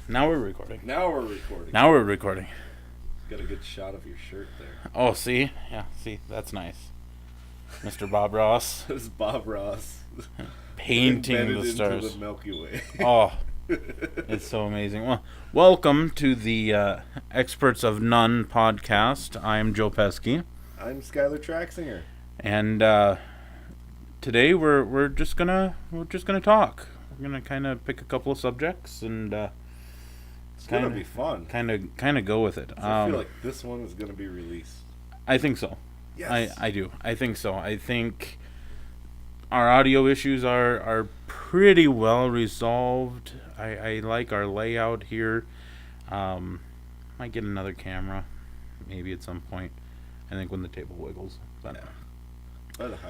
Now we're recording. Now we're recording. Now we're recording. Got a good shot of your shirt there. Oh, see? Yeah, see? That's nice. Mr. Bob Ross. This is Bob Ross. Painting Embedded the stars. into the Milky Way. Oh, it's so amazing. Well, welcome to the Experts of None podcast. I'm Joe Pesky. I'm Skylar Traxinger. And today we're just gonna talk. We're gonna kind of pick a couple of subjects and It's gonna be fun. Kind of go with it. So I feel like this one is gonna be released. I think so. Yes. I do. I think so. I think our audio issues are pretty well resolved. I like our layout here. Might get another camera, maybe at some point. I think when the table wiggles. But Yeah. If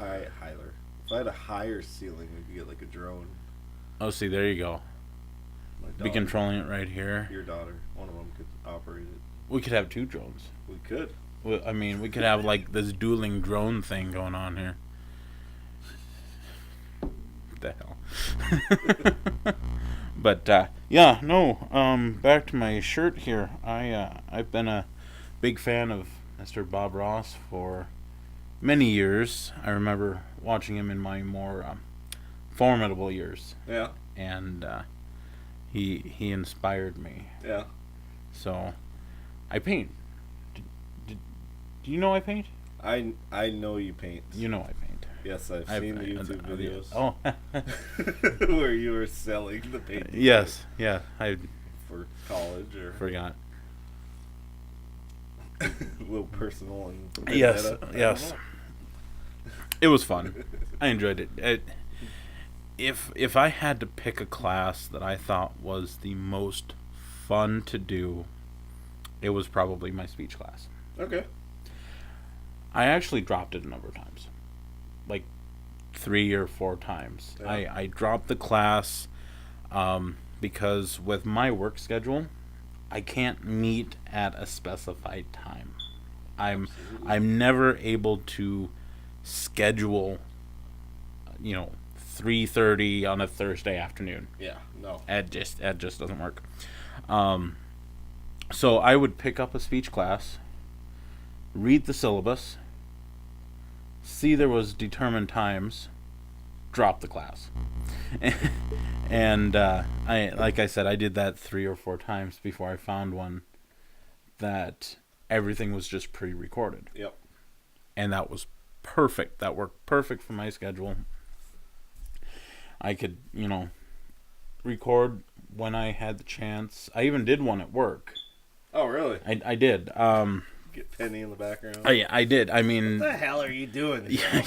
I had a higher ceiling, we could get like a drone. oh, see, there you go. My Be daughter, controlling it right here. your daughter, one of them could operate it. We could have two drones. We could. I mean, we could have like this dueling drone thing going on here. What the hell? But yeah, no. Back to my shirt here. I've been a big fan of Mr. Bob Ross for many years. I remember watching him in my more formidable years, Yeah. and he inspired me. Yeah. So I paint. Do you know I paint? I know you paint. You know I paint. Yes, I've seen the YouTube videos. Oh, where you were selling the paint. yes, yeah. I For college or forgot. a little personal and Yes, vendetta. I don't yes. know. It was fun. I enjoyed it. If I had to pick a class that I thought was the most fun to do, it was probably my speech class. Okay. I actually dropped it a number of times, like 3 or 4 times. Yeah. I dropped the class because with my work schedule, I can't meet at a specified time. I'm never able to schedule, 3:30 on a Thursday afternoon. Yeah. No. It just doesn't work. So I would pick up a speech class, read the syllabus, see there was determined times, drop the class. And like I said, I did that 3 or 4 times before I found one that everything was just pre-recorded. Yep. And that was perfect. That worked perfect for my schedule. I could, record when I had the chance. I even did one at work. Oh, really? I did. Get Penny in the background. I did. I mean, What the hell are you doing? yeah.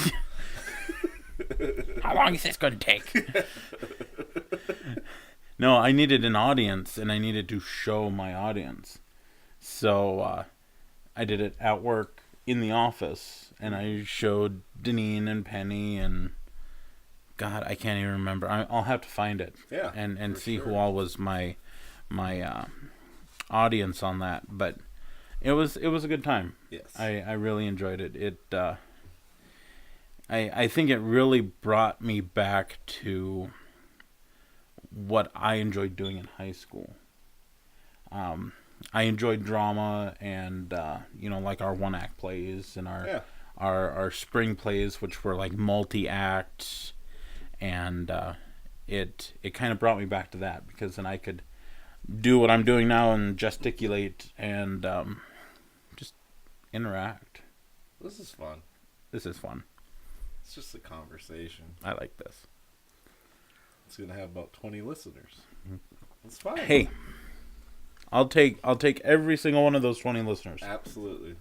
How long is this going to take? No, I needed an audience, and I needed to show my audience. So I did it at work in the office, and I showed Deneen and Penny, and God, I can't even remember. I'll have to find it. Yeah, and for see sure. who all was my audience on that. But it was a good time. Yes. I really enjoyed it. I think it really brought me back to what I enjoyed doing in high school. I enjoyed drama and like our one-act plays and our spring plays, which were like multi-acts, and it kind of brought me back to that, because then I could do what I'm doing now and gesticulate and just interact. This is fun. This is fun. It's just a conversation. I like this. It's gonna have about 20 listeners. It's fine. Hey, I'll take every single one of those 20 listeners. Absolutely.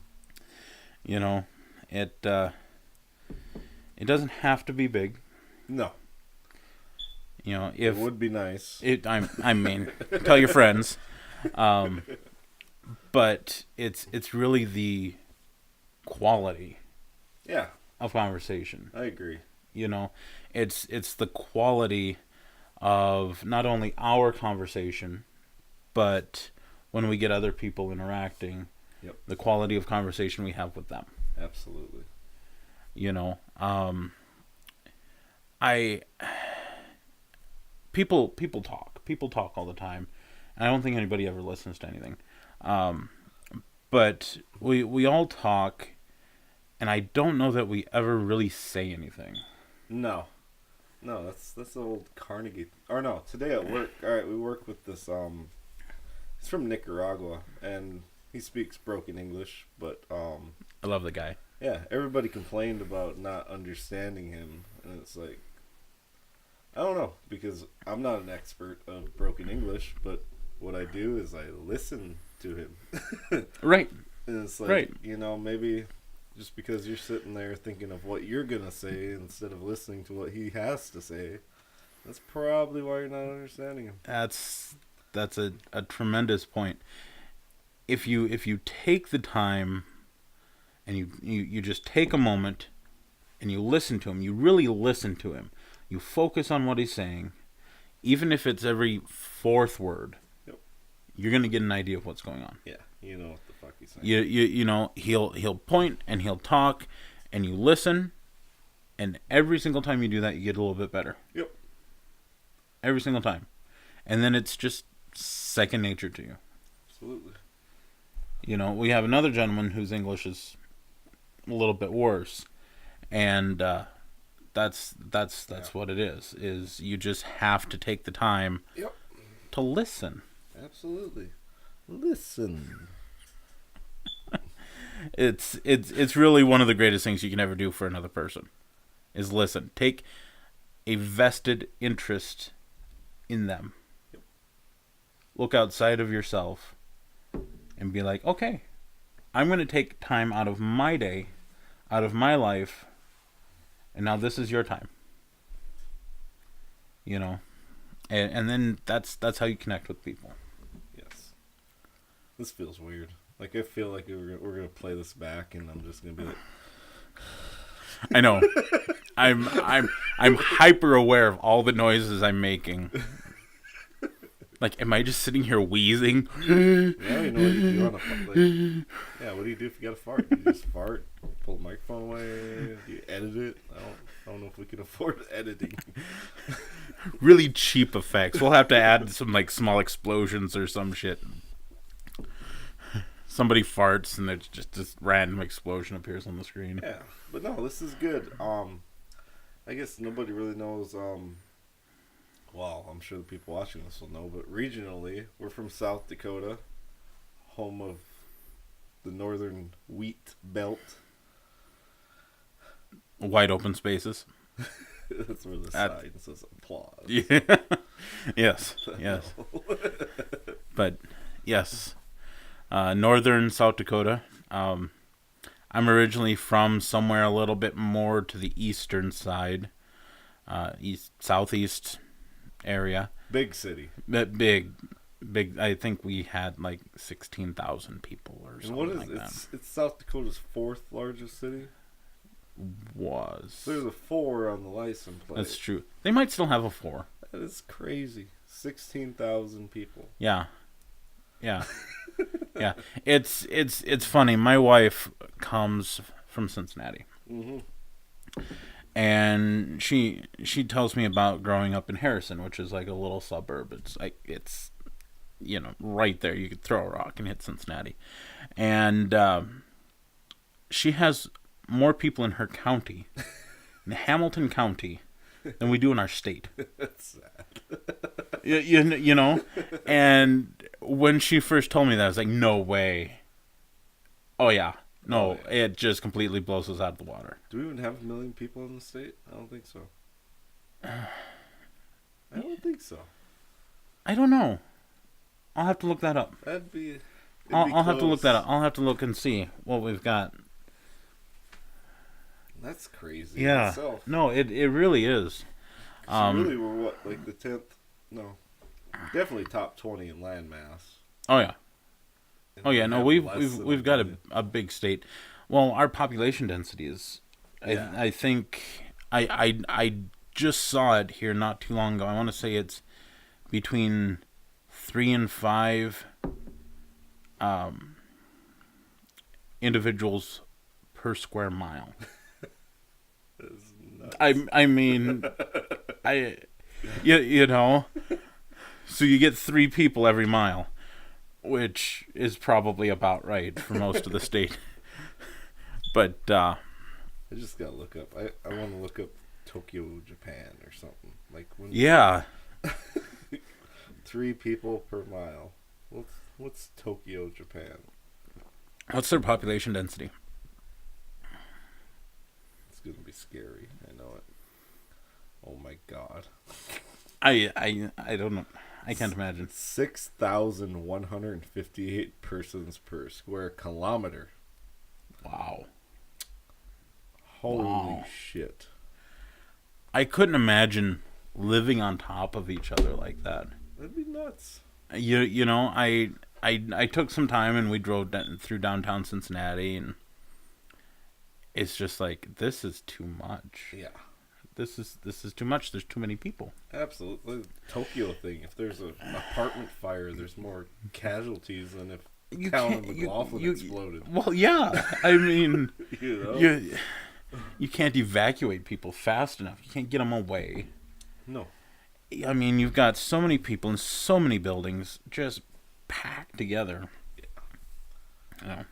It doesn't have to be big. No. If It would be nice. I mean, tell your friends. But it's really the quality Yeah, of conversation. I agree. It's the quality of not only our conversation, but when we get other people interacting, Yep. the quality of conversation we have with them. Absolutely. I people talk. People talk all the time. And I don't think anybody ever listens to anything. But we all talk, and I don't know that we ever really say anything. No, that's the old Carnegie. Or no, today at work. All right, we work with this. He's from Nicaragua, and he speaks broken English, but I love the guy. yeah, everybody complained about not understanding him, and it's like, I don't know, because I'm not an expert of broken English, but what I do is I listen to him. Right. And it's like, Right. Maybe just because you're sitting there thinking of what you're going to say instead of listening to what he has to say, that's probably why you're not understanding him. That's a tremendous point. If you take the time and you just take a moment and you listen to him, you really listen to him, you focus on what he's saying, even if it's every fourth word, Yep. You're going to get an idea of what's going on. Yeah, you know what the fuck he's saying. You know, he'll point and he'll talk and you listen, and every single time you do that, you get a little bit better. Yep. Every single time. And then it's just second nature to you. Absolutely. You know, we have another gentleman whose English is a little bit worse, and that's what it is. Is you just have to take the time Yep. to listen. Absolutely. Listen. It's really one of the greatest things you can ever do for another person, is listen. Take a vested interest in them. Yep. Look outside of yourself and be like, okay, I'm going to take time out of my day, out of my life, and now this is your time. You know, and then that's how you connect with people. Yes. This feels weird. Like, I feel like we're going to play this back, and I'm just going to be like... I know. I'm hyper aware of all the noises I'm making. Like, am I just sitting here wheezing? Yeah, you know what you do on a yeah, what do you do if you got a fart? You just fart, pull the microphone away, do you edit it? I don't know if we can afford editing. Really cheap effects. We'll have to add some, like, small explosions or some shit. Somebody farts and there's just this random explosion appears on the screen. Yeah, but no, this is good. I guess nobody really knows, well, I'm sure the people watching this will know, but regionally, we're from South Dakota, home of the northern wheat belt. Wide open spaces. That's where the sign says applause. Yeah. Yes. But, yes. Northern South Dakota. I'm originally from somewhere a little bit more to the eastern side. Southeast area. Big city. Big. I think we had like 16,000 people or something. And what is that. It's South Dakota's fourth largest city. Was. There's a 4 on the license plate. That's true. They might still have a 4. That is crazy. 16,000 people. Yeah. Yeah. It's funny. My wife comes from Cincinnati. Mm-hmm. And she tells me about growing up in Harrison, which is like a little suburb. It's like right there. You could throw a rock and hit Cincinnati. And she has more people in her county, in Hamilton County, than we do in our state. That's sad. you know? And when she first told me that, I was like, no way. Oh, yeah. No, It just completely blows us out of the water. Do we even have 1 million people in the state? I don't think so. I don't think so. I don't know. I'll have to look that up. I'll have to look that up. I'll have to look and see what we've got. That's crazy. Yeah. Itself. No, it really is. So really, we're what, like the 10th? No. Definitely top 20 in land mass. Oh, yeah. Oh yeah, no, we've got a big state. Well, our population density is, I think, I just saw it here not too long ago. I want to say it's between 3 and 5 individuals per square mile. I mean, you know, So you get 3 people every mile, which is probably about right for most of the state. But I just gotta look up. I want to look up Tokyo, Japan, or something like. Yeah. 3 people per mile. What's Tokyo, Japan? What's their population density? It's gonna be scary. I know it. Oh my god. I don't know. I can't imagine. 6,158 persons per square kilometer. Wow. Holy shit. I couldn't imagine living on top of each other like that. That'd be nuts. You know, I took some time and we drove through downtown Cincinnati, and it's just like, this is too much. Yeah. This is too much. There's too many people. Absolutely. Tokyo thing. If there's an apartment fire, there's more casualties than if town of McLaughlin exploded. Well, yeah. I mean, you know? You can't evacuate people fast enough. You can't get them away. No. I mean, you've got so many people in so many buildings just packed together. Yeah. You know,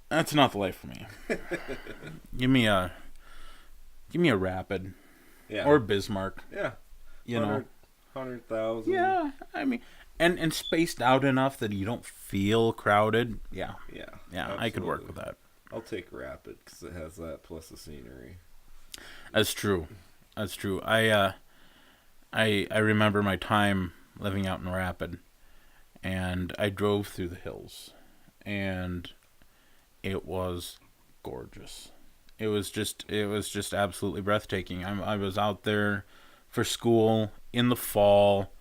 that's not the life for me. Give me a Rapid. Yeah. Or Bismarck. Yeah. You know. 100,000. Yeah. I mean, and spaced out enough that you don't feel crowded. Yeah. Yeah. Yeah, absolutely. I could work with that. I'll take Rapid because it has that plus the scenery. That's true. That's true. I remember my time living out in Rapid, and I drove through the hills, and it was gorgeous. It was just absolutely breathtaking. I was out there for school in the fall.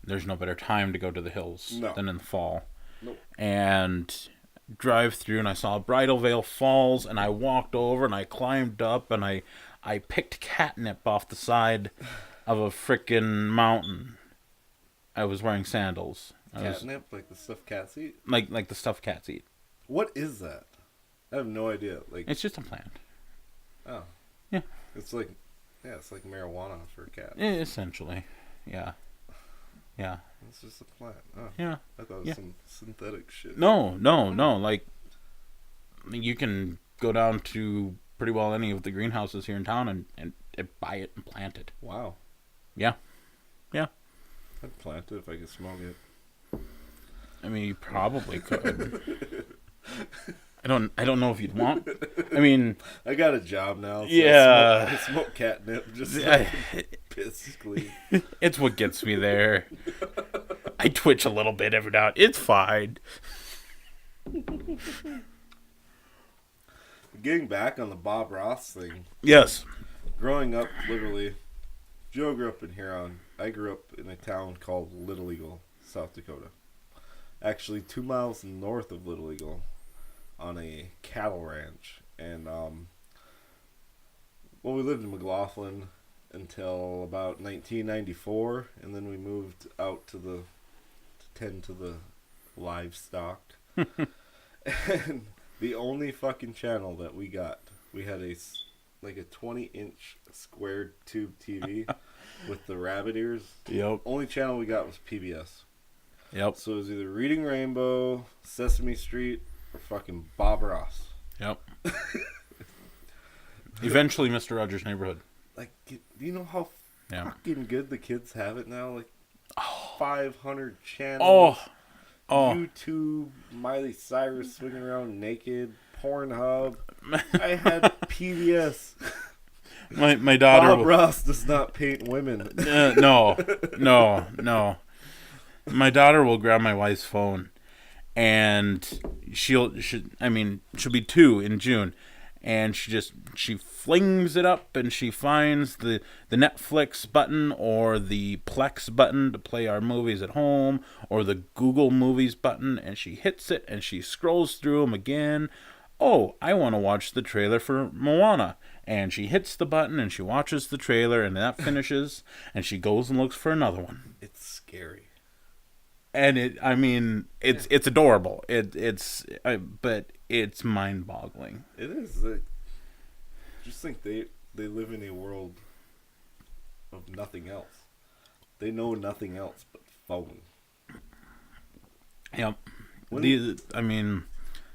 There's no better time to go to the hills than in the fall. Nope. And drive through, and I saw Bridal Veil Falls, and I walked over and I climbed up and I picked catnip off the side of a frickin' mountain. I was wearing sandals. Catnip, like the stuff cats eat? Like the stuff cats eat. What is that? I have no idea. Like, it's just a plant. Oh. Yeah. It's like marijuana for cats. Essentially. Yeah. Yeah. It's just a plant. Oh. Yeah. I thought it was some synthetic shit. No. Like, you can go down to pretty well any of the greenhouses here in town and buy it and plant it. Wow. Yeah. Yeah. I'd plant it if I could smoke it. I mean, you probably could. I don't know if you'd want. I mean, I got a job now. So yeah. I smoke catnip just piss clean. It's what gets me there. I twitch a little bit every now and then. It's fine. Getting back on the Bob Ross thing. Yes. Growing up, literally, Joe grew up in Huron. I grew up in a town called Little Eagle, South Dakota. Actually, 2 miles north of Little Eagle, on a cattle ranch. And we lived in McLaughlin until about 1994, and then we moved out to tend to the livestock. And the only fucking channel that we had a 20-inch square tube TV with the rabbit ears. Yep. Only channel we got was PBS. Yep. So it was either Reading Rainbow, Sesame Street, or fucking Bob Ross. Yep. Eventually, Mr. Rogers' Neighborhood. Like, do you know how fucking good the kids have it now? Like, 500 channels. Oh. YouTube, Miley Cyrus swinging around naked, Pornhub. I had PBS. My daughter. Bob Ross does not paint women. No. My daughter will grab my wife's phone, and she'll be 2 in June, and she flings it up and she finds the Netflix button or the Plex button to play our movies at home, or the Google Movies button, and she hits it and she scrolls through them again. Oh, I want to watch the trailer for Moana. And she hits the button and she watches the trailer, and that finishes, and she goes and looks for another one. It's scary. And it's adorable. But it's mind-boggling. It is. Just think they live in a world of nothing else. They know nothing else but phone. Yep. I mean,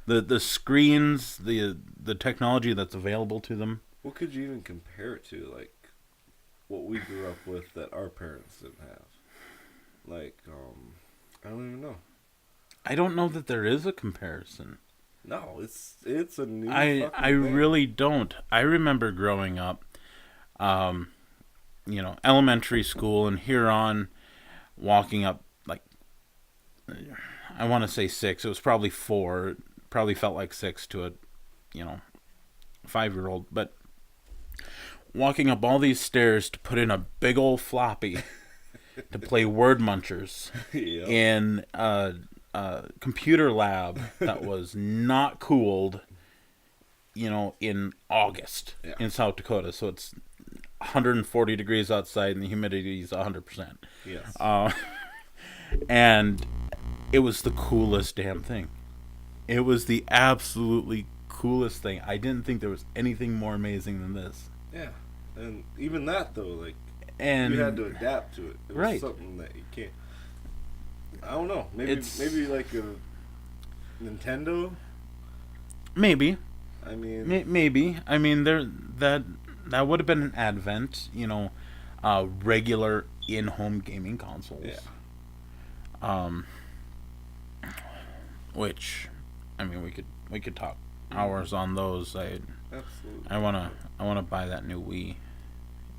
the screens, the technology that's available to them. What could you even compare it to? Like, what we grew up with that our parents didn't have. Like, I don't even know. I don't know that there is a comparison. No, it's a new. I really don't. I remember growing up, elementary school and here on, walking up like, I want to say 6. It was probably 4. It probably felt like 6 to a, 5-year-old. But walking up all these stairs to put in a big old floppy to play Word Munchers yep. in a computer lab that was not cooled, in August in South Dakota. So it's 140 degrees outside and the humidity is 100%. Yes. And it was the coolest damn thing. It was the absolutely coolest thing. I didn't think there was anything more amazing than this. Yeah. And even that, though, like, and you had to adapt to it. It was right. something that you can't... I don't know. Maybe like a Nintendo? Maybe. I mean... Maybe. I mean, that would have been an advent, regular in-home gaming consoles. Yeah. Which, I mean, we could talk hours on those. Absolutely. I wanna buy that new Wii,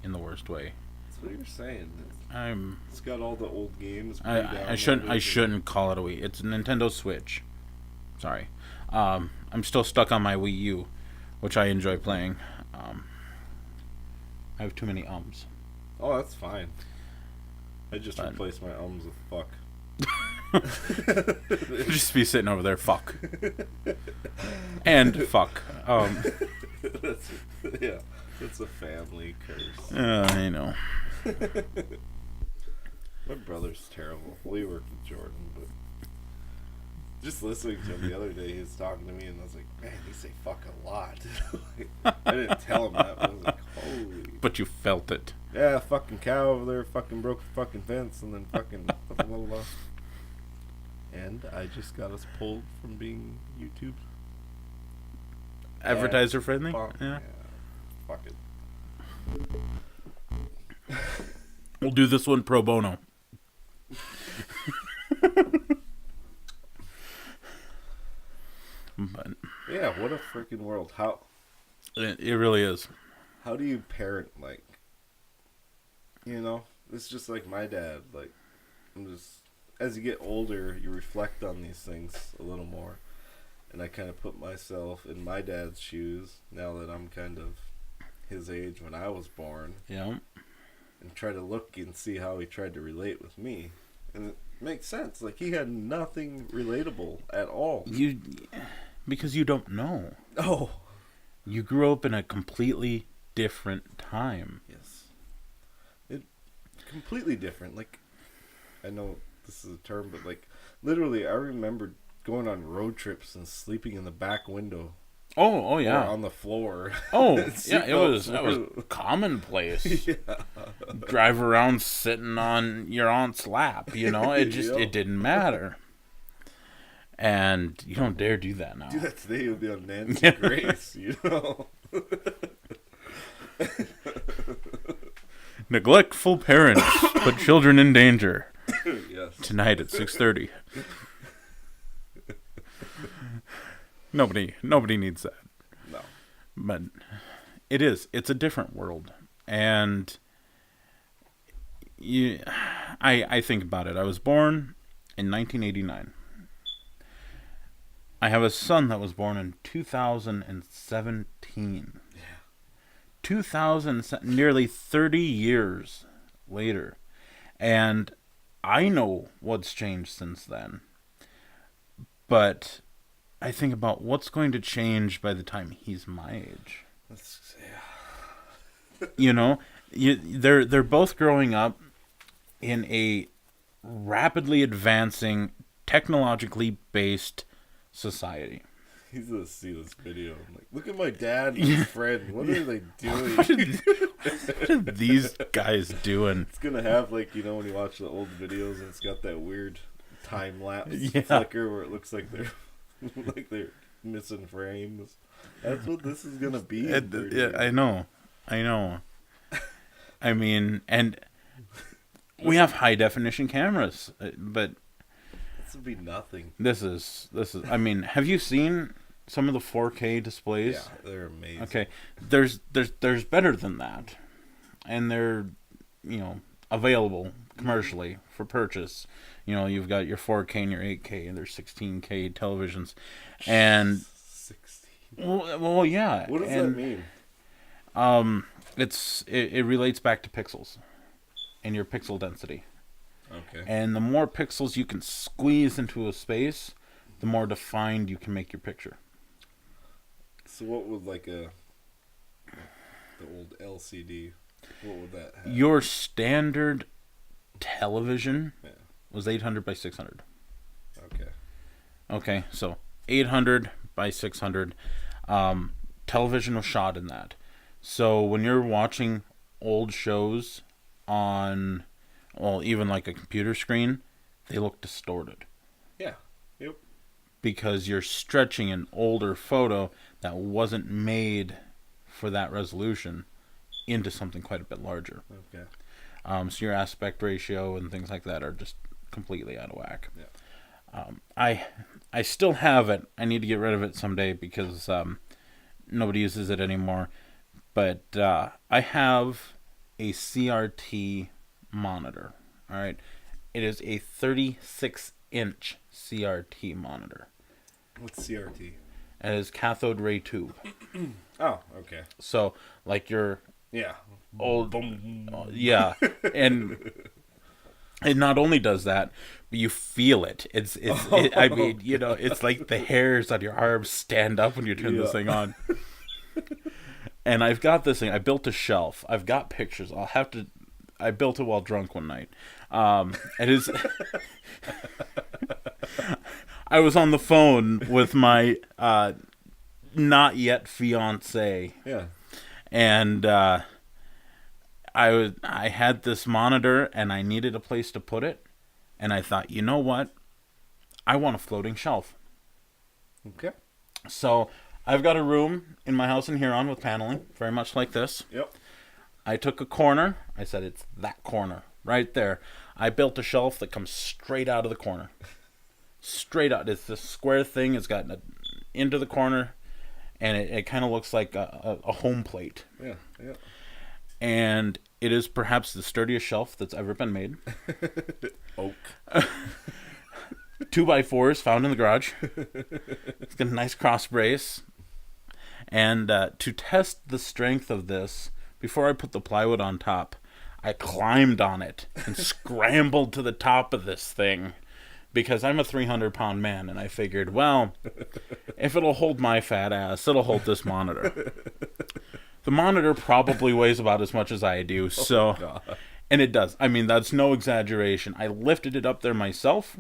in the worst way. That's what you're saying. It's got all the old games. I shouldn't call it a Wii. It's a Nintendo Switch. Sorry. I'm still stuck on my Wii U, which I enjoy playing. I have too many ums. Oh, that's fine. I just replaced my ums with fuck. Just be sitting over there, fuck. And fuck. That's a family curse. I know. My brother's terrible. We worked with Jordan, but just listening to him the other day, he was talking to me, and I was like, man, you say fuck a lot. I didn't tell him that, but I was like, holy. But you felt it. Yeah, fucking cow over there fucking broke the fucking fence, and then fucking blah, blah, blah. And I just got us pulled from being YouTube. Advertiser friendly? Yeah. Fuck it. We'll do this one pro bono. But yeah, what a freaking world. How it really is. How do you parent, like, it's just like my dad, like, as you get older, you reflect on these things a little more. And I kind of put myself in my dad's shoes now that I'm kind of his age when I was born. Yeah. And try to look and see how he tried to relate with me. And it makes sense. Like, he had nothing relatable at all. Because you don't know. Oh. You grew up in a completely different time. Yes. Completely different. Like, I know this is a term, but, like, literally, I remember going on road trips and sleeping in the back window. Oh yeah. Or on the floor. Oh, yeah, it was commonplace. Yeah. Drive around sitting on your aunt's lap, it didn't matter. And you don't dare do that now. Do that today, you'll be on Nancy Grace, Neglectful parents put children in danger. Yes. Tonight at 6:30. Nobody needs that. No. But it's a different world. And I think about it. I was born in 1989. I have a son that was born in 2017. Yeah. 2000, nearly 30 years later. And I know what's changed since then. But I think about what's going to change by the time he's my age. They're both growing up in a rapidly advancing, technologically based society. He's gonna see this video. I'm like, look at my dad and his friend. What are they doing? What are these guys doing? It's gonna have like, you know, when you watch the old videos and it's got that weird time lapse Yeah. flicker where it looks like they're like they're missing frames. That's what this is gonna be. Yeah, I know. I mean, and we have high definition cameras, but this would be nothing. this is. I mean, have you seen some of the 4K displays? Yeah, they're amazing. Okay, there's better than that, and they're, you know, available commercially for purchase. You know, you've got your 4K and your 8K, and there's 16K televisions, and 16. well, yeah. What does that mean? It relates back to pixels and your pixel density. Okay. And the more pixels you can squeeze into a space, the more defined you can make your picture. So what would like the old LCD, what would that have? Your standard television Yeah. was 800 by 600. Okay. Okay, so 800 by 600. Television was shot in that. So when you're watching old shows on, well, even like a computer screen, they look distorted. Yeah. Yep. Because you're stretching an older photo that wasn't made for that resolution into something quite a bit larger. Okay. So your aspect ratio and things like that are just completely out of whack. Yeah. I still have it. I need to get rid of it someday because nobody uses it anymore. But I have a CRT monitor. All right, it is a 36-inch CRT monitor. What's CRT? It is cathode ray tube. Oh, okay. So like your Yeah. old, yeah, and it not only does that, but you feel it. I mean, you know, it's like the hairs on your arms stand up when you turn this thing on. And I've got this thing. I built a shelf. I've got pictures. I built it while drunk one night. It is. I was on the phone with my not yet fiance. Yeah. And I had this monitor and I needed a place to put it, and I thought, you know what? I want a floating shelf. Okay. So I've got a room in my house in Huron with paneling, very much like this. Yep. I took a corner. I said, it's that corner right there. I built a shelf that comes straight out of the corner. Straight out. It's this square thing. It's got into the corner, and it kind of looks like a home plate. Yeah. Yeah. And it is perhaps the sturdiest shelf that's ever been made. Oak. 2x4s found in the garage. It's got a nice cross brace. And to test the strength of this, before I put the plywood on top, I climbed on it and scrambled to the top of this thing. Because I'm a 300-pound man, and I figured, well, if it'll hold my fat ass, it'll hold this monitor. The monitor probably weighs about as much as I do, so... And it does. I mean, that's no exaggeration. I lifted it up there myself.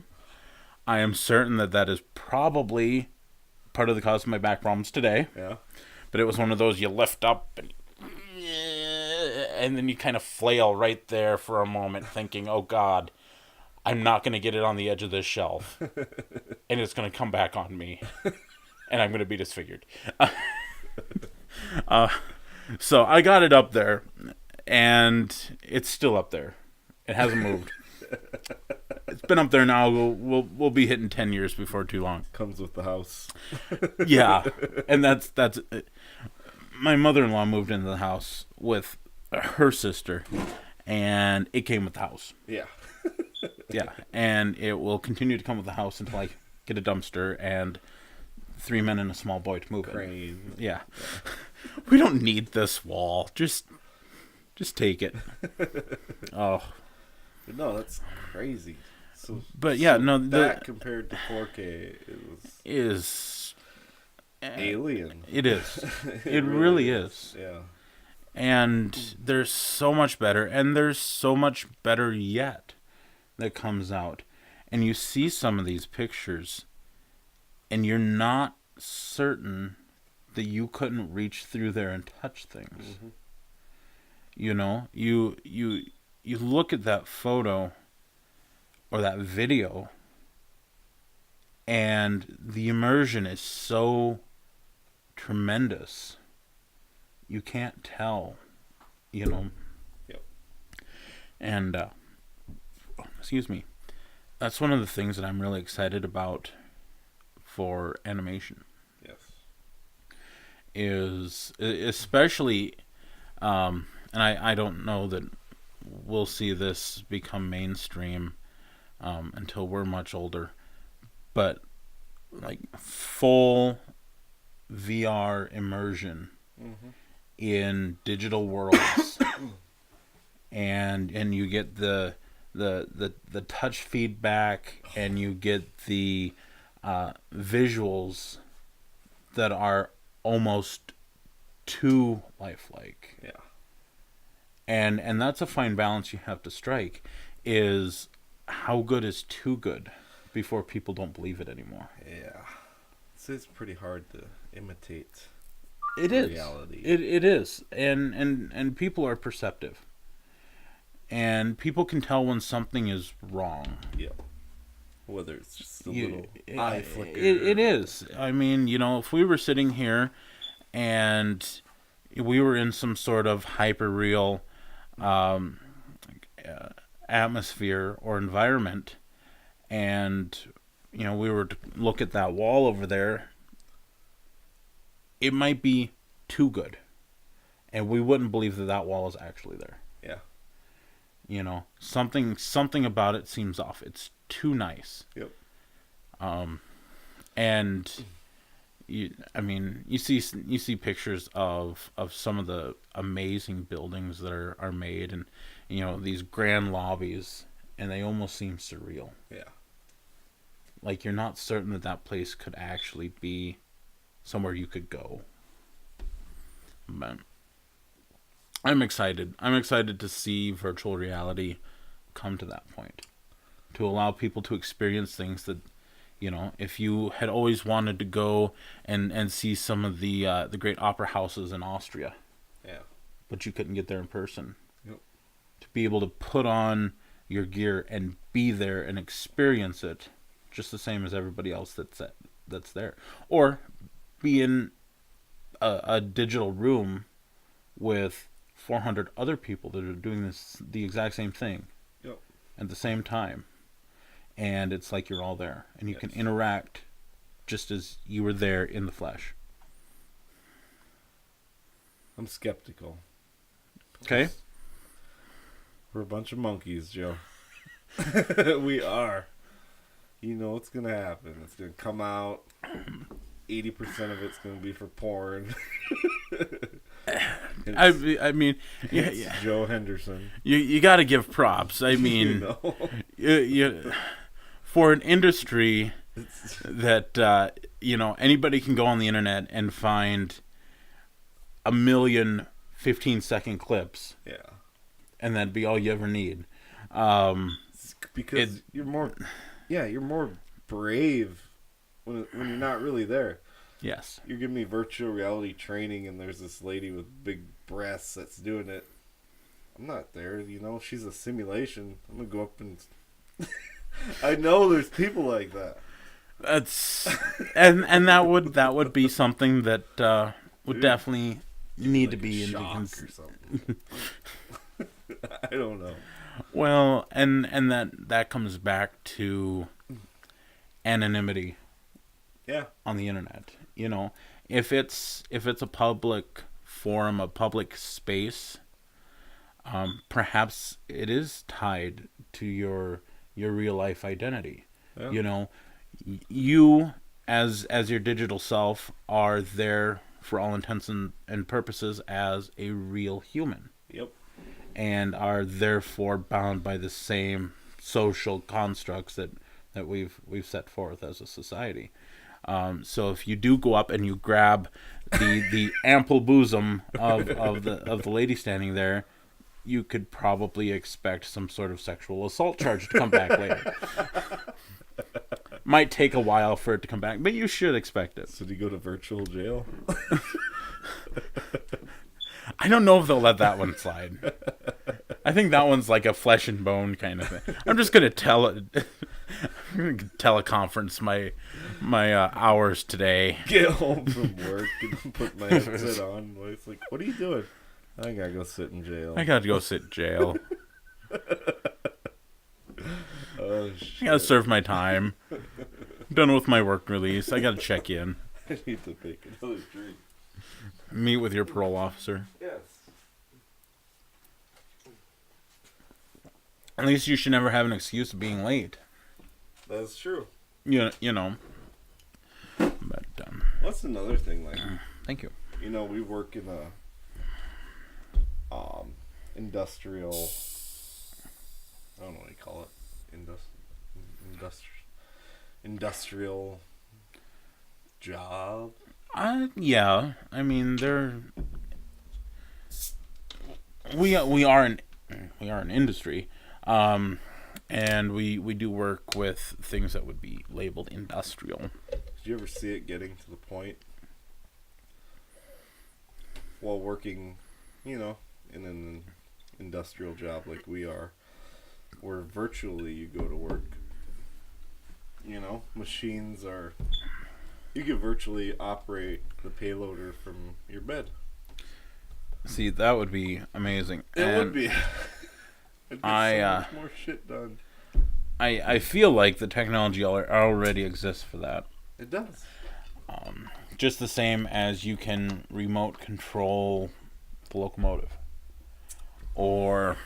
I am certain that is probably part of the cause of my back problems today. Yeah. But it was one of those you lift up and then you kind of flail right there for a moment thinking, oh God, I'm not going to get it on the edge of this shelf. And it's going to come back on me. And I'm going to be disfigured. So I got it up there, and it's still up there. It hasn't moved. It's been up there now. We'll be hitting 10 years before too long. Comes with the house. Yeah, and that's my mother-in-law moved into the house with her sister, and it came with the house. Yeah. Yeah, and it will continue to come with the house until I get a dumpster and 3 men and a small boy to move Crane. it. Yeah. We don't need this wall. Just take it. Oh. No, that's crazy. So, but yeah, no, that compared to 4K is alien. It is. It really is. Yeah. And there's so much better, and there's so much better yet that comes out. And you see some of these pictures, and you're not certain that you couldn't reach through there and touch things. Mm-hmm. You know, you look at that photo or that video, and the immersion is so tremendous. You can't tell, you know. Yep. And excuse me. That's one of the things that I'm really excited about for animation. Yes. Is especially, and I don't know that we'll see this become mainstream until we're much older, but like full VR immersion Mm-hmm. in digital worlds, and you get the touch feedback, and you get the visuals that are almost too lifelike. Yeah. And that's a fine balance you have to strike. Is how good is too good before people don't believe it anymore. Yeah. It's pretty hard to imitate. It is reality. It is, and people are perceptive, and people can tell when something is wrong. Yep. Whether it's just a little eye flicker. It is. I mean, you know, if we were sitting here and we were in some sort of hyper real atmosphere or environment, and you know, we were to look at that wall over there, it might be too good, and we wouldn't believe that that wall is actually there. Yeah. You know, something about it seems off. It's too nice. Yep. And you see pictures of some of the amazing buildings that are made, and you know, these grand lobbies, and they almost seem surreal. Yeah. Like you're not certain that that place could actually be somewhere you could go. But I'm excited. I'm excited to see virtual reality come to that point, to allow people to experience things that, you know, if you had always wanted to go and see some of the great opera houses in Austria, Yeah. but you couldn't get there in person. Yep. To be able to put on your gear and be there and experience it just the same as everybody else that's there, or be in a digital room with 400 other people that are doing the exact same thing. Yep. At the same time, and it's like you're all there, and you Yes. can interact just as you were there in the flesh. I'm skeptical. Okay. We're a bunch of monkeys, Joe. We are. You know what's gonna happen. It's gonna come out. 80% of it's gonna be for porn. I mean, yeah. Joe Henderson. You got to give props. I mean, You know? you for an industry that you know, anybody can go on the internet and find 1,000,000 15-second clips. Yeah. And that'd be all you ever need. Because you're more brave when you're not really there. Yes. You're giving me virtual reality training, and there's this lady with big breasts that's doing it. I'm not there, you know. She's a simulation. I'm gonna go up and. I know there's people like that. That's and that would be something that would definitely need to be shock or something. I don't know. Well, and that comes back to anonymity. Yeah. On the internet, you know, if it's a public forum, a public space, perhaps it is tied to your real life identity. Yeah. You know, you as your digital self are there for all intents and purposes as a real human. Yep. And are therefore bound by the same social constructs that we've set forth as a society. So if you do go up and you grab the ample bosom of the lady standing there, you could probably expect some sort of sexual assault charge to come back later. Might take a while for it to come back, but you should expect it. So do you go to virtual jail? I don't know if they'll let that one slide. I think that one's like a flesh and bone kind of thing. I'm just gonna teleconference my hours today. Get home from work and put my headset on. It's like, what are you doing? I gotta go sit in jail. I gotta go sit in jail. Oh shit! I gotta serve my time. I'm done with my work release. I gotta check in. I need to make another drink. Meet with your parole officer. Yes. At least you should never have an excuse of being late. That's true. You know. But that's another thing. Like, thank you. You know, we work in a industrial. I don't know what you call it. Industrial job. Yeah. I mean, we are an industry, and we do work with things that would be labeled industrial. Did you ever see it getting to the point while working, you know, in an industrial job like we are, where virtually you go to work? You know, machines are. You can virtually operate the payloader from your bed. See, that would be amazing. It would be. It'd get so much more shit done. I feel like the technology already exists for that. It does. Just the same as you can remote control the locomotive. Or,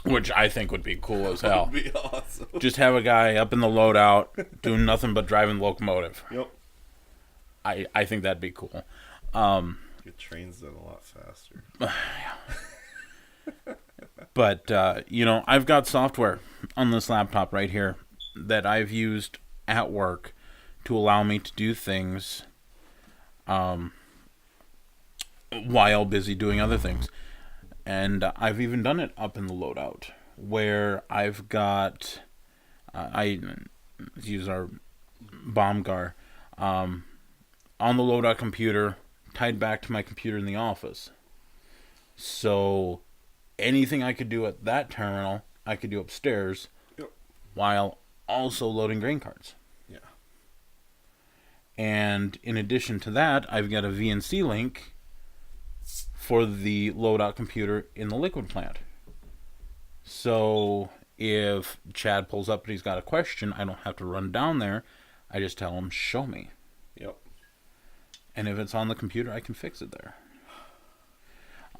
which I think would be cool as hell. That would be awesome. Just have a guy up in the loadout doing nothing but driving the locomotive. Yep. I think that'd be cool. Get trains done a lot faster. But, you know, I've got software on this laptop right here that I've used at work to allow me to do things while busy doing other things. And I've even done it up in the loadout where I've got, I use our BombGuard, on the loadout computer, tied back to my computer in the office. So anything I could do at that terminal, I could do upstairs, yep, while also loading grain carts. Yeah. And in addition to that, I've got a VNC link for the loadout computer in the liquid plant. So if Chad pulls up and he's got a question, I don't have to run down there. I just tell him, show me. Yep. And if it's on the computer, I can fix it there.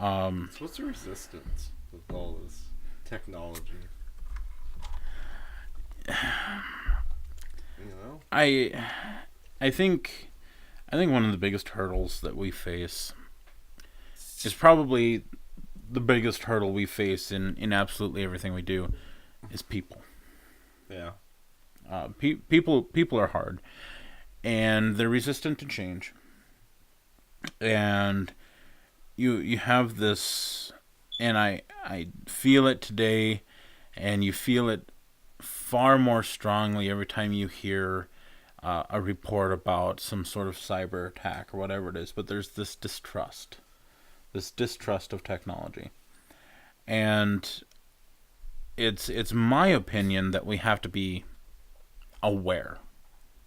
So what's the resistance with all this technology? You know? I think one of the biggest hurdles that we face is probably the biggest hurdle we face in absolutely everything we do is people. Yeah. People are hard, and they're resistant to change. And you have this, and I feel it today, and you feel it far more strongly every time you hear a report about some sort of cyber attack or whatever it is. But there's this distrust of technology, and it's my opinion that we have to be aware.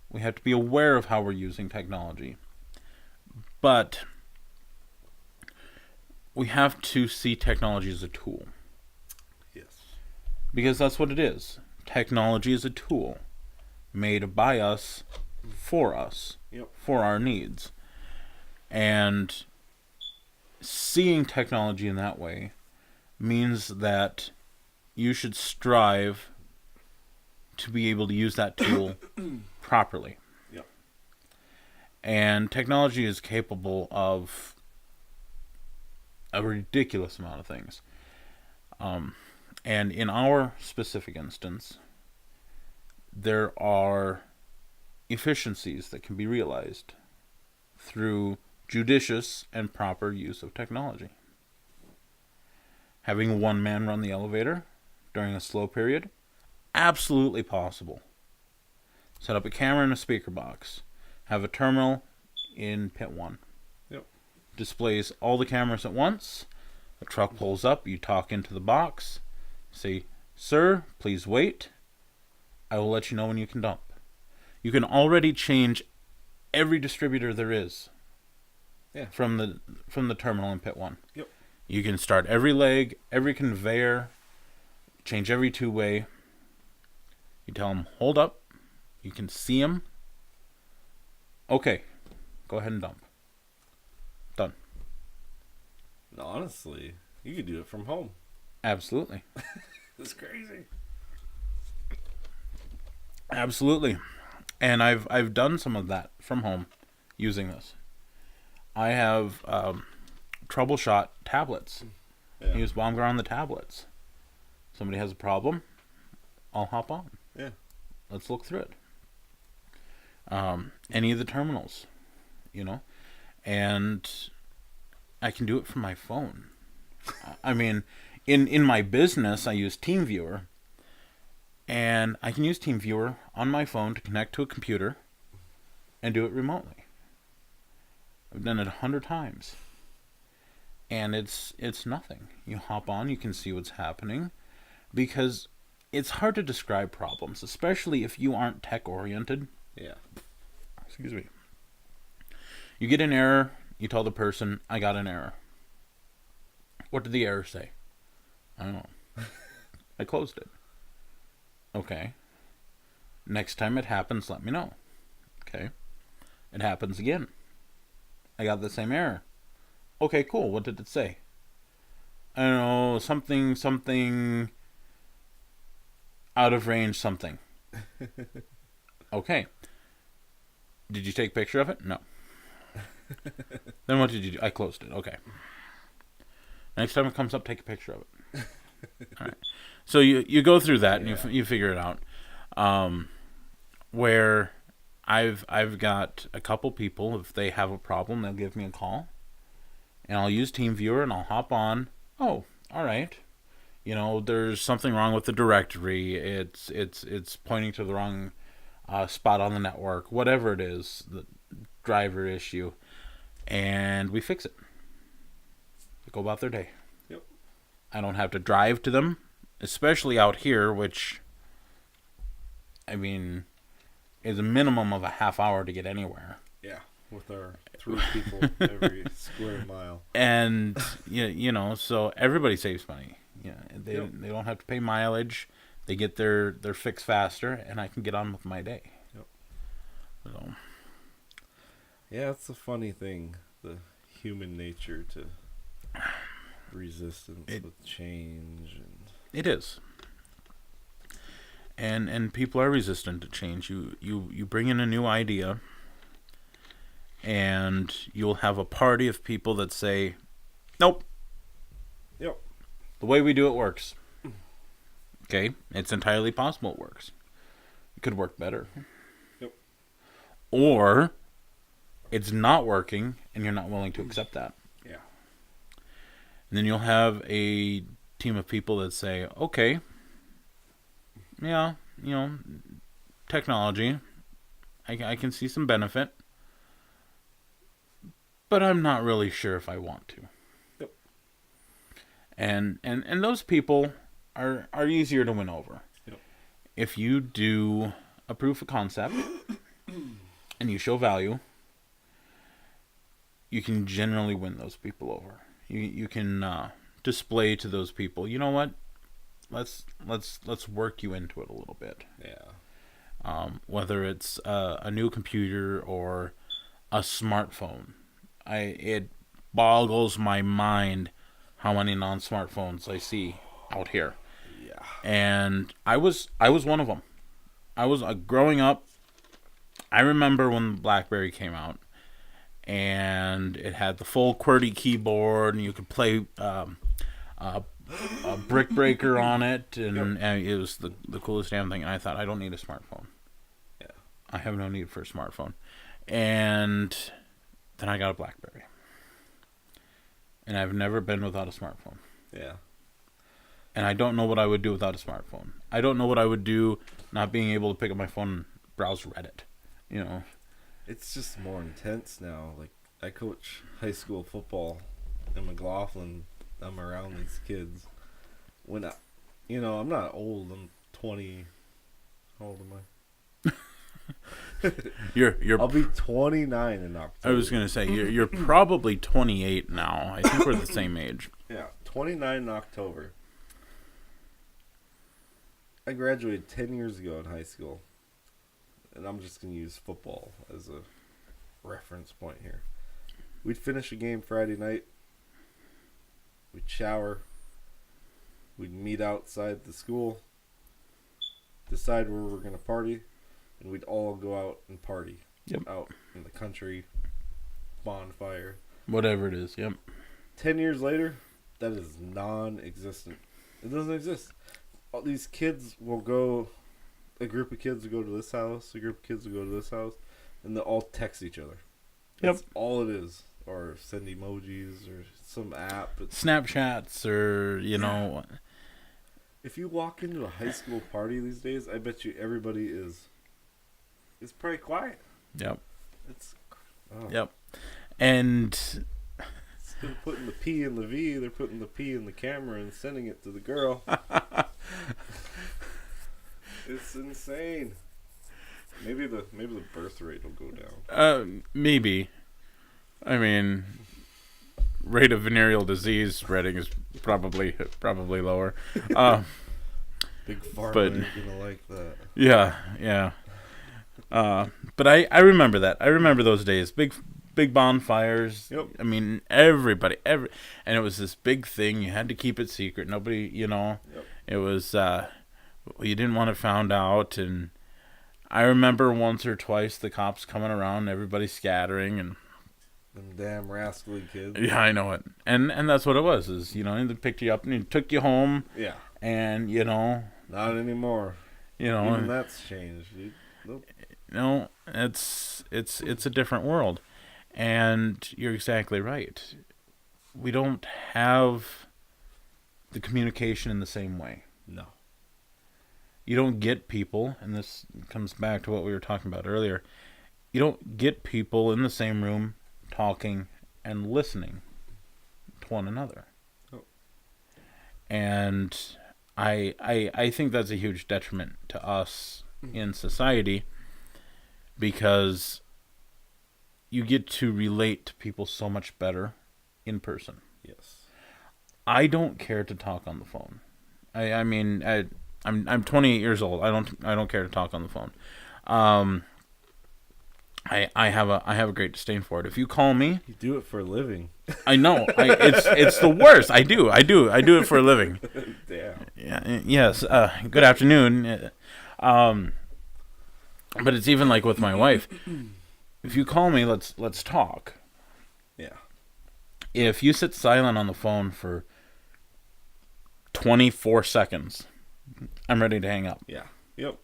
We have to be aware of how we're using technology. But we have to see technology as a tool. Yes. Because that's what it is. Technology is a tool made by us, for us, yep, for our needs. And seeing technology in that way means that you should strive to be able to use that tool properly. Yep. And technology is capable of a ridiculous amount of things. And in our specific instance, there are efficiencies that can be realized through judicious and proper use of technology. Having one man run the elevator during a slow period, absolutely possible. Set up a camera and a speaker box. Have a terminal in pit 1. Yep. Displays all the cameras at once. The truck pulls up. You talk into the box. Say, "Sir, please wait. I will let you know when you can dump." You can already change every distributor there is. Yeah. From the terminal in pit 1. Yep. You can start every leg, every conveyor, change every two-way. You tell them, hold up. You can see them. Okay, go ahead and dump. Done. No, honestly, you could do it from home. Absolutely. It's crazy. Absolutely. And I've done some of that from home using this. I have troubleshot tablets. Yeah. Use BombGuard on the tablets. Somebody has a problem, I'll hop on. Yeah. Let's look through it. Any of the terminals, and I can do it from my phone. I mean, in my business, I use TeamViewer, and I can use TeamViewer on my phone to connect to a computer and do it remotely. I've done it 100 times. And it's nothing. You hop on, you can see what's happening, because it's hard to describe problems, especially if you aren't tech-oriented. Yeah. Excuse me. You get an error, you tell the person, "I got an error." What did the error say? I don't know. I closed it. Okay. Next time it happens, let me know. Okay. It happens again. I got the same error. Okay, cool. What did it say? I don't know, something out of range something. Okay. Did you take a picture of it? No. Then what did you do? I closed it. Okay. Next time it comes up, take a picture of it. All right. So you go through that and you figure it out. Where I've got a couple people, if they have a problem, they'll give me a call. And I'll use TeamViewer and I'll hop on. Oh, all right. There's something wrong with the directory. It's pointing to the wrong spot on the network. Whatever it is, the driver issue. And we fix it. They go about their day. Yep. I don't have to drive to them, especially out here, which, I mean, is a minimum of a half hour to get anywhere. Yeah. With our 3 people every square mile. And, so everybody saves money. They don't have to pay mileage. They get their fix faster, and I can get on with my day. Yep. So. Yeah, it's a funny thing, the human nature to resistance with change. It is. And people are resistant to change. You bring in a new idea, and you'll have a party of people that say, "Nope. Yep. The way we do it works." Okay? It's entirely possible it works. It could work better. Yep. Or it's not working, and you're not willing to accept that. Yeah. And then you'll have a team of people that say, "Okay, yeah, technology, I can see some benefit, but I'm not really sure if I want to." Yep. And those people are easier to win over. Yep. If you do a proof of concept and you show value, you can generally win those people over. You can display to those people, you know what? Let's work you into it a little bit. Yeah. Whether it's a new computer or a smartphone, it boggles my mind how many non-smartphones I see out here. Yeah. And I was one of them. I was growing up. I remember when BlackBerry came out, and it had the full QWERTY keyboard, and you could play a Brick Breaker on it, and it was the coolest damn thing. And I thought, I don't need a smartphone. Yeah. I have no need for a smartphone. And then I got a BlackBerry. And I've never been without a smartphone. Yeah. And I don't know what I would do without a smartphone. I don't know what I would do not being able to pick up my phone and browse Reddit. You know, it's just more intense now. Like, I coach high school football in McLaughlin. I'm around these kids. When I'm not old. I'm 20. How old am I? You're. I'll be 29 in October. I was gonna say you're probably 28 now. I think we're the same age. Yeah, 29 in October. I graduated 10 years ago in high school, and I'm just gonna use football as a reference point here. We'd finish a game Friday night. We'd shower. We'd meet outside the school. Decide where we're gonna party. And we'd all go out and party. Yep. Out in the country. Bonfire. Whatever it is, yep. 10 years later, that is non-existent. It doesn't exist. All these kids will go... A group of kids will go to this house. A group of kids will go to this house. And they'll all text each other. Yep. That's all it is. Or send emojis or some app. Snapchats or, If you walk into a high school party these days, I bet you everybody is... It's pretty quiet. Yep. Oh. Yep. And instead of putting the P in the V, they're putting the P in the camera and sending it to the girl. It's insane. Maybe the birth rate will go down. Maybe. I mean, rate of venereal disease spreading is probably lower. Big pharma but, ain't gonna like that. Yeah. But I remember that. I remember those days. Big bonfires. Yep. I mean, everybody, and it was this big thing. You had to keep it secret. Nobody, Yep. It was, you didn't want it found out. And I remember once or twice the cops coming around, everybody scattering, and them damn rascally kids. Yeah, I know it. And that's what it was. Is they picked you up and took you home. Yeah. And not anymore. Even that's changed, dude. Nope. It's a different world. And you're exactly right. We don't have the communication in the same way. No. You don't get people, and this comes back to what we were talking about earlier. You don't get people in the same room talking and listening to one another. Oh. And I think that's a huge detriment to us in society, because you get to relate to people so much better in person. Yes. I don't care to talk on the phone. I'm 28 years old. I don't care to talk on the phone. I have a great disdain for it. If you call me, you do it for a living. I know. It's the worst. I do it for a living. Damn. Yeah. Yes. Good afternoon. But it's even like with my wife. If you call me, let's talk. Yeah. If you sit silent on the phone for 24 seconds, I'm ready to hang up. Yeah. Yep.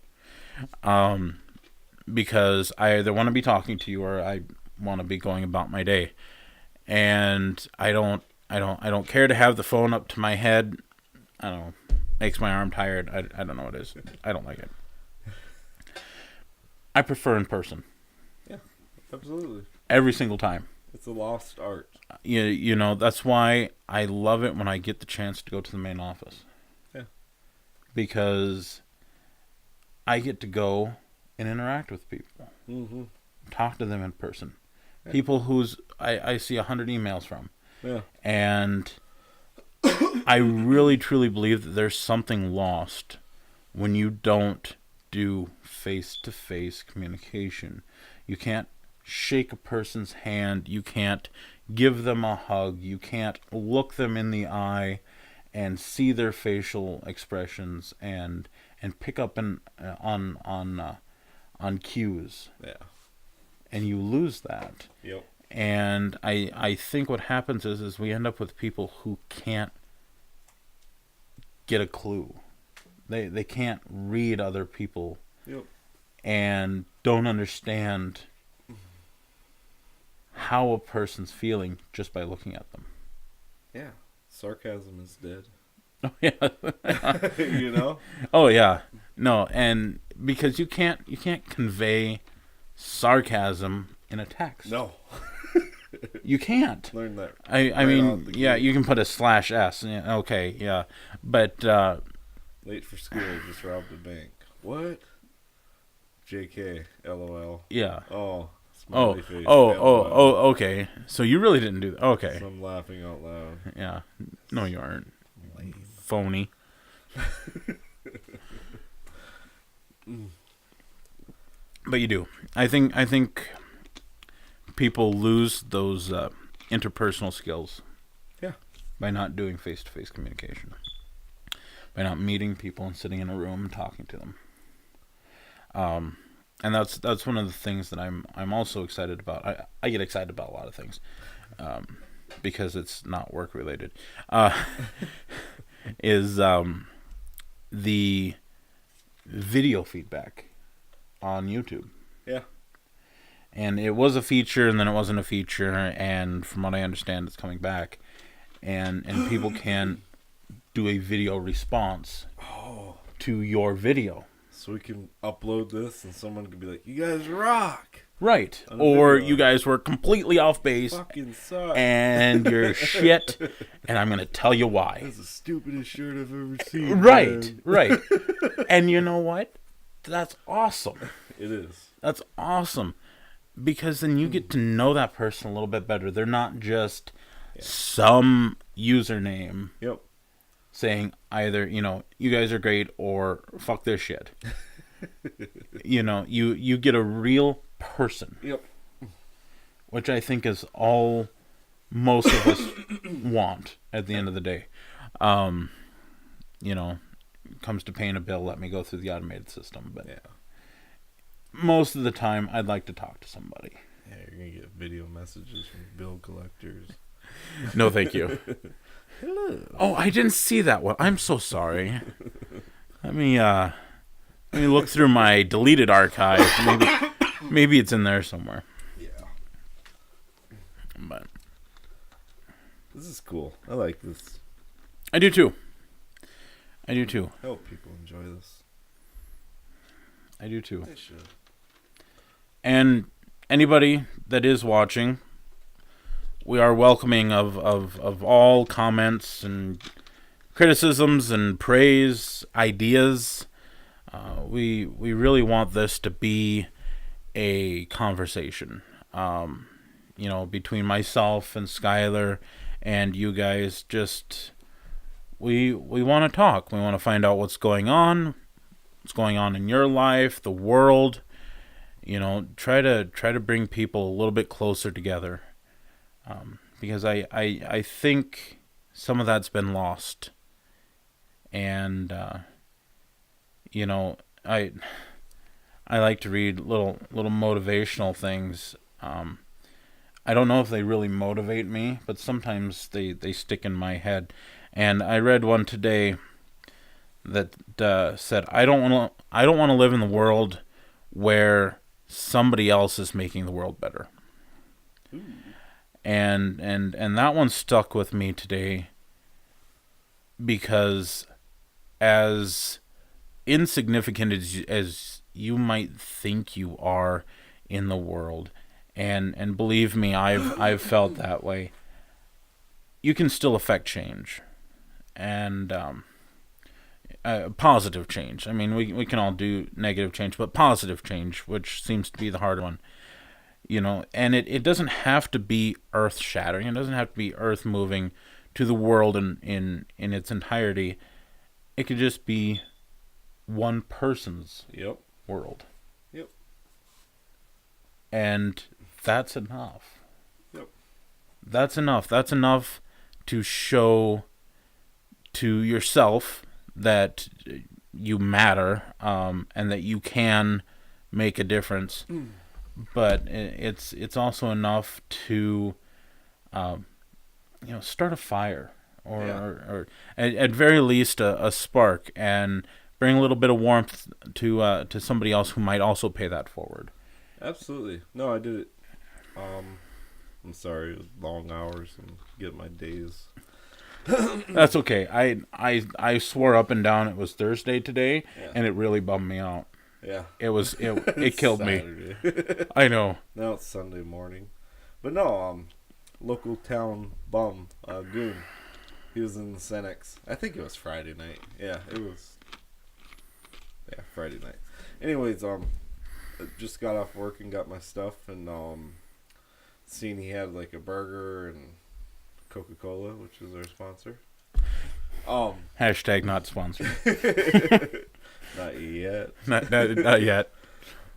Because I either want to be talking to you or I want to be going about my day. And I don't care to have the phone up to my head. I don't know. Makes my arm tired. I don't know what it is. I don't like it. I prefer in person. Yeah, absolutely. Every single time. It's a lost art. That's why I love it when I get the chance to go to the main office. Yeah. Because I get to go and interact with people. Mm-hmm. Talk to them in person. Yeah. People whose I see 100 emails from. Yeah. And I really, truly believe that there's something lost when you don't do face-to-face communication. You can't shake a person's hand. You can't give them a hug. You can't look them in the eye and see their facial expressions and pick up on cues. Yeah. And you lose that. Yep. And I think what happens is we end up with people who can't get a clue. They can't read other people. Yep. And don't understand how a person's feeling just by looking at them. Yeah. Sarcasm is dead. Oh, yeah. You know? Oh yeah. No, and because you can't convey sarcasm in a text. No. You can't. Learn that. I mean, yeah, you can put a /s. Yeah, okay, yeah, but late for school, just robbed a bank. What? JK, LOL. Yeah. Oh, smiley face. Okay. So you really didn't do that. Okay. So I'm laughing out loud. Yeah. No, you aren't. Phony. But you do. I think people lose those interpersonal skills. Yeah. By not doing face-to-face communication. By not meeting people and sitting in a room and talking to them. And that's one of the things that I'm also excited about. I get excited about a lot of things, because it's not work related. Is the video feedback on YouTube. Yeah. And it was a feature, and then it wasn't a feature, and from what I understand, it's coming back, and people can do a video response to your video. So we can upload this, and someone could be like, "You guys rock!" Right. Or you guys were completely off base. Fucking suck. And you're shit, and I'm gonna tell you why. That's the stupidest shirt I've ever seen. Right, man. right. And you know what? That's awesome. It is. That's awesome. Because then you get to know that person a little bit better. They're not just some username saying either, you guys are great or fuck this shit. You get a real person. Yep. Which I think is all most of us want at the end of the day. Comes to paying a bill, let me go through the automated system. But most of the time, I'd like to talk to somebody. Yeah, you're going to get video messages from bill collectors. No, thank you. Hello. Oh, I didn't see that one. I'm so sorry. Let me look through my deleted archive. Maybe it's in there somewhere. Yeah. But this is cool. I like this. I do too. I hope people enjoy this. I do too. They should. And anybody that is watching, we are welcoming of all comments and criticisms and praise, ideas. We really want this to be a conversation, between myself and Skylar and you guys. Just we want to talk. We want to find out what's going on in your life, the world. Try to bring people a little bit closer together, because I think some of that's been lost, and I like to read little motivational things. I don't know if they really motivate me, but sometimes they stick in my head. And I read one today that said, I don't want to live in the world where somebody else is making the world better. Ooh. And that one stuck with me today, because as insignificant as you might think you are in the world, and believe me, I've felt that way, you can still affect change, and positive change. I mean, we can all do negative change, but positive change, which seems to be the hard one. And it doesn't have to be earth shattering. It doesn't have to be earth moving to the world in its entirety. It could just be one person's world. Yep. And that's enough. Yep. That's enough. That's enough to show to yourself that you matter, and that you can make a difference. But it's also enough to start a fire, or at very least a spark, and bring a little bit of warmth to somebody else who might also pay that forward. Absolutely. No, I did it. I'm sorry, it was long hours and get my days That's okay. I swore up and down it was Thursday today, and it really bummed me out. Yeah. It killed me. I know. Now it's Sunday morning. But no, local town bum, Goon. He was in the Senex. I think it was Friday night. Yeah, it was. Yeah, Friday night. Anyways, I just got off work and got my stuff, and seen he had like a burger and Coca-Cola, which is our sponsor. Hashtag not sponsored. Not yet. Not yet.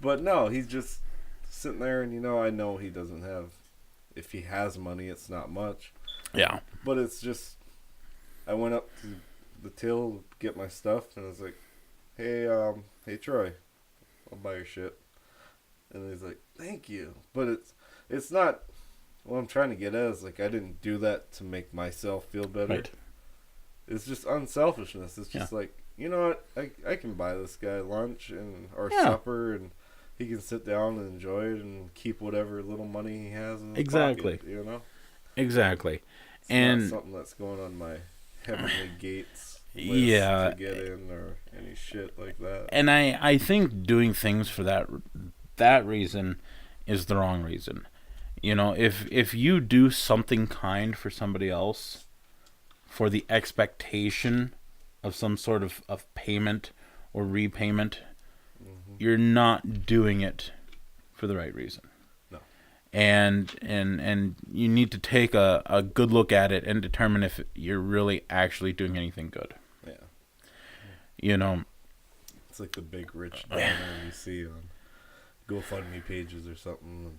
But no, he's just sitting there, and I know he doesn't have. If he has money, it's not much. Yeah. But it's just, I went up to the till to get my stuff, and I was like, hey Troy, I'll buy your shit. And he's like, thank you. But it's not, what I'm trying to get at is, like, I didn't do that to make myself feel better. Right. It's just unselfishness. It's just like, you know what, I can buy this guy lunch or supper, and he can sit down and enjoy it and keep whatever little money he has in his pocket, Exactly. It's not something that's going on my heavenly gates list to get in or any shit like that. And I think doing things for that reason is the wrong reason. If you do something kind for somebody else for the expectation of some sort of payment or repayment, you're not doing it for the right reason. No. And you need to take a good look at it and determine if you're really actually doing anything good. Yeah. It's like the big rich donor you see on GoFundMe pages or something,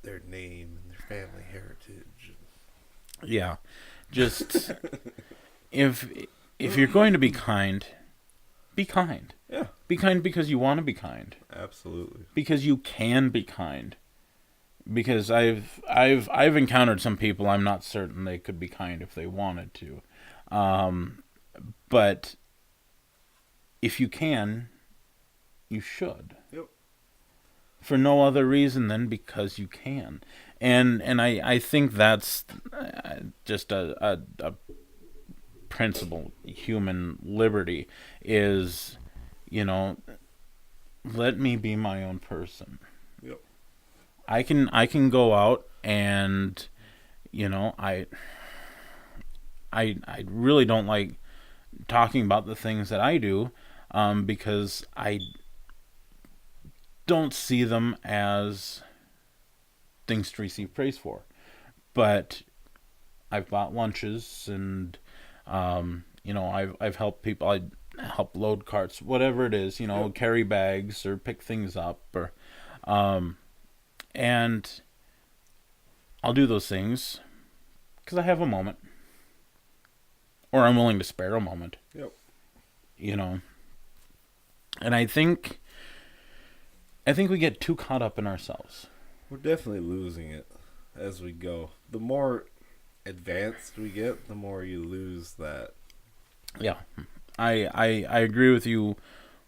their name and their family heritage. Yeah. Just if you're going to be kind, be kind. Yeah. Be kind because you want to be kind. Absolutely. Because you can be kind. Because I've encountered some people I'm not certain they could be kind if they wanted to. But if you can, you should. Yep. For no other reason than because you can. And I think that's just a principle, human liberty, is, let me be my own person. Yep. I can go out and, I really don't like talking about the things that I do, because I don't see them as things to receive praise for. But I've bought lunches and, I've helped people. I help load carts, whatever it is, carry bags or pick things up, or, and I'll do those things because I have a moment, or I'm willing to spare a moment. Yep. And I think we get too caught up in ourselves. We're definitely losing it as we go. The more advanced we get, the more you lose that. Yeah, I agree with you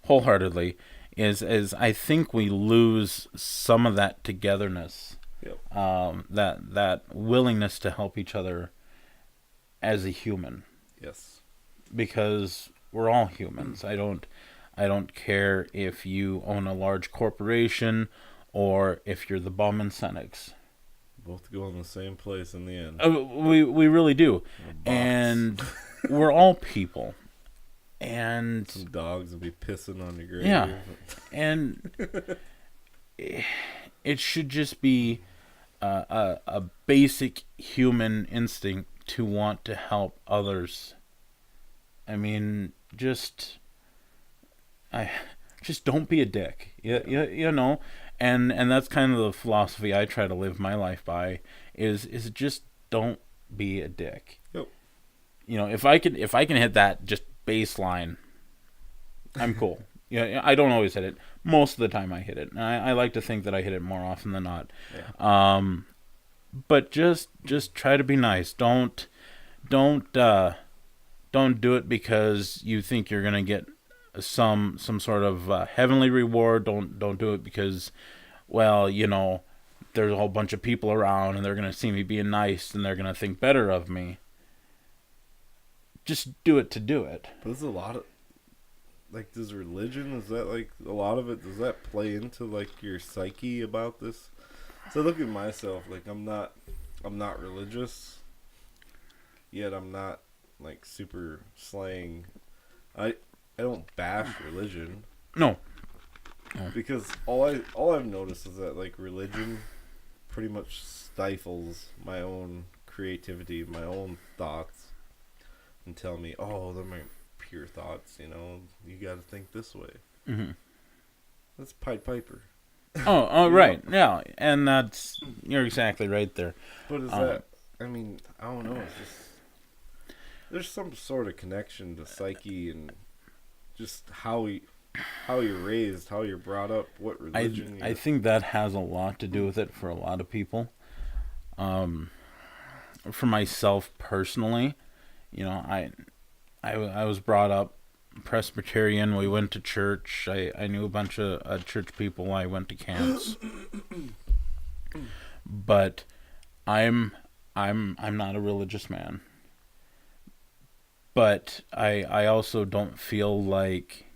wholeheartedly. Is I think we lose some of that togetherness. Yep. That willingness to help each other as a human. Yes. Because we're all humans. I don't care if you own a large corporation or if you're the bum in Senex. Both go in the same place in the end. We really do. And we're all people. And some dogs will be pissing on your grave. Yeah. And it should just be a basic human instinct to want to help others. I mean, just don't be a dick. And that's kind of the philosophy I try to live my life by, is just don't be a dick. Yep. If I can hit that just baseline, I'm cool. I don't always hit it. Most of the time I hit it. And I like to think that I hit it more often than not. Yeah. But just try to be nice. Don't do it because you think you're gonna get some sort of heavenly reward. Don't do it because, well, there's a whole bunch of people around and they're gonna see me being nice and they're gonna think better of me. just do it to do it. But there's a lot of, like, does religion, is that, like, a lot of it, does that play into, like, your psyche about this? So look at myself, like, I'm not religious, yet I'm not, like, super slaying. I don't bash religion. No. Because all I've noticed is that, like, religion pretty much stifles my own creativity, my own thoughts, and tell me, oh, they're my pure thoughts, you know, you got to think this way. Mm-hmm. That's Pied Piper. Oh, right, yeah, and you're exactly right there. But is that, I mean, I don't know, it's just, there's some sort of connection to psyche and just how you're raised, how you're brought up, what religion. I think that has a lot to do with it for a lot of people. For myself personally, you know, I was brought up Presbyterian. We went to church. I knew a bunch of church people. I went to camps, but I'm not a religious man. But I also don't feel like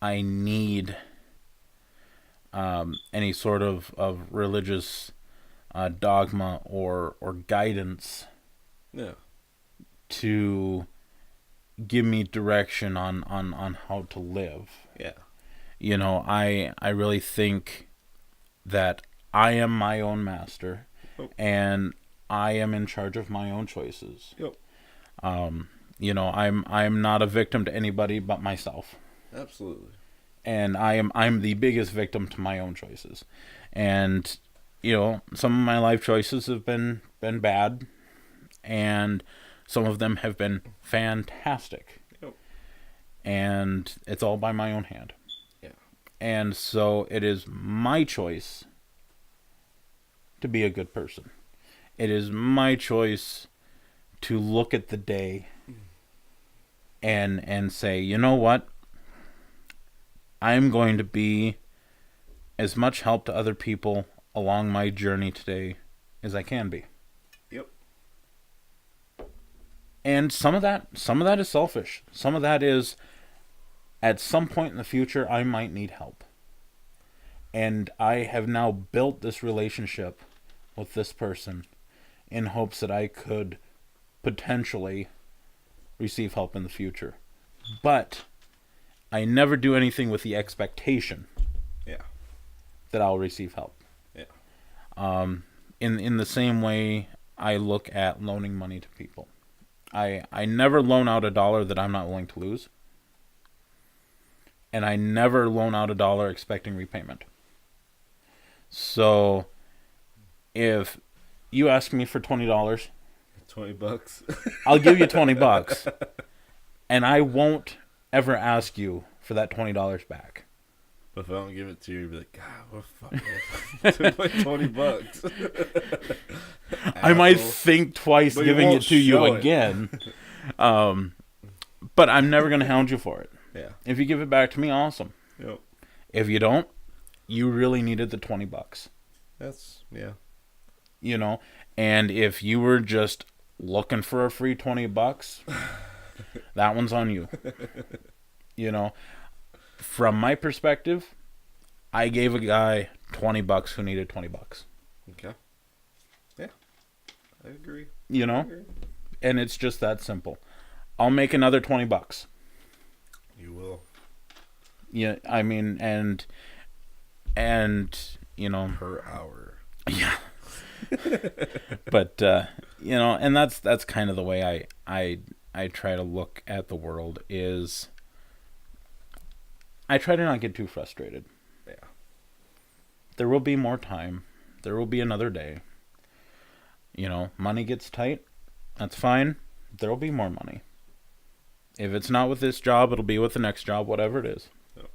I need any sort of religious dogma or guidance to give me direction on how to live. Yeah. You know, I really think that I am my own master, and I am in charge of my own choices. Yep. You know, I'm not a victim to anybody but myself. Absolutely. And I'm the biggest victim to my own choices. And you know, some of my life choices have been bad, and some of them have been fantastic. Yep. And it's all by my own hand. Yeah. And so it is my choice to be a good person. It is my choice to look at the day and say, you know what? I'm going to be as much help to other people along my journey today as I can be. Yep. And some of that is selfish. Some of that is, at some point in the future, I might need help. And I have now built this relationship with this person in hopes that I could potentially receive help in the future. But I never do anything with the expectation that I'll receive help. Yeah. In the same way I look at loaning money to people. I never loan out $1 that I'm not willing to lose. And I never loan out $1 expecting repayment. So if you ask me for $20, $20, I'll give you $20. And I won't ever ask you for that $20 back. But if I don't give it to you, you'll be like, God, what the fuck? Like $20. I might think twice giving it to you again. But I'm never going to hound you for it. Yeah. If you give it back to me, awesome. Yep. If you don't, you really needed the $20. That's, yeah. You know, and if you were just looking for a free $20, that one's on you. You know, from my perspective, I gave a guy $20 who needed $20. Okay. Yeah. I agree. You know? And it's just that simple. I'll make another $20. You will. Yeah, I mean, and you know, per hour. Yeah. But you know, and that's kind of the way I try to look at the world, is I try to not get too frustrated. Yeah. There will be more time. There will be another day. You know, money gets tight. That's fine. There will be more money. If it's not with this job, it'll be with the next job, whatever it is. Yep.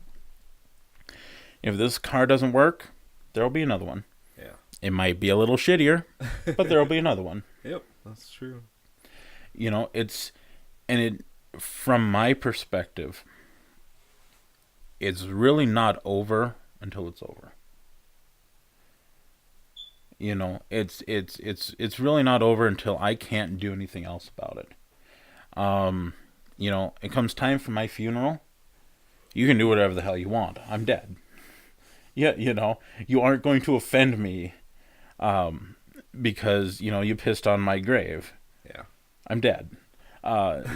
If this car doesn't work, there'll be another one. Yeah. It might be a little shittier, but there'll be another one. Yep, that's true. You know, from my perspective, it's really not over until it's over. You know, it's really not over until I can't do anything else about it. it comes time for my funeral. You can do whatever the hell you want. I'm dead. Yeah, you aren't going to offend me because, you pissed on my grave. Yeah. I'm dead.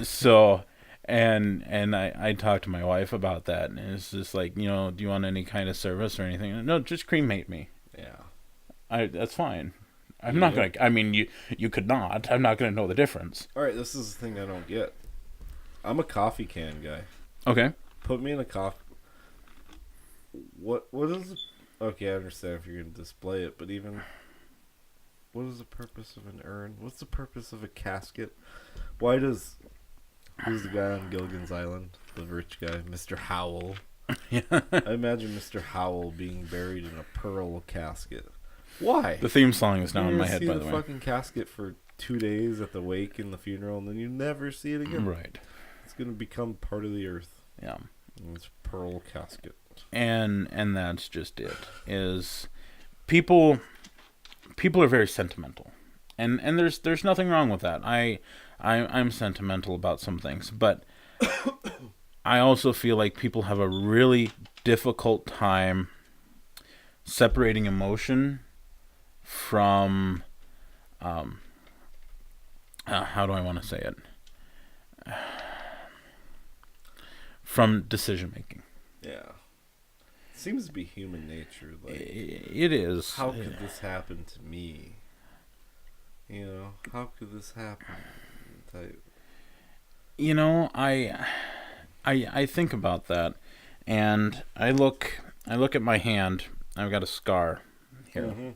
So, and I talked to my wife about that, and it's just like, do you want any kind of service or anything? No, just cremate me. Yeah. That's fine. I'm not going to, I mean, you could not. I'm not going to know the difference. All right, this is the thing I don't get. I'm a coffee can guy. Okay. Put me in a coffee. What is it? Okay, I understand if you're going to display it, but even what is the purpose of an urn? What's the purpose of a casket? Why does who's the guy on Gilligan's Island? The rich guy, Mr. Howell. Yeah. I imagine Mr. Howell being buried in a pearl casket. Why? The theme song is now in my head, by the way. Fucking casket for 2 days at the wake and the funeral, and then you never see it again. Right. It's going to become part of the earth. Yeah. And it's pearl casket. And that's just it. Is people are very sentimental. And there's nothing wrong with that. I'm sentimental about some things, but I also feel like people have a really difficult time separating emotion from how do I want to say it? From decision making. Yeah. It seems to be human nature. Like, it is. How could this happen to me? How could this happen? I think about that, and I look at my hand. I've got a scar here, mm-hmm.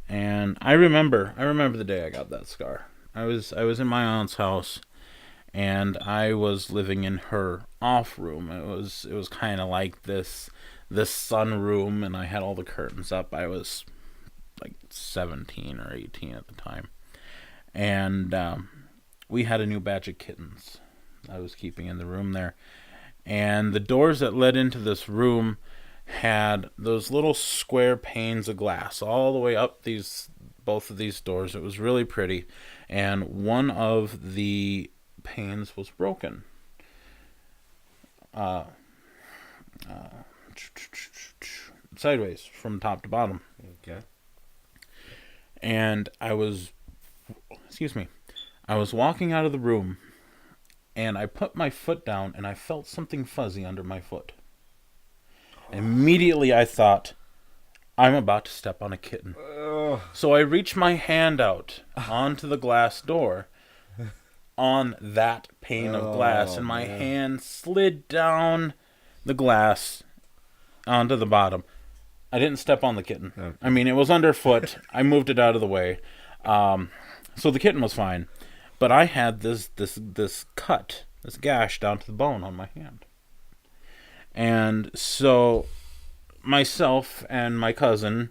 and I remember the day I got that scar. I was in my aunt's house, and I was living in her off room. It was kind of like this sun room, and I had all the curtains up. I was like 17 or 18 at the time, and we had a new batch of kittens I was keeping in the room there, and the doors that led into this room had those little square panes of glass all the way up both of these doors. It was really pretty, and one of the panes was broken. Sideways from top to bottom. Okay. And I was walking out of the room, and I put my foot down, and I felt something fuzzy under my foot. Immediately I thought, I'm about to step on a kitten. So I reached my hand out onto the glass door on that pane of glass, and my hand slid down the glass onto the bottom. I didn't step on the kitten. Okay. I mean, it was underfoot. I moved it out of the way. So the kitten was fine. But I had this cut, this gash down to the bone on my hand. And so myself and my cousin,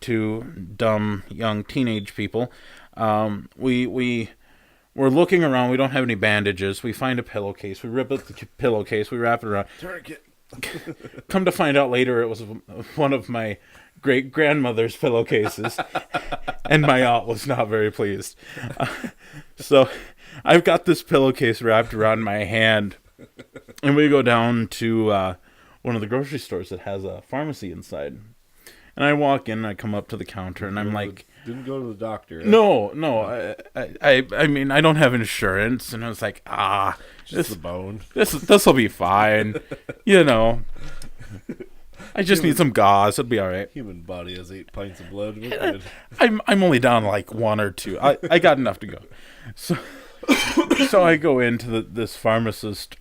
two dumb young teenage people, we were looking around. We don't have any bandages. We find a pillowcase. We rip up the pillowcase. We wrap it around. Tourniquet. Come to find out later, it was one of my great-grandmother's pillowcases, and my aunt was not very pleased. So I've got this pillowcase wrapped around my hand, and we go down to one of the grocery stores that has a pharmacy inside. And I walk in, and I come up to the counter, and I'm like... Didn't go to the doctor. Eh? No. I mean, I don't have insurance, and I was like, just the bone. This will be fine, I just need some gauze. It'll be all right. Human body has 8 pints of blood. We're good. I'm only down like 1 or 2. I got enough to go. So I go into this pharmacist,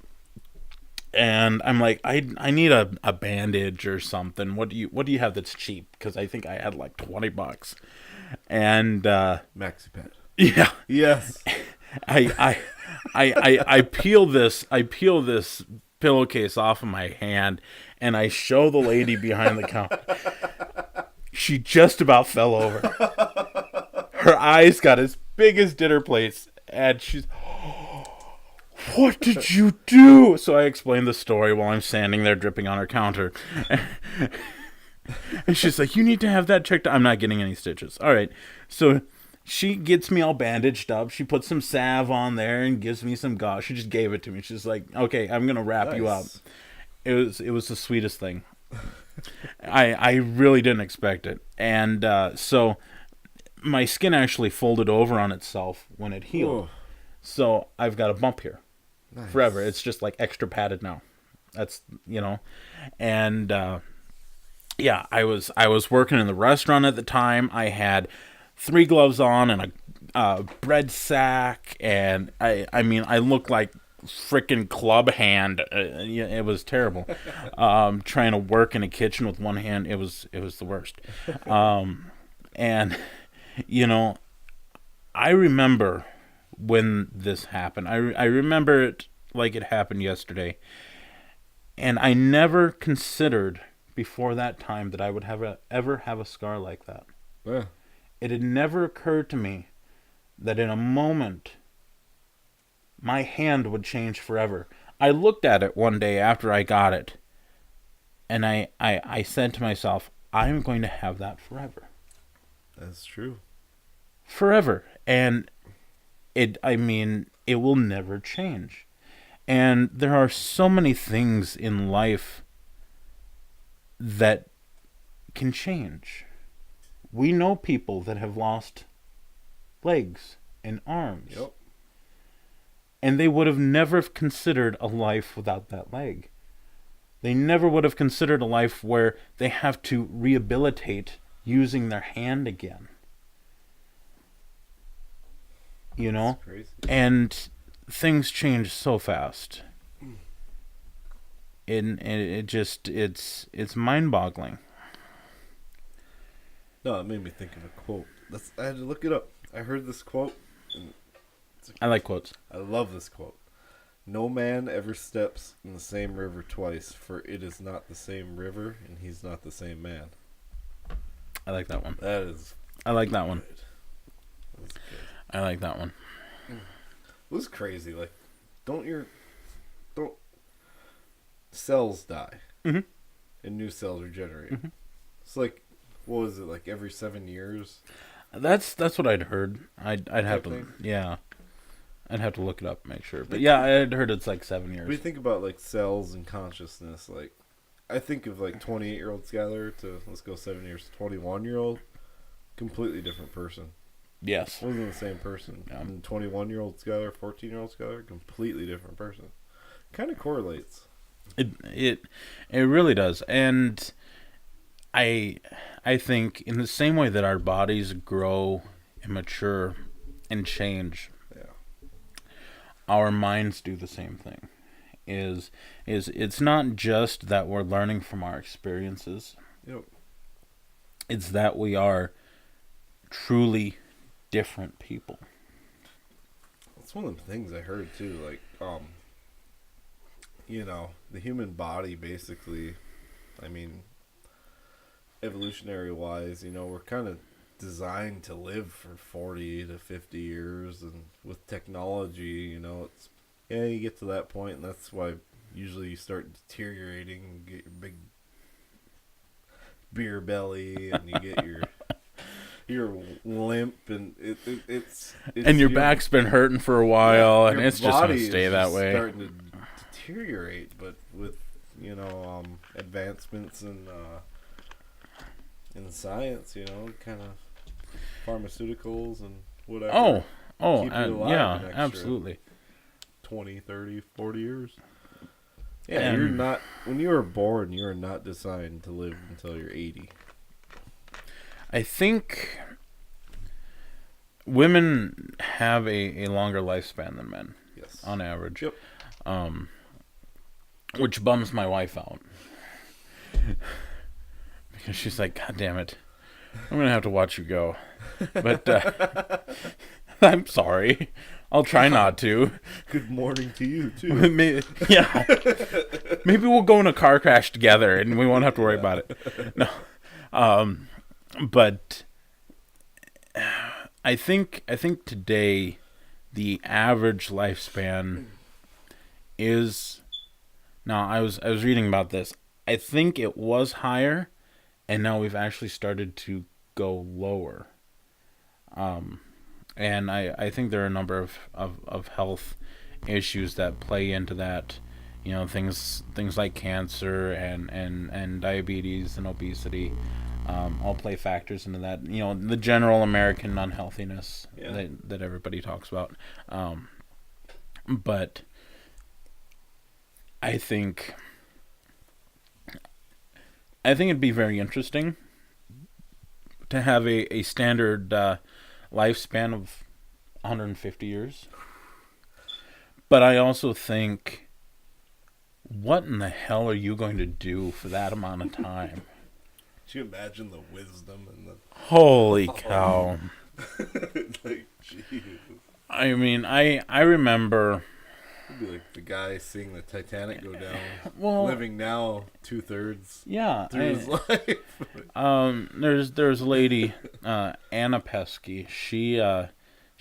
and I'm like, I need a bandage or something. What do you have that's cheap? Because I think I had like $20. And MaxiPad. Yeah. Yes. I peel this pillowcase off of my hand, and I show the lady behind the counter. She just about fell over. Her eyes got as big as dinner plates, and she's, "What did you do?" So I explained the story while I'm standing there dripping on her counter. And she's like, "You need to have that checked out." I'm not getting any stitches. All right. So she gets me all bandaged up. She puts some salve on there and gives me some gauze. She just gave it to me. She's like, "Okay, I'm gonna wrap you up." It was the sweetest thing. I really didn't expect it, and so my skin actually folded over on itself when it healed. Whoa. So I've got a bump here forever. It's just like extra padded now. That's and yeah, I was working in the restaurant at the time. I had 3 gloves on and a bread sack, and I mean I looked like freaking club hand. It was terrible. Trying to work in a kitchen with one hand, it was the worst. And I remember when this happened. I remember it like it happened yesterday. And I never considered before that time that I would ever have a scar like that. Yeah. It had never occurred to me that in a moment my hand would change forever. I looked at it one day after I got it, and I said to myself, I'm going to have that forever. That's true. Forever. And it will never change. And there are so many things in life that can change. We know people that have lost legs and arms. Yep. And they would have never considered a life without that leg. They never would have considered a life where they have to rehabilitate using their hand again. That's crazy. And things change so fast. And it's mind-boggling. No, it made me think of a quote. I had to look it up. I heard this quote. I like quotes. I love this quote. No man ever steps in the same river twice, for it is not the same river, and he's not the same man. I like that one. I like that one. Good. I like that one. It was crazy. Like, don't cells die, mm-hmm. and new cells are generated. Mm-hmm. It's like, what was it, like every 7 years? That's what I'd heard. I'd have to, yeah. I'd have to look it up and make sure. But yeah, I'd heard it's like 7 years. When you think about like cells and consciousness, like I think of like 28-year-old Skyler to, let's go 7 years, 21-year-old, completely different person. Yes. Wasn't the same person. Yeah. And 21-year-old Skyler, 14-year-old Skyler, completely different person. Kind of correlates. It really does. And I think in the same way that our bodies grow and mature and change, our minds do the same thing. It's not just that we're learning from our experiences. Yep. It's that we are truly different people. That's one of the things I heard too. Like, the human body basically, I mean, evolutionary wise, we're kind of designed to live for 40 to 50 years, and with technology, it's you get to that point, and that's why usually you start deteriorating and get your big beer belly, and you get your limp, and it's and your back's been hurting for a while, and it's just gonna stay that way. Starting to deteriorate, but with advancements in science, kind of pharmaceuticals and whatever. Yeah, absolutely. 20, 30, 40 years. Yeah, when you were born, you are not designed to live until you're 80. I think women have a longer lifespan than men. Yes. On average. Yep. Which bums my wife out. Because she's like, God damn it, I'm going to have to watch you go. But I'm sorry. I'll try not to. Good morning to you, too. Maybe we'll go in a car crash together and we won't have to worry about it. No. But I think today the average lifespan is... Now, I was reading about this. I think it was higher, and now we've actually started to go lower. And I think there are a number of health issues that play into that. You know, things like cancer and diabetes and obesity all play factors into that. You know, the general American unhealthiness that everybody talks about. But I think it'd be very interesting to have a standard lifespan of 150 years. But I also think, what in the hell are you going to do for that amount of time? Could you imagine the wisdom and the... Holy cow. Like, Jesus. I mean, I remember... It'd be like the guy seeing the Titanic go down, living now 2/3 through his life. There's a lady, Anna Pesky. She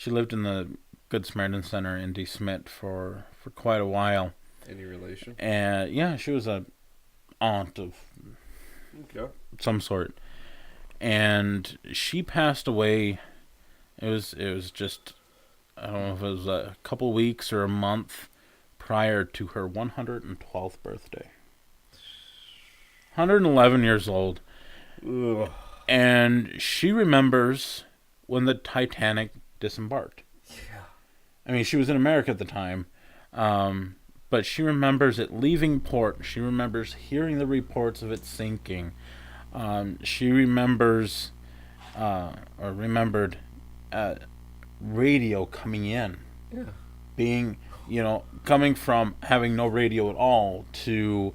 lived in the Good Samaritan Center in De Smet for quite a while. Any relation? And yeah, she was a aunt of some sort, and she passed away. It was just, I don't know if it was a couple weeks or a month prior to her 112th birthday. 111 years old. Ugh. And she remembers when the Titanic disembarked. Yeah. I mean, she was in America at the time, but she remembers it leaving port. She remembers hearing the reports of it sinking. She remembers, remembered radio coming in. Yeah. Being, coming from having no radio at all to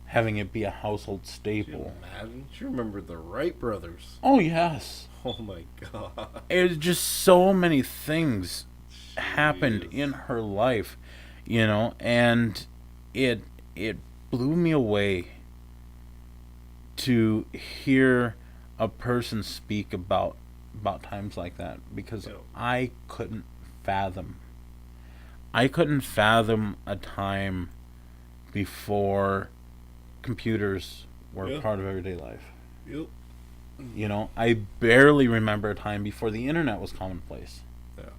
having it be a household staple. Can you imagine? She remembered the Wright brothers. Oh, yes. Oh, my God. It was just so many things happened in her life, and it blew me away to hear a person speak about times like that, because I couldn't fathom a time before computers were part of everyday life. Yep. I barely remember a time before the internet was commonplace. Yeah.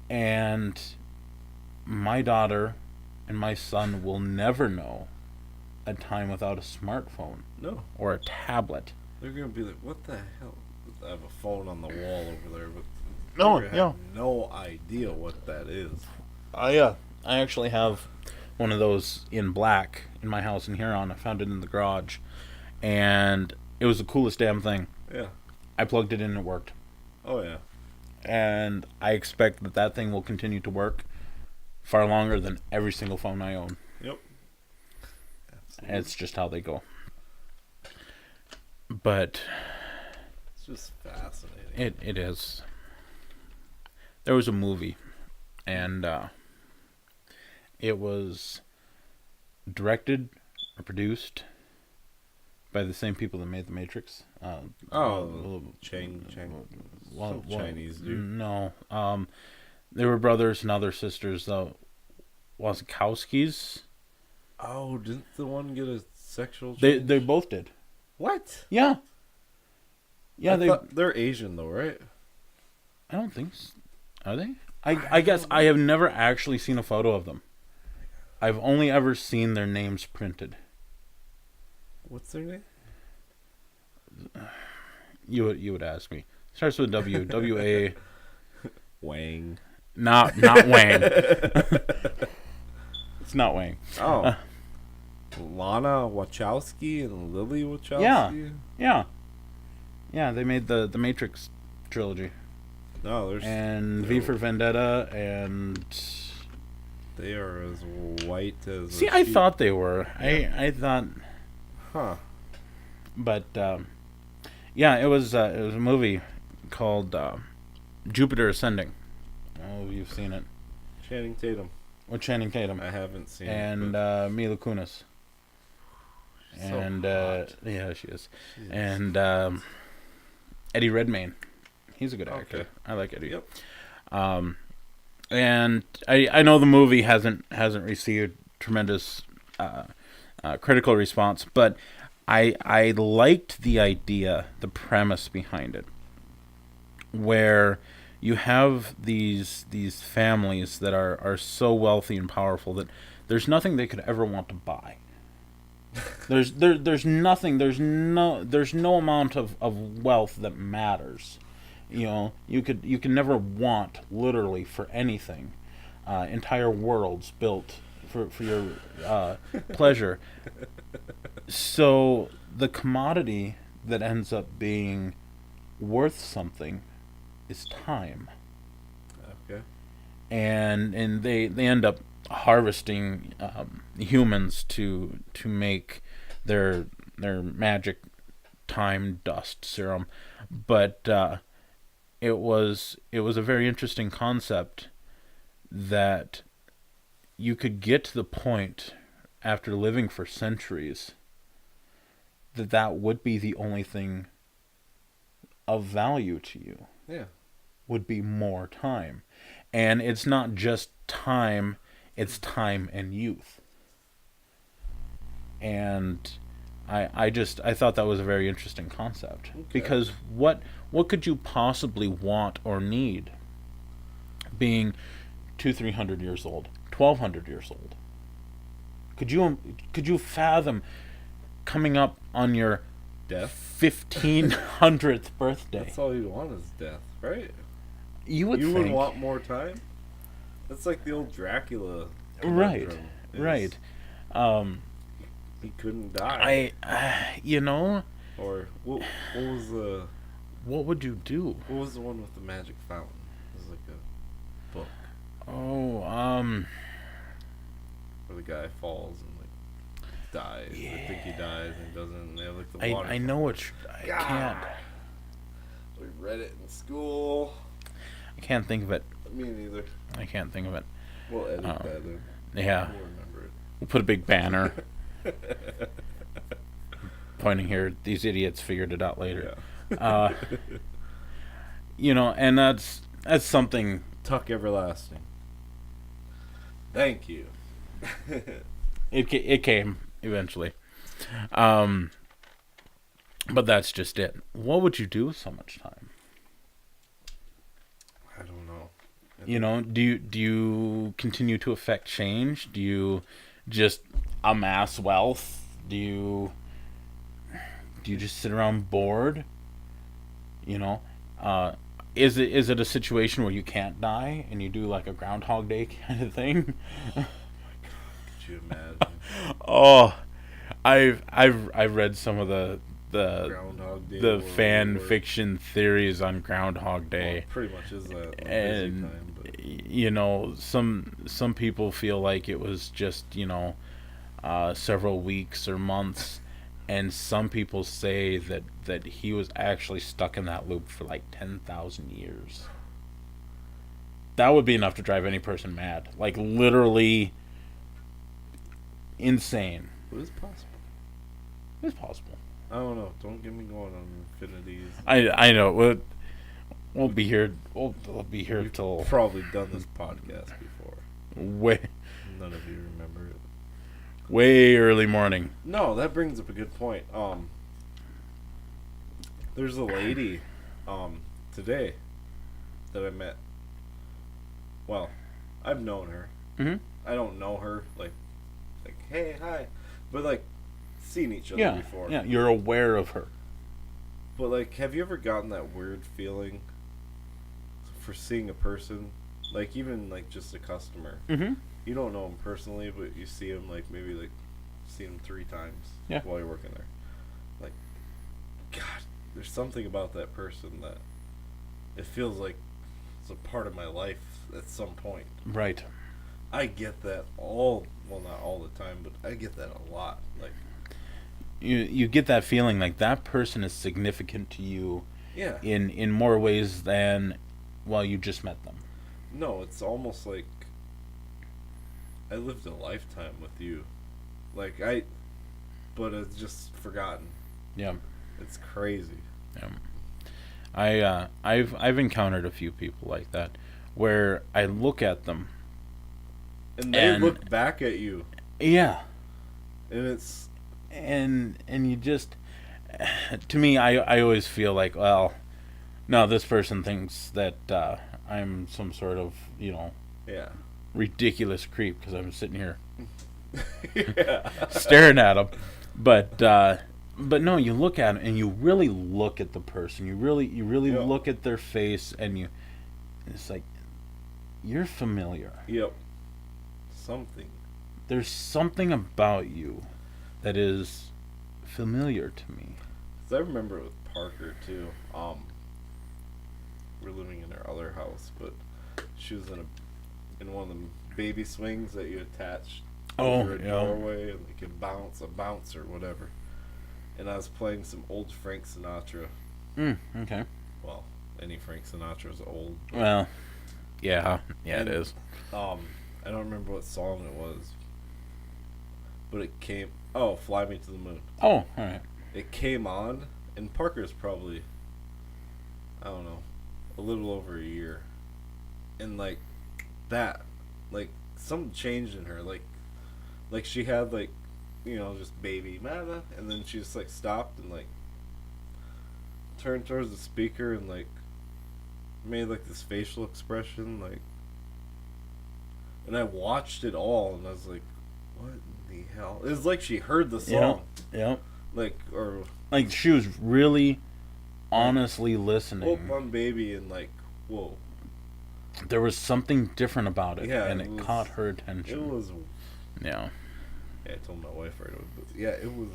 And my daughter and my son will never know a time without a smartphone. No. Or a tablet. They're going to be like, what the hell? I have a phone on the wall over there, but have no idea what that is. I actually have one of those in black in my house in Huron. I found it in the garage, and it was the coolest damn thing. Yeah. I plugged it in and it worked. Oh, yeah. And I expect that thing will continue to work far longer than every single phone I own. Yep. Absolutely. It's just how they go. But it's just fascinating. It is. There was a movie, and it was directed or produced by the same people that made The Matrix. Chinese dude. No, they were brothers and other sisters. Wazowskis. Oh, didn't the one get a sexual change? They both did. What? Yeah. Yeah, they're Asian though, right? I don't think so. Are they? I guess I have never actually seen a photo of them. I've only ever seen their names printed. What's their name? You would ask me. Starts with W. W-A. Wang. Not Wang. It's not Wang. Oh. Lana Wachowski and Lily Wachowski? Yeah, they made the Matrix trilogy. No, there's... And V for Vendetta, and... They are as white as... See, I thought they were. Yeah. I thought... Huh. But, yeah, it was a movie called Jupiter Ascending. Oh, you've seen it. Channing Tatum. With Channing Tatum. I haven't seen it. And Mila Kunis. And, yeah, she is. Jeez. And Eddie Redmayne. He's a good actor. Okay. I like Eddie. Yep. And I know the movie hasn't received tremendous critical response, but I liked the idea, the premise behind it, where you have these families that are so wealthy and powerful that there's nothing they could ever want to buy. There's nothing, there's no amount of wealth that matters. You know, you can never want literally for anything. Entire worlds built for your pleasure. So the commodity that ends up being worth something is time. Okay. And they end up harvesting humans to make their magic time dust serum. But it was a very interesting concept that you could get to the point after living for centuries that would be the only thing of value to you. Yeah. Would be more time. And it's not just time, it's time and youth. And I thought that was a very interesting concept. Okay. Because what could you possibly want or need being 200-300 years old, 1,200 years old? Could you fathom coming up on your death 1500th birthday? That's all you want is death, right? You would want more time. That's like the old Dracula. Right. He couldn't die. Or what was the? What would you do? What was the one with the magic fountain? It was like a book. Oh, where the guy falls and like dies. Yeah. I think he dies and doesn't. And they have like the water. I know which. I can't. We read it in school. I can't think of it. Me neither. I can't think of it. We'll edit that in. Yeah. We'll remember it. We'll put a big banner pointing here. These idiots figured it out later. Yeah. And that's something. Tuck everlasting. Thank you. It came eventually. But that's just it. What would you do with so much time? I don't know. Do you continue to affect change? Do you just amass wealth? Do you just sit around bored? Is it a situation where you can't die and you do like a Groundhog Day kind of thing? Oh my God, could you imagine? Oh, I've read some of the fan fiction theories on Groundhog Day. Well, pretty much is that. And time, but. some people feel like it was just several weeks or months, and some people say that he was actually stuck in that loop for like 10,000 years. That would be enough to drive any person mad. Like literally insane. It is possible. It's possible. I don't know. Don't get me going on infinities. I know. We'll be here. We'll be here till. Probably done this podcast before. Way. None of you remember it. Way early morning. No, that brings up a good point. There's a lady, today, that I met. Well, I've known her. Mm-hmm. I don't know her like, hey, hi, but like, seen each other before. Yeah, you're aware of her. But like, have you ever gotten that weird feeling for seeing a person, like even like just a customer? Mm-hmm. You don't know him personally, but you see him like maybe like see him 3 times while you're working there. Like, God, there's something about that person that it feels like it's a part of my life at some point. Right. I get that not all the time, but I get that a lot. Like, you get that feeling like that person is significant to you. Yeah. In more ways than you just met them. No, it's almost like I lived a lifetime with you. But it's just forgotten. Yeah. It's crazy. Yeah. I've encountered a few people like that where I look at them and they look back at you. Yeah. And it's and you just, to me, I always feel like, well, No, this person thinks that I'm some sort of, Yeah. ridiculous creep because I'm sitting here Yeah. staring at them. But no, you look at them and you really look at the person. You really Yep. look at their face, and it's like you're familiar. Yep. Something. There's something about you that is familiar to me. 'Cause I remember it with Parker too. We're living in our other house, but she was in one of them baby swings that you attach over a doorway and they can bounce, a bouncer, whatever. And I was playing some old Frank Sinatra. Okay. Well, any Frank Sinatra's old. Well, yeah, it is. I don't remember what song it was, but it came. Oh, "Fly Me to the Moon." Oh, all right. It came on, and Parker's probably, I don't know, a little over a year, and like that, like something changed in her, like she had like, just baby mama, and then she just like stopped and like turned towards the speaker and like made like this facial expression, like, and I watched it all and I was like, what in the hell? It was like she heard the song. Yeah. Or Like she was really honestly listening. "Hope I'm Baby" and like, whoa. There was something different about it, Yeah, and it it was- caught her attention. It was. Yeah. Yeah, I told my wife right away, but yeah, it was.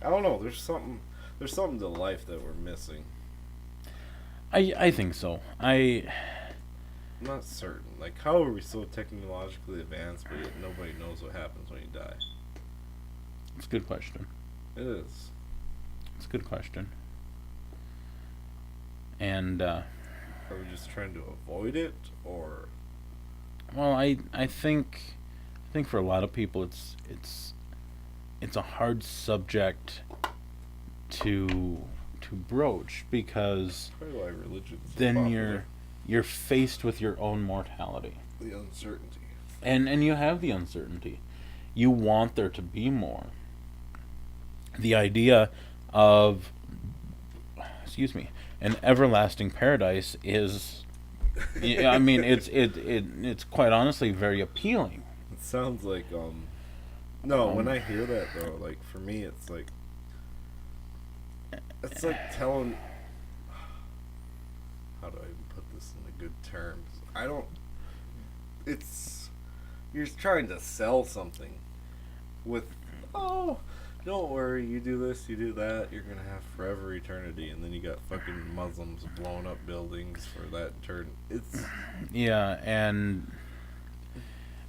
I don't know. There's something to life that we're missing. I think so. I'm not certain. Like, how are we so technologically advanced, but yet nobody knows what happens when you die? It's a good question. It is. It's a good question. And Are we just trying to avoid it, or? well, I think for a lot of people it's a hard subject to broach, because Probably why religion's so then popular. you're faced with your own mortality, The uncertainty. and you have the uncertainty. You want there to be more. The idea of, excuse me, an everlasting paradise is, I mean, it's quite honestly very appealing. It sounds like No, when I hear that though, like for me, it's like telling. How do I even put this in the good terms? I don't. It's you're trying to sell something with, oh, don't worry, you do this, you do that, you're gonna have forever eternity, and then you got fucking Muslims blowing up buildings for that turn. It's Yeah, and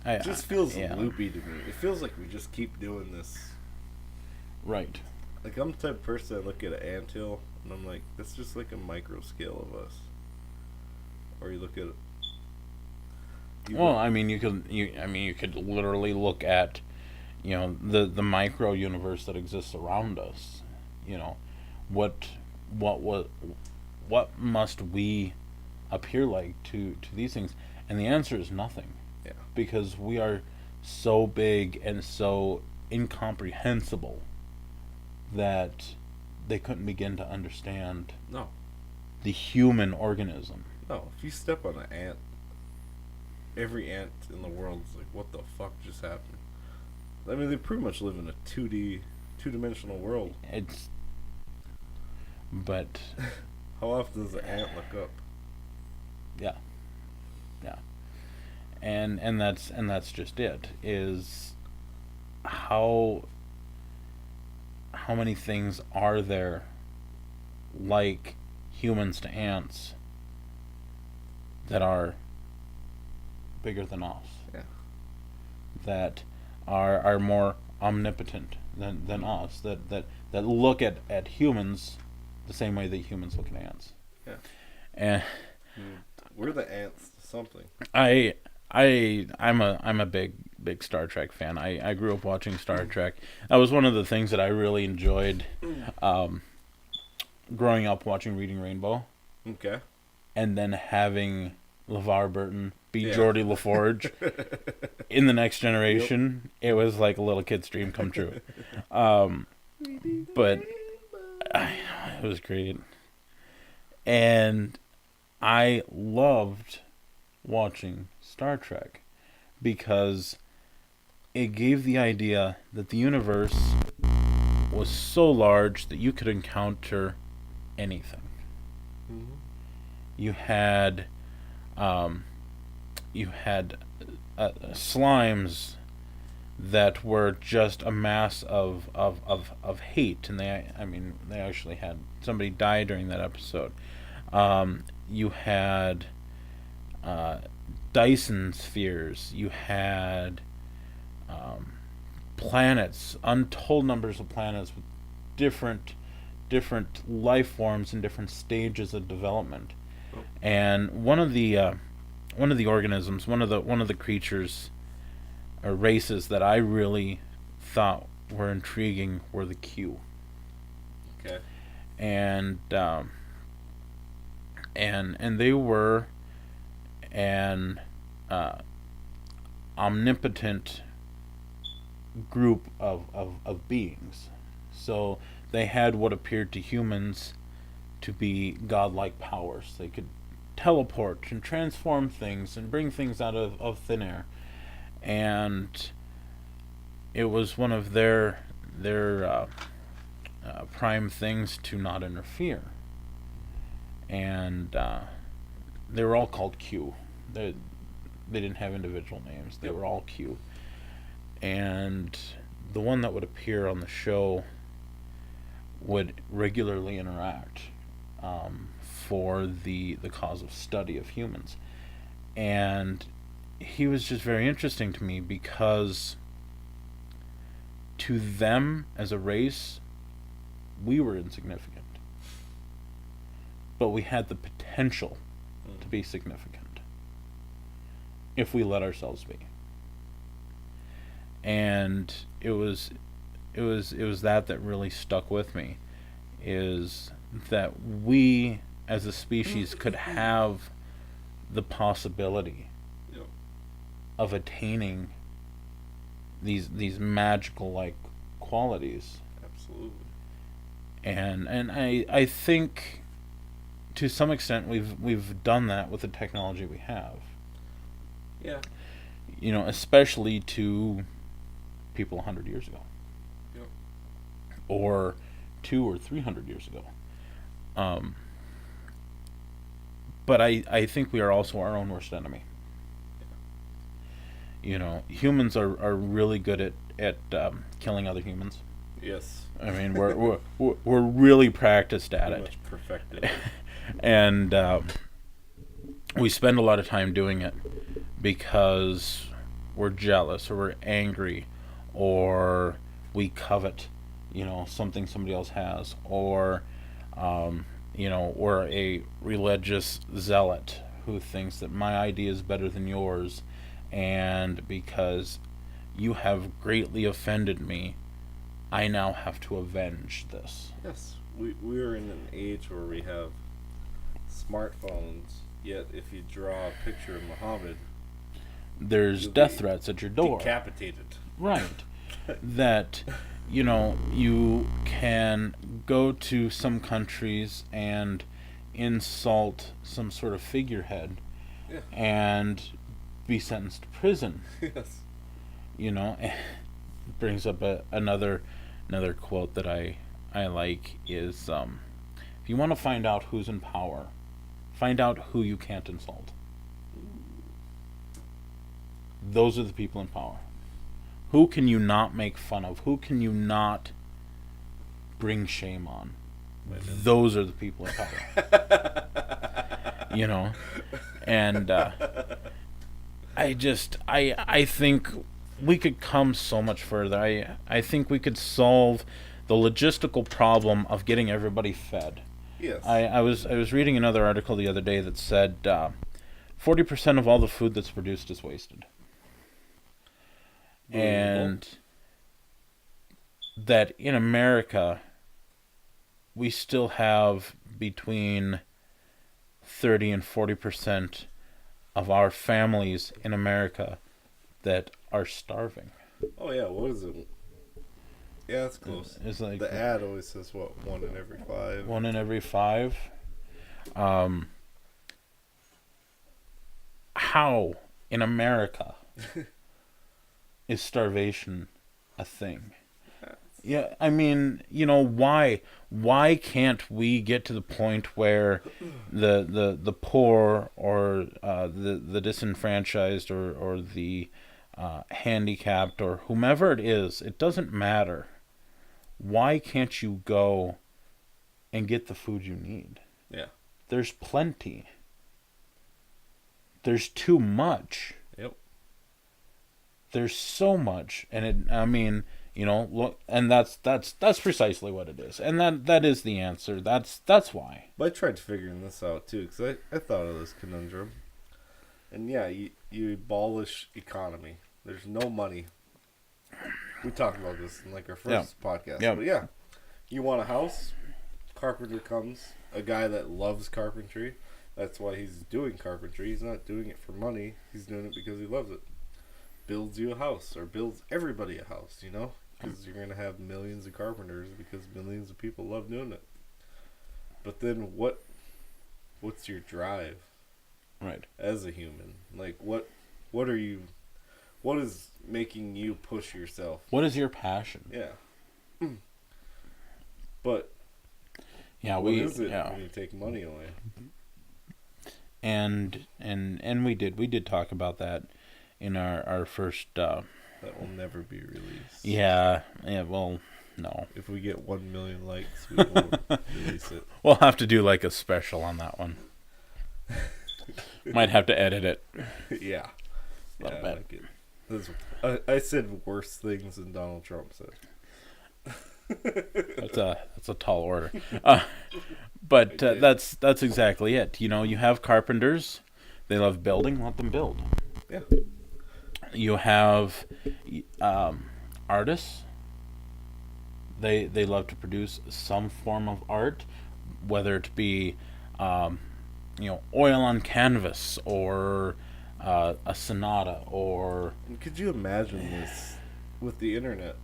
it just feels yeah. loopy to me. It feels like we just keep doing this. Right. Like, I'm the type of person that look at an anthill and I'm like, that's just like a micro scale of us. Or you look at Well, I mean, you could literally look at, the micro universe that exists around us. What must we appear like to these things? And the answer is nothing. Yeah. Because we are so big and so incomprehensible that they couldn't begin to understand No. the human organism. No, if you step on an ant, every ant in the world is like, what the fuck just happened? I mean, they pretty much live in a 2-dimensional world. But How often does an ant look up? yeah, and that's just it. Is how many things are there like humans to ants that are bigger than us? Yeah. That are more omnipotent than us, that look at humans the same way that humans look at ants. Yeah. And We're the ants to something. I'm a big Star Trek fan. I grew up watching Star Trek. That was one of the things that I really enjoyed growing up, watching Reading Rainbow, Okay. and then having LeVar Burton be Yeah. Geordie LaForge in The Next Generation. It was like a little kid's dream come true. But it was great. And I loved watching Star Trek because it gave the idea that the universe was so large that you could encounter anything. Mm-hmm. You had slimes that were just a mass of hate, and they actually had somebody die during that episode. You had Dyson spheres. You had planets, untold numbers of planets with different life forms in different stages of development. And one of the organisms, one of the creatures or races that I really thought were intriguing were the Q. Okay. And they were an omnipotent group of beings. So they had what appeared to humans to be godlike powers. They could teleport and transform things and bring things out of thin air. And it was one of their prime things to not interfere. And they were all called Q. They didn't have individual names. They were all Q. And the one that would appear on the show would regularly interact for the cause of study of humans. And he was just very interesting to me because to them as a race, we were insignificant. But we had the potential to be significant if we let ourselves be. And it was that really stuck with me, is that we as a species could have the possibility of attaining these magical like qualities. Absolutely. And I think to some extent we've done that with the technology we have. Yeah. You know, especially to people 100 years ago. Yep. Or 200 or 300 years ago. But I think we are also our own worst enemy. You know, humans are really good at killing other humans. Yes. I mean, we're really practiced at it. Much perfected. And we spend a lot of time doing it because we're jealous or we're angry or we covet, you know, something somebody else has, or you know, we're a religious zealot who thinks that my idea is better than yours, and because you have greatly offended me, I now have to avenge this. Yes, we are in an age where we have smartphones, yet if you draw a picture of Muhammad, there's death threats at your door. Decapitated. Right. That, you know, you can go to some countries and insult some sort of figurehead and be sentenced to prison. Yes. You know, it brings up another quote that I like is, if you want to find out who's in power, find out who you can't insult. Those are the people in power. Who can you not make fun of? Who can you not bring shame on? Those are the people in power. You know? And I think we could come so much further. I think we could solve the logistical problem of getting everybody fed. Yes. I was reading another article the other day that said 40% of all the food that's produced is wasted. And that in America, we still have between 30 and 40% of our families in America that are starving. Oh yeah, what is it? Yeah, it's close. It's like the ad always says what, 1 in every 5. 1 in every 5. How in America is starvation a thing? Yeah, I mean, why can't we get to the point where the poor or the disenfranchised or the handicapped or whomever it is, it doesn't matter. Why can't you go and get the food you need? Yeah. There's plenty. There's too much. Yep. There's so much, and look, and that's precisely what it is, and that is the answer. That's why. But I tried figuring this out too, because I thought of this conundrum, and yeah, you abolish economy. There's no money. We talked about this in like our first podcast. Yeah. But yeah, you want a house, carpenter comes, a guy that loves carpentry. That's why he's doing carpentry. He's not doing it for money. He's doing it because he loves it. Builds you a house, or builds everybody a house, because you're going to have millions of carpenters because millions of people love doing it. But then what's your drive? Right. As a human? Like, what is making you push yourself? What is your passion? Yeah. But yeah, what is it when you take money away? And we did talk about that in our first that will never be released. Yeah, well, no. If we get 1 million likes, we won't release it. We'll have to do like a special on that one. Might have to edit it. Yeah. A little bit. I said worse things than Donald Trump said. That's a tall order. But that's exactly it. You have carpenters. They love building. Let them build. Yeah. You have artists. They love to produce some form of art, whether it be oil on canvas or a sonata or. And could you imagine this with the internet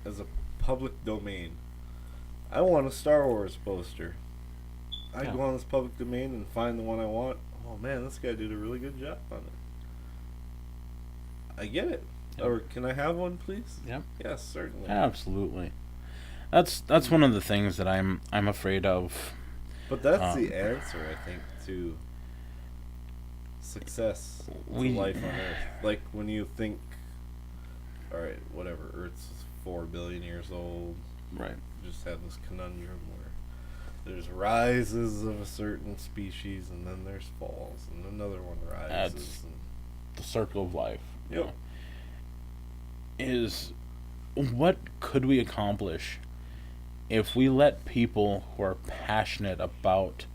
as a public domain? I want a Star Wars poster. I go on this public domain and find the one I want. Oh man, this guy did a really good job on it. I get it. Yep. Or can I have one, please? Yep. Yes, certainly. Absolutely. That's one of the things that I'm afraid of. But that's the answer, I think, to success, to life on Earth. Like when you think, all right, whatever, Earth's 4 billion years old. Right. Just have this conundrum where there's rises of a certain species, and then there's falls, and another one rises. That's the circle of life. Yep. Is what could we accomplish if we let people who are passionate about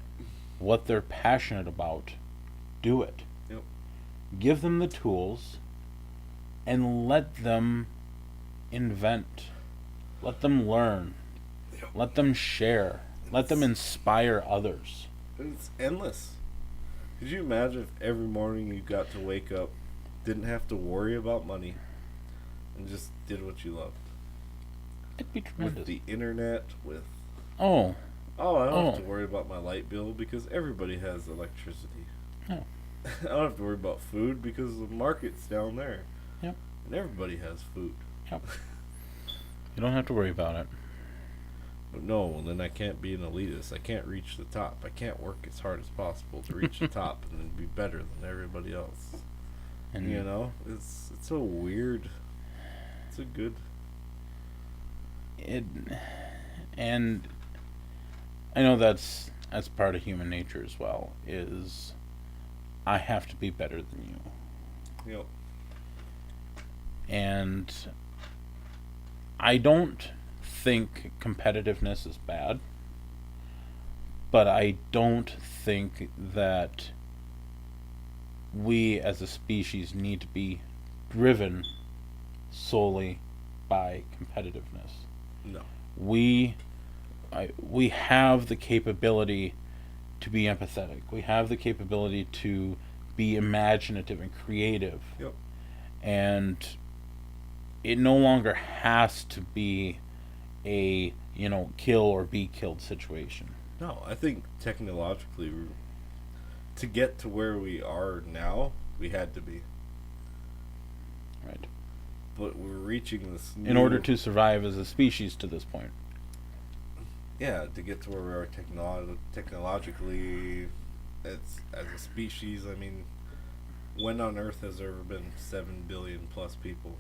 what they're passionate about do it? Yep. Give them the tools and let them invent. Let them learn. Yep. Let them share. Let them inspire others. It's endless. Could you imagine if every morning you got to wake up, didn't have to worry about money, and just did what you loved? It'd be tremendous. With the internet, with... I don't have to worry about my light bill because everybody has electricity. Oh. I don't have to worry about food because the market's down there. Yep. And everybody has food. Yep. You don't have to worry about it. But no, then I can't be an elitist. I can't reach the top. I can't work as hard as possible to reach the top and then be better than everybody else. And it's so weird. It's a good. And I know that's part of human nature as well. Is I have to be better than you. Yep. And I don't think competitiveness is bad, but I don't think that we as a species need to be driven solely by competitiveness. No. We have the capability to be empathetic. We have the capability to be imaginative and creative. Yep. And it no longer has to be a kill or be killed situation. No, I think technologically, to get to where we are now, we had to be. Right. But we're reaching this new... In order to survive as a species to this point. Yeah, to get to where we are technologically, as a species. I mean, when on Earth has there ever been 7 billion plus people?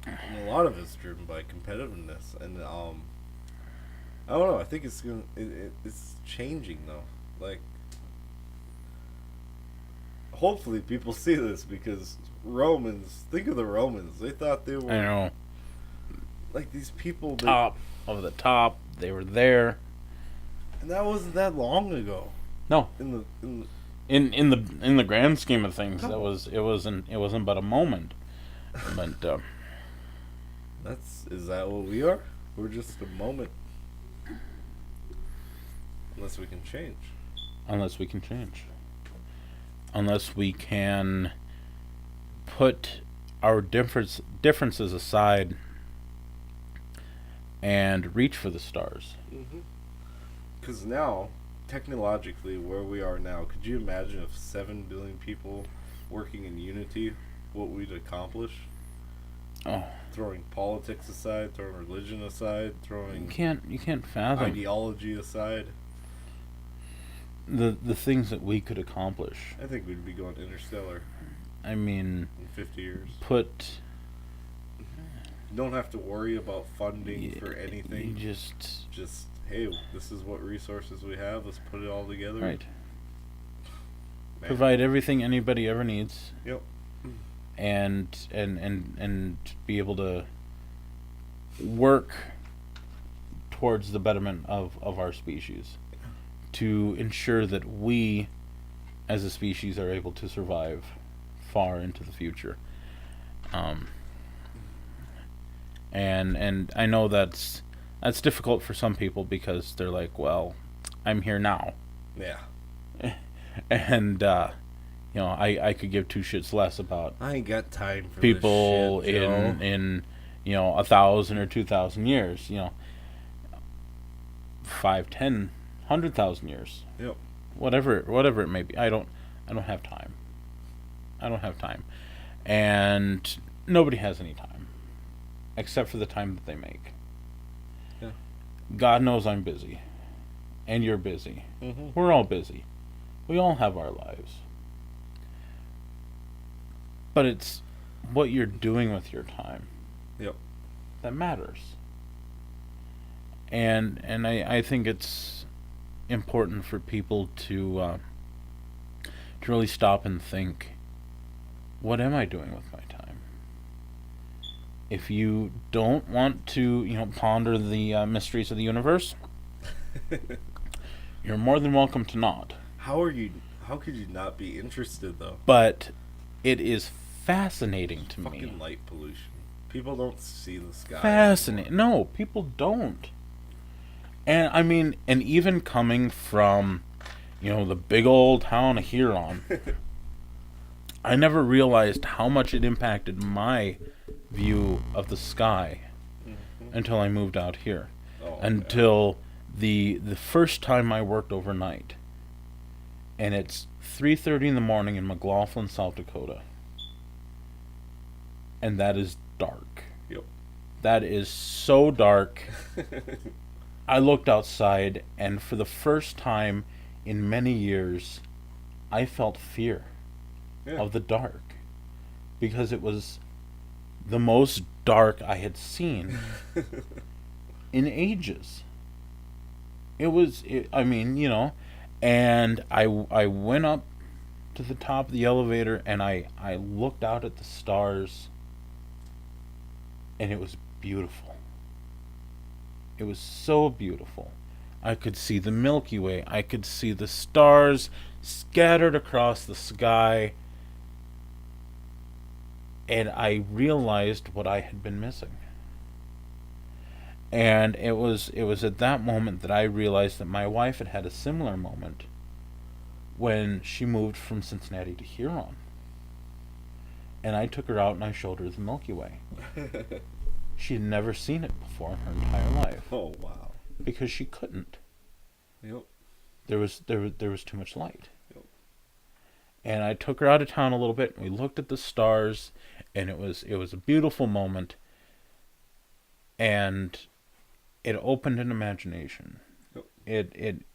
And a lot of it's driven by competitiveness, and I don't know. I think it's changing though. Like, hopefully people see this, because Romans. Think of the Romans. They thought they were. I know. Like these people. Top of the top. They were there. And that wasn't that long ago. No. In the grand scheme of things, it wasn't but a moment. But is that what we are? We're just a moment. Unless we can change. Unless we can change. Unless we can put our differences aside and reach for the stars. Because now, technologically, where we are now, could you imagine if 7 billion people working in unity, what we'd accomplish? Oh. Throwing politics aside, throwing religion aside, throwing... You can't fathom. Ideology aside. The things that we could accomplish. I think we'd be going interstellar. I mean... In 50 years. You don't have to worry about funding for anything. You just, hey, this is what resources we have. Let's put it all together. Right. Man. Provide everything anybody ever needs. Yep. And be able to work towards the betterment of our species, to ensure that we as a species are able to survive far into the future. And I know that's difficult for some people, because they're like, well, I'm here now. Yeah. And I could give two shits less about I ain't got time for people this shit, in 1,000 or 2,000 years, 5, 10, 100,000 years. Yep. Whatever it may be. I don't have time. I don't have time. And nobody has any time, except for the time that they make. Yeah. God knows I'm busy, and you're busy. Mm-hmm. We're all busy. We all have our lives. But it's what you're doing with your time. Yep. That matters. And I think it's important for people to really stop and think, what am I doing with my time? If you don't want to, ponder the mysteries of the universe, you're more than welcome to not. How could you not be interested, though? But it is fascinating to me. Fucking light pollution. People don't see the sky. Fascinating. No, people don't. And I mean, and even coming from, the big old town of Huron, I never realized how much it impacted my view of the sky until I moved out here. Until the first time I worked overnight. And it's 3:30 in the morning in McLaughlin, South Dakota. And that is dark. Yep. That is so dark. I looked outside, and for the first time in many years, I felt fear of the dark. Because it was the most dark I had seen in ages. And I went up to the top of the elevator, and I looked out at the stars, and it was beautiful. It was so beautiful. I could see the Milky Way. I could see the stars scattered across the sky, and I realized what I had been missing. And it was at that moment that I realized that my wife had had a similar moment when she moved from Cincinnati to Huron. And I took her out and I showed her the Milky Way. She had never seen it before in her entire life. Oh, wow. because she couldn't. Yep. There was too much light. Yep. And I took her out of town a little bit. And we looked at the stars, and it was a beautiful moment. And it opened an imagination. Yep.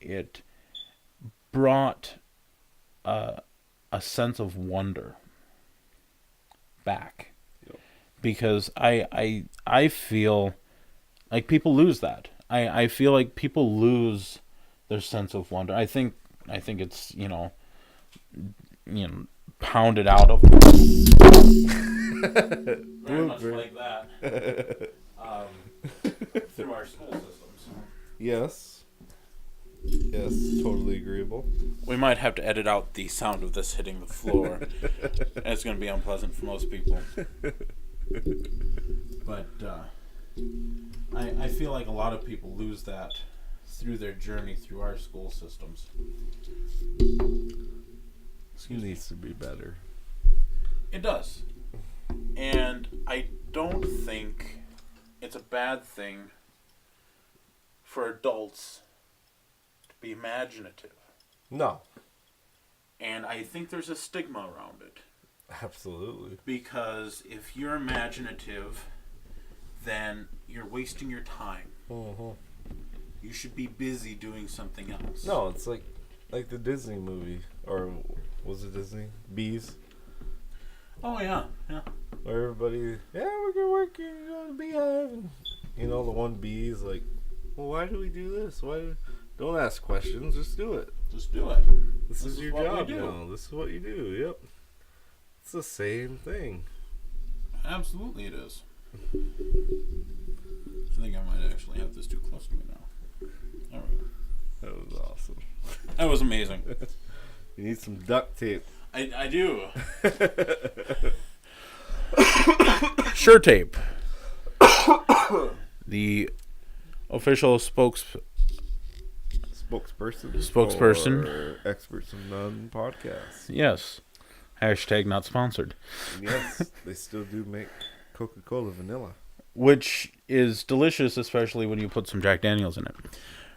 It brought a sense of wonder back. Yep. Because I feel like people lose that. I feel like people lose their sense of wonder. I think it's pounded out of very much like that through our school systems. Yes, totally agreeable. We might have to edit out the sound of this hitting the floor. It's going to be unpleasant for most people. But I feel like a lot of people lose that through their journey through our school systems. It needs to be better. It does. And I don't think it's a bad thing for adults to be imaginative. No. And I think there's a stigma around it. Absolutely. Because if you're imaginative, then you're wasting your time. Mm-hmm. You should be busy doing something else. No, it's like the Disney movie, or was it Disney? Bees. Oh yeah. Where everybody, we're gonna work in a beehive, and the one bee is like, well, why do we do this? Don't ask questions, just do it. Just do it. This is your job now. This is what you do. Yep. It's the same thing. Absolutely, it is. I think I might actually have this too close to me now. There we go. That was awesome. That was amazing. You need some duct tape. I do. Sure Tape. The official spokesperson. For Experts in None podcast. Yes. Hashtag not sponsored. And yes, they still do make Coca-Cola vanilla. Which is delicious, especially when you put some Jack Daniels in it.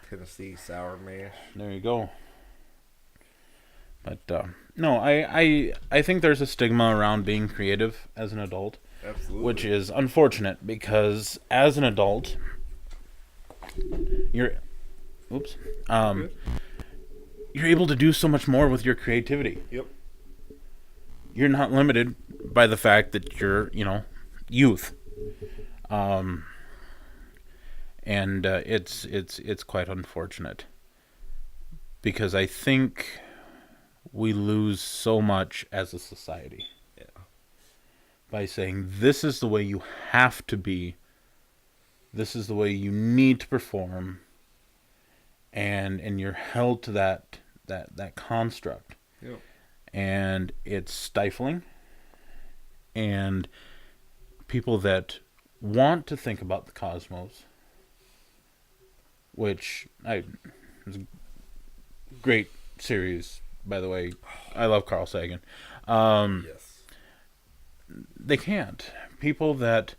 Tennessee sour mash. There you go. But no, I think there's a stigma around being creative as an adult. Absolutely. Which is unfortunate because as an adult, you're able to do so much more with your creativity. Yep. You're not limited by the fact that you're, youth. And it's quite unfortunate because I think we lose so much as a society. Yeah. By saying this is the way you have to be, this is the way you need to perform, and you're held to that construct. Yep. And it's stifling. And people that want to think about the cosmos, which is a great series, by the way. I love Carl Sagan. Yes. They can't. People that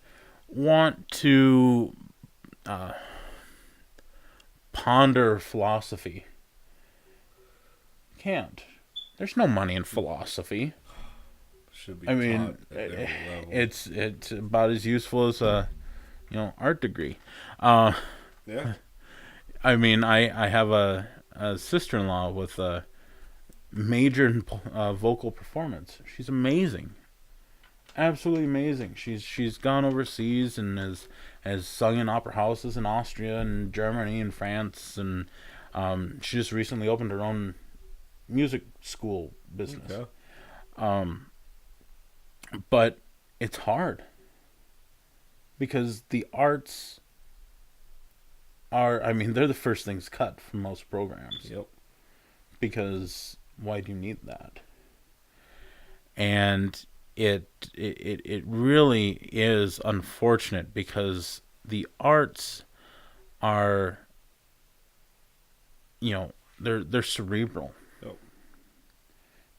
want to ponder philosophy can't. There's no money in philosophy. Should be. It's about as useful as a art degree. Yeah. I mean, I have a sister-in-law with a major in vocal performance. She's amazing, absolutely amazing. She's gone overseas and has sung in opera houses in Austria and Germany and France, and she just recently opened her own music school business. Okay. But it's hard because the arts they're the first things cut from most programs. Yep. Because why do you need that? And it really is unfortunate because the arts are, they're cerebral. Yep.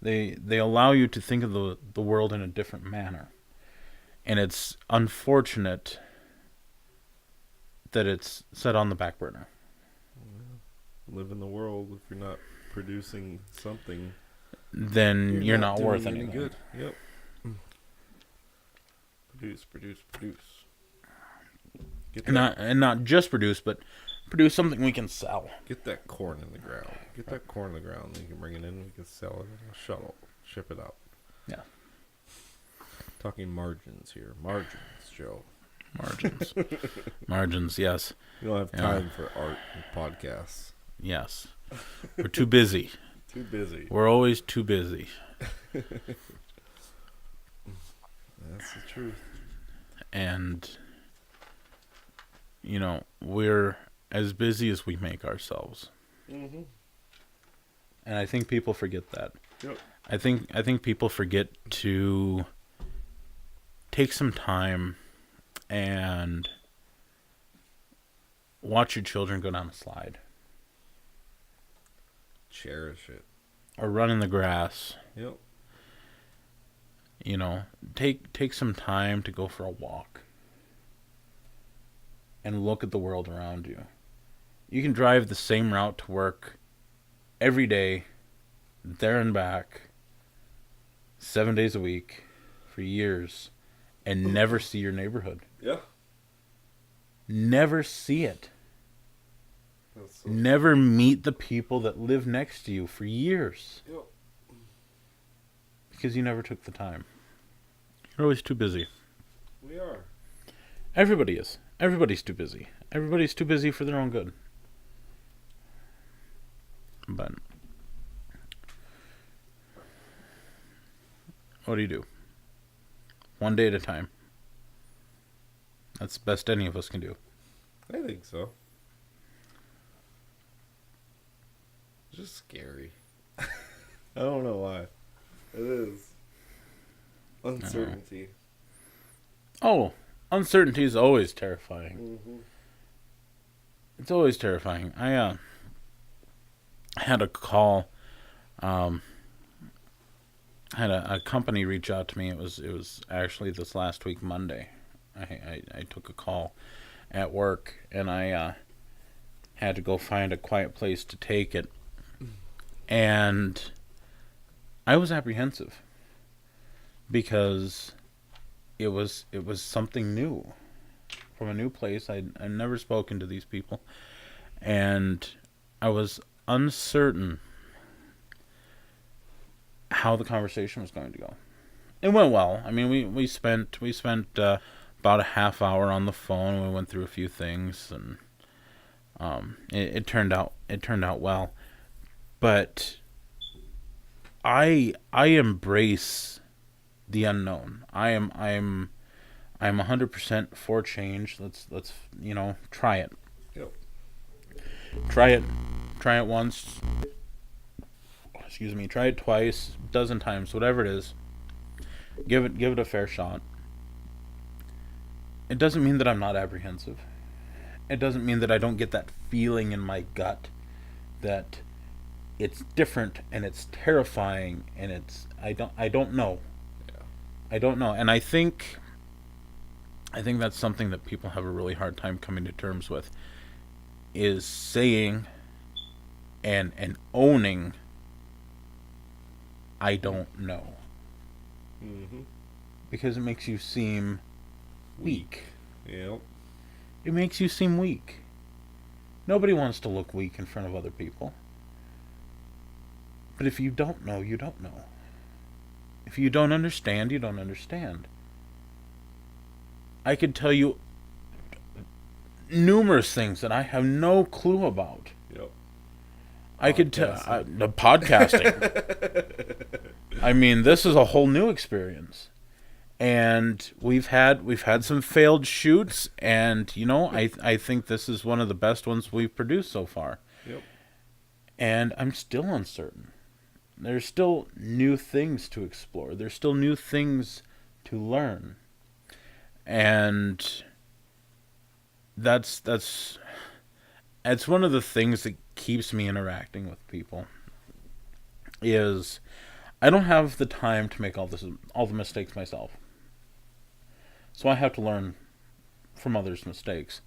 They allow you to think of the world in a different manner. And it's unfortunate that it's set on the back burner. live in the world if you're not producing something. Then you're not worth anything. Good. Yep. Produce. And not just produce, but produce something we can sell. Get that corn in the ground. That corn in the ground. Then you can bring it in. We can sell it in a shuttle. Ship it out. Yeah. Talking margins here. Margins, Joe. Margins, yes. You don't have time for art and podcasts. Yes. We're too busy. Too busy. We're always too busy. That's the truth. And, we're as busy as we make ourselves. Mm-hmm. And I think people forget that. Yep. I think people forget to take some time and watch your children go down a slide. Cherish it. Or run in the grass. Yep. Take some time to go for a walk. And look at the world around you. You can drive the same route to work every day, there and back, 7 days a week, for years, and never see your neighborhood. Yeah. Never see it. Never meet the people that live next to you for years. Yep. Because you never took the time. You're always too busy. We are. Everybody is. Everybody's too busy. Everybody's too busy for their own good. But what do? One day at a time. That's the best any of us can do. I think so. It's just scary. I don't know why. It is. Uncertainty. Oh, uncertainty is always terrifying. Mm-hmm. It's always terrifying. I had a call. I had a company reach out to me. It was actually this last week, Monday. I took a call at work, and I had to go find a quiet place to take it. And I was apprehensive because it was something new, from a new place. I'd never spoken to these people, and I was uncertain how the conversation was going to go. It went well. I mean, we spent about a half hour on the phone. We went through a few things, and it turned out well. But I embrace the unknown. I'm 100% for change. Let's try it. Yep. Try it once. Excuse me. Try it twice, a dozen times, whatever it is. Give it a fair shot. It doesn't mean that I'm not apprehensive. It doesn't mean that I don't get that feeling in my gut that it's different and it's terrifying and I don't know. Yeah. I don't know. And I think that's something that people have a really hard time coming to terms with, is saying and owning I don't know. Mm-hmm. Because it makes you seem weak. Yep. It makes you seem weak. Nobody wants to look weak in front of other people. But if you don't know, you don't know. If you don't understand, you don't understand. I could tell you numerous things that I have no clue about. Yep. I could tell the podcasting. I mean, this is a whole new experience. And we've had some failed shoots, and I think this is one of the best ones we've produced so far. Yep. And I'm still uncertain. There's still new things to explore. There's still new things to learn. And that's one of the things that keeps me interacting with people, is I don't have the time to make all the mistakes myself. So I have to learn from others' mistakes.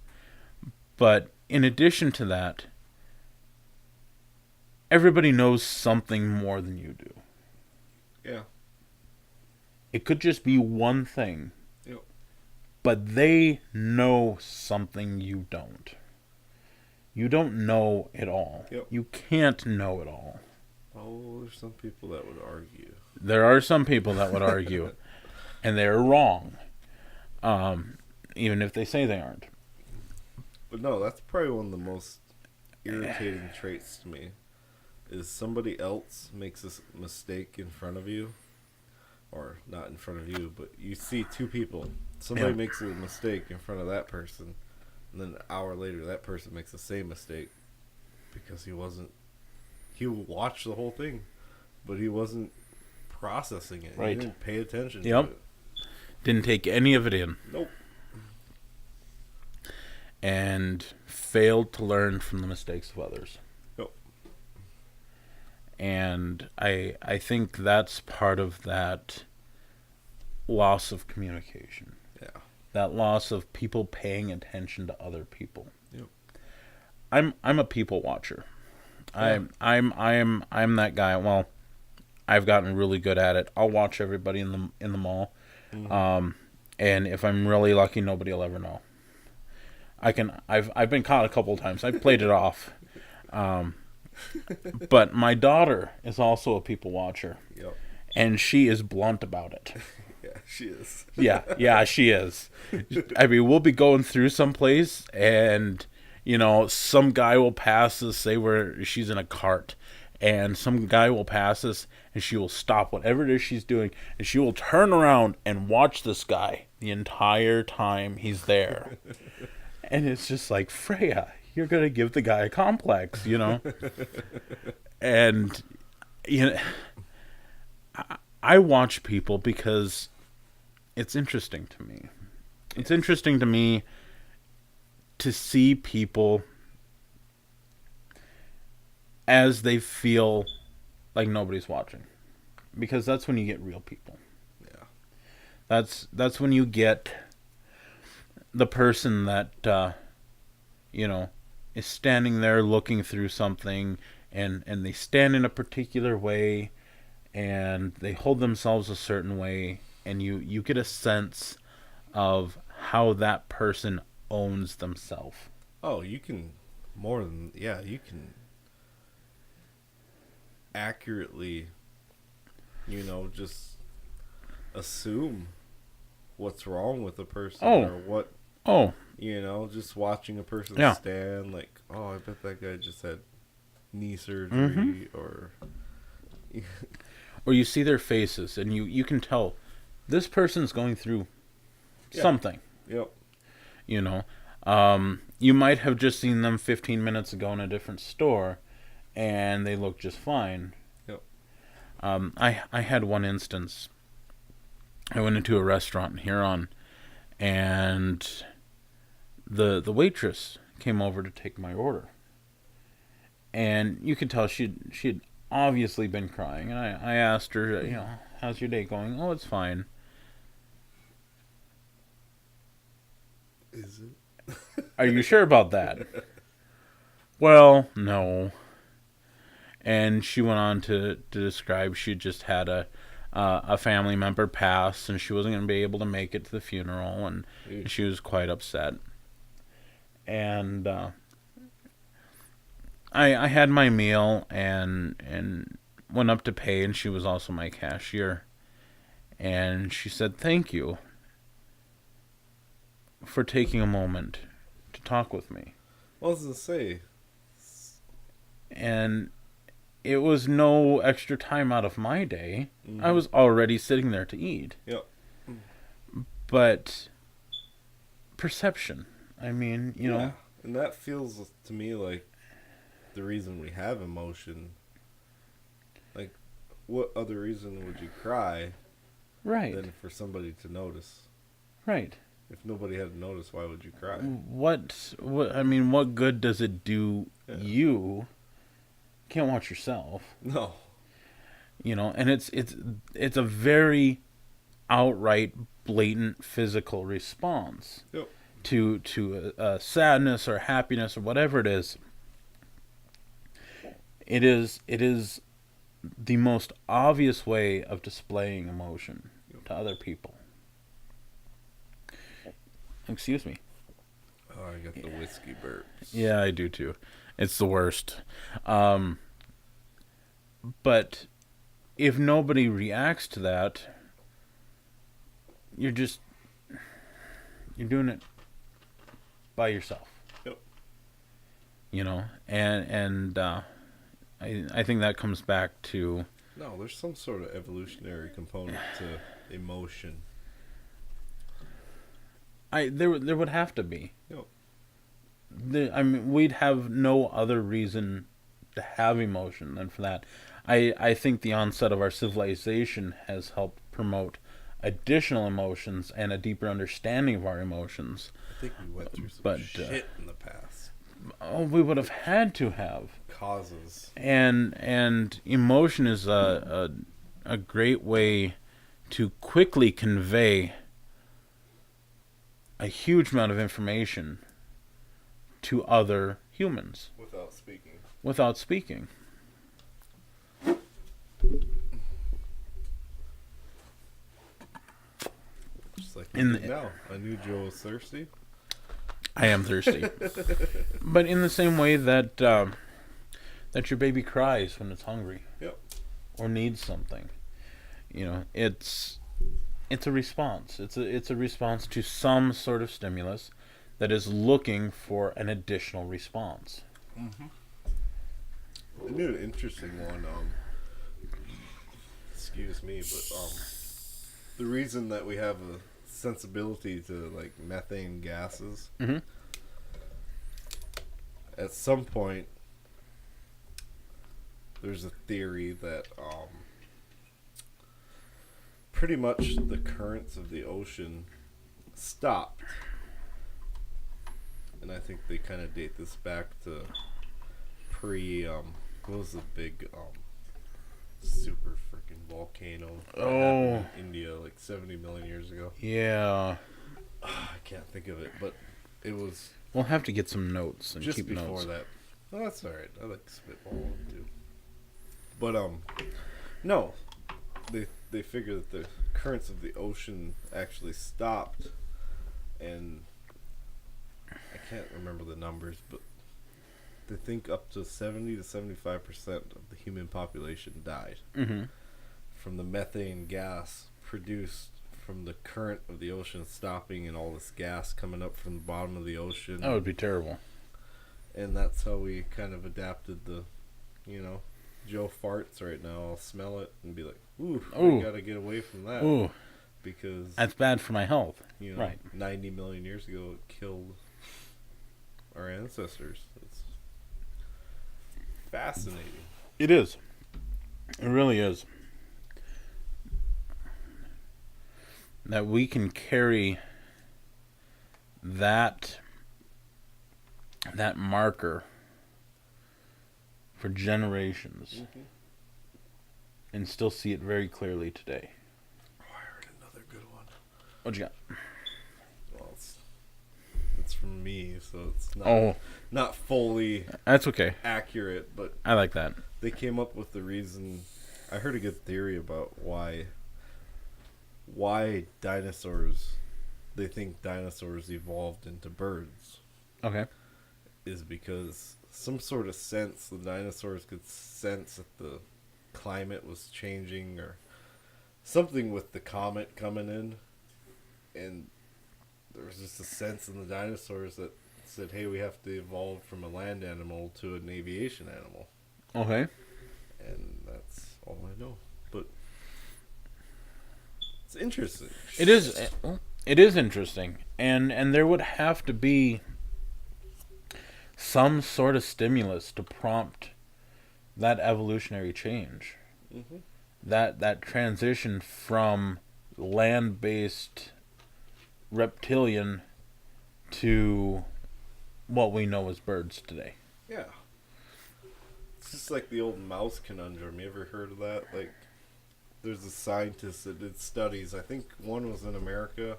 But in addition to that, everybody knows something more than you do. Yeah. It could just be one thing. Yep. But they know something you don't. You don't know it all. Yep. You can't know it all. Oh, there's some people that would argue. There are some people that would argue, and they're wrong, even if they say they aren't. But no, that's probably one of the most irritating traits to me, is somebody else makes a mistake in front of you, or not in front of you, but you see two people. Somebody makes a mistake in front of that person, and then an hour later that person makes the same mistake because he watched the whole thing, but he wasn't processing it. Right. He didn't pay attention to it. Didn't take any of it in. Nope. And failed to learn from the mistakes of others. Nope. And I think that's part of that loss of communication. Yeah. That loss of people paying attention to other people. Yep. I'm a people watcher. Yeah. I'm that guy. Well, I've gotten really good at it. I'll watch everybody in the mall. Mm-hmm. And if I'm really lucky, nobody will ever know. I've been caught a couple of times. I played it off. But my daughter is also a people watcher. Yep. And she is blunt about it. Yeah, she is. Yeah, she is. I mean, we'll be going through someplace and, some guy will pass us, say she's in a cart, and some guy will pass us and she will stop whatever it is she's doing and she will turn around and watch this guy the entire time he's there. And it's just like, Freya, you're going to give the guy a complex, And, I watch people because it's interesting to me. It's interesting to me to see people as they feel like nobody's watching. Because that's when you get real people. Yeah. That's when you get the person that, is standing there looking through something and they stand in a particular way and they hold themselves a certain way and you get a sense of how that person owns themselves. Oh, you can you can accurately, just assume what's wrong with a person or what. Oh. Just watching a person stand, like, oh, I bet that guy just had knee surgery, or you see their faces and you can tell this person's going through something. Yep. You might have just seen them 15 minutes ago in a different store and they look just fine. Yep. I had one instance. I went into a restaurant in Huron and the waitress came over to take my order. And you could tell she'd obviously been crying. And I asked her, how's your day going? Oh, it's fine. Is it? Are you sure about that? Well, no. And she went on to describe she just had a family member pass and she wasn't going to be able to make it to the funeral, and she was quite upset. And I had my meal and went up to pay, and she was also my cashier. And she said, "Thank you for taking a moment to talk with me." What was it say? And it was no extra time out of my day. Mm-hmm. I was already sitting there to eat. Yep. But perception. I mean, know. And that feels to me like the reason we have emotion. Like, what other reason would you cry? Right. Than for somebody to notice. Right. If nobody had to notice, why would you cry? What good does it do you? Can't watch yourself. No. And it's a very outright, blatant physical response. Yep. To sadness or happiness or whatever it is. it is the most obvious way of displaying emotion to other people. Excuse me. Oh, I got the whiskey burps. Yeah, I do too. It's the worst. But if nobody reacts to that, you're doing it by yourself. Yep. And I think that comes back to... No, there's some sort of evolutionary component to emotion. There would have to be. Yep. I mean, we'd have no other reason to have emotion than for that. I think the onset of our civilization has helped promote additional emotions and a deeper understanding of our emotions. I think we went through some shit in the past. Oh, we would have had to have causes. And emotion is a great way to quickly convey a huge amount of information to other humans without speaking. Just like now. I knew Joe was thirsty. I am thirsty. But in the same way that that your baby cries when it's hungry. Yep. Or needs something. It's a response. It's a response to some sort of stimulus that is looking for an additional response. Mm-hmm. I knew an interesting one. Excuse me, but the reason that we have a sensibility to like methane gases, mm-hmm. at some point, there's a theory that pretty much the currents of the ocean stopped. And I think they kind of date this back to what was the big super freaking volcano that happened in India like 70 million years ago? Yeah. I can't think of it, but it was... We'll have to get some notes and just keep before notes. that. Oh, that's alright. I like spitballing too. But, no. They figure that the currents of the ocean actually stopped, and I can't remember the numbers, but they think up to 70 to 75% of the human population died mm-hmm. from the methane gas produced from the current of the ocean stopping and all this gas coming up from the bottom of the ocean. That would be terrible. And that's how we kind of adapted the, Joe farts right now. I'll smell it and be like, ooh, we gotta get away from that. Ooh. Because that's bad for my health. Right. 90 million years ago it killed our ancestors. It's fascinating. It is. It really is. That we can carry that marker for generations, mm-hmm. and still see it very clearly today. Oh, I heard another good one. What you got? Well, it's from me, so it's not fully that's okay. accurate, but I like that. They came up with the reason. I heard a good theory about why dinosaurs, they think dinosaurs evolved into birds. Okay. Is because some sort of sense, the dinosaurs could sense that the climate was changing or something with the comet coming in, and there was just a sense in the dinosaurs that said, hey, we have to evolve from a land animal to an aviation animal. Okay. And that's all I know. But it's interesting. It is interesting. And there would have to be some sort of stimulus to prompt that evolutionary change. Mm-hmm. That transition from land-based reptilian to what we know as birds today. Yeah. It's just like the old mouse conundrum. You ever heard of that? Like, there's a scientist that did studies. I think one was in America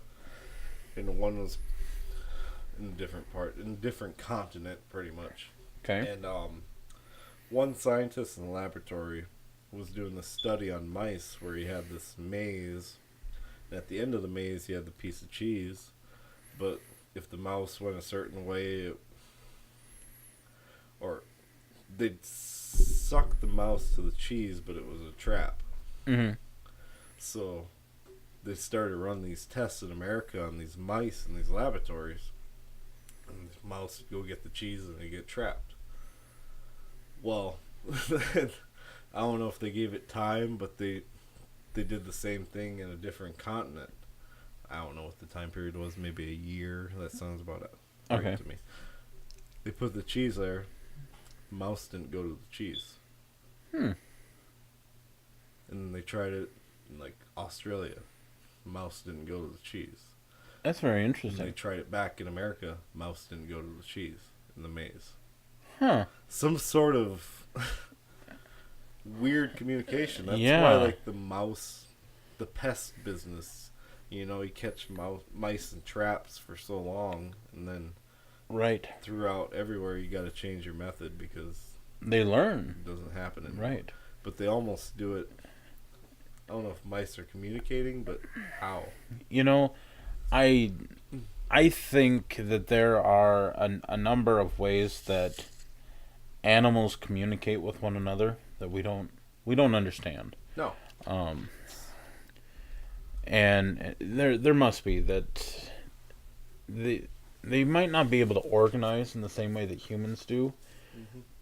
and one was in a different continent, pretty much. Okay. And one scientist in the laboratory was doing this study on mice where he had this maze. And at the end of the maze, he had the piece of cheese. But if the mouse went a certain way, or they'd suck the mouse to the cheese, but it was a trap. Mm-hmm. So they started to run these tests in America on these mice in these laboratories. And the mouse would go get the cheese and they get trapped. Well, I don't know if they gave it time, but they did the same thing in a different continent. I don't know what the time period was, maybe a year. That sounds about it. Okay. To me. They put the cheese there. Mouse didn't go to the cheese. And then they tried it in like Australia. Mouse didn't go to the cheese. That's very And interesting. they tried it back in America. Mouse didn't go to the cheese in the maze. Huh. Some sort of weird communication. That's Yeah. why, like, the pest business, you catch mice in traps for so long, and then Right. throughout everywhere you got to change your method because They learn. it doesn't happen anymore. Right. But they almost do it. I don't know if mice are communicating, but how? I think that there are a number of ways that animals communicate with one another that we don't understand. No. And there must be that they might not be able to organize in the same way that humans do,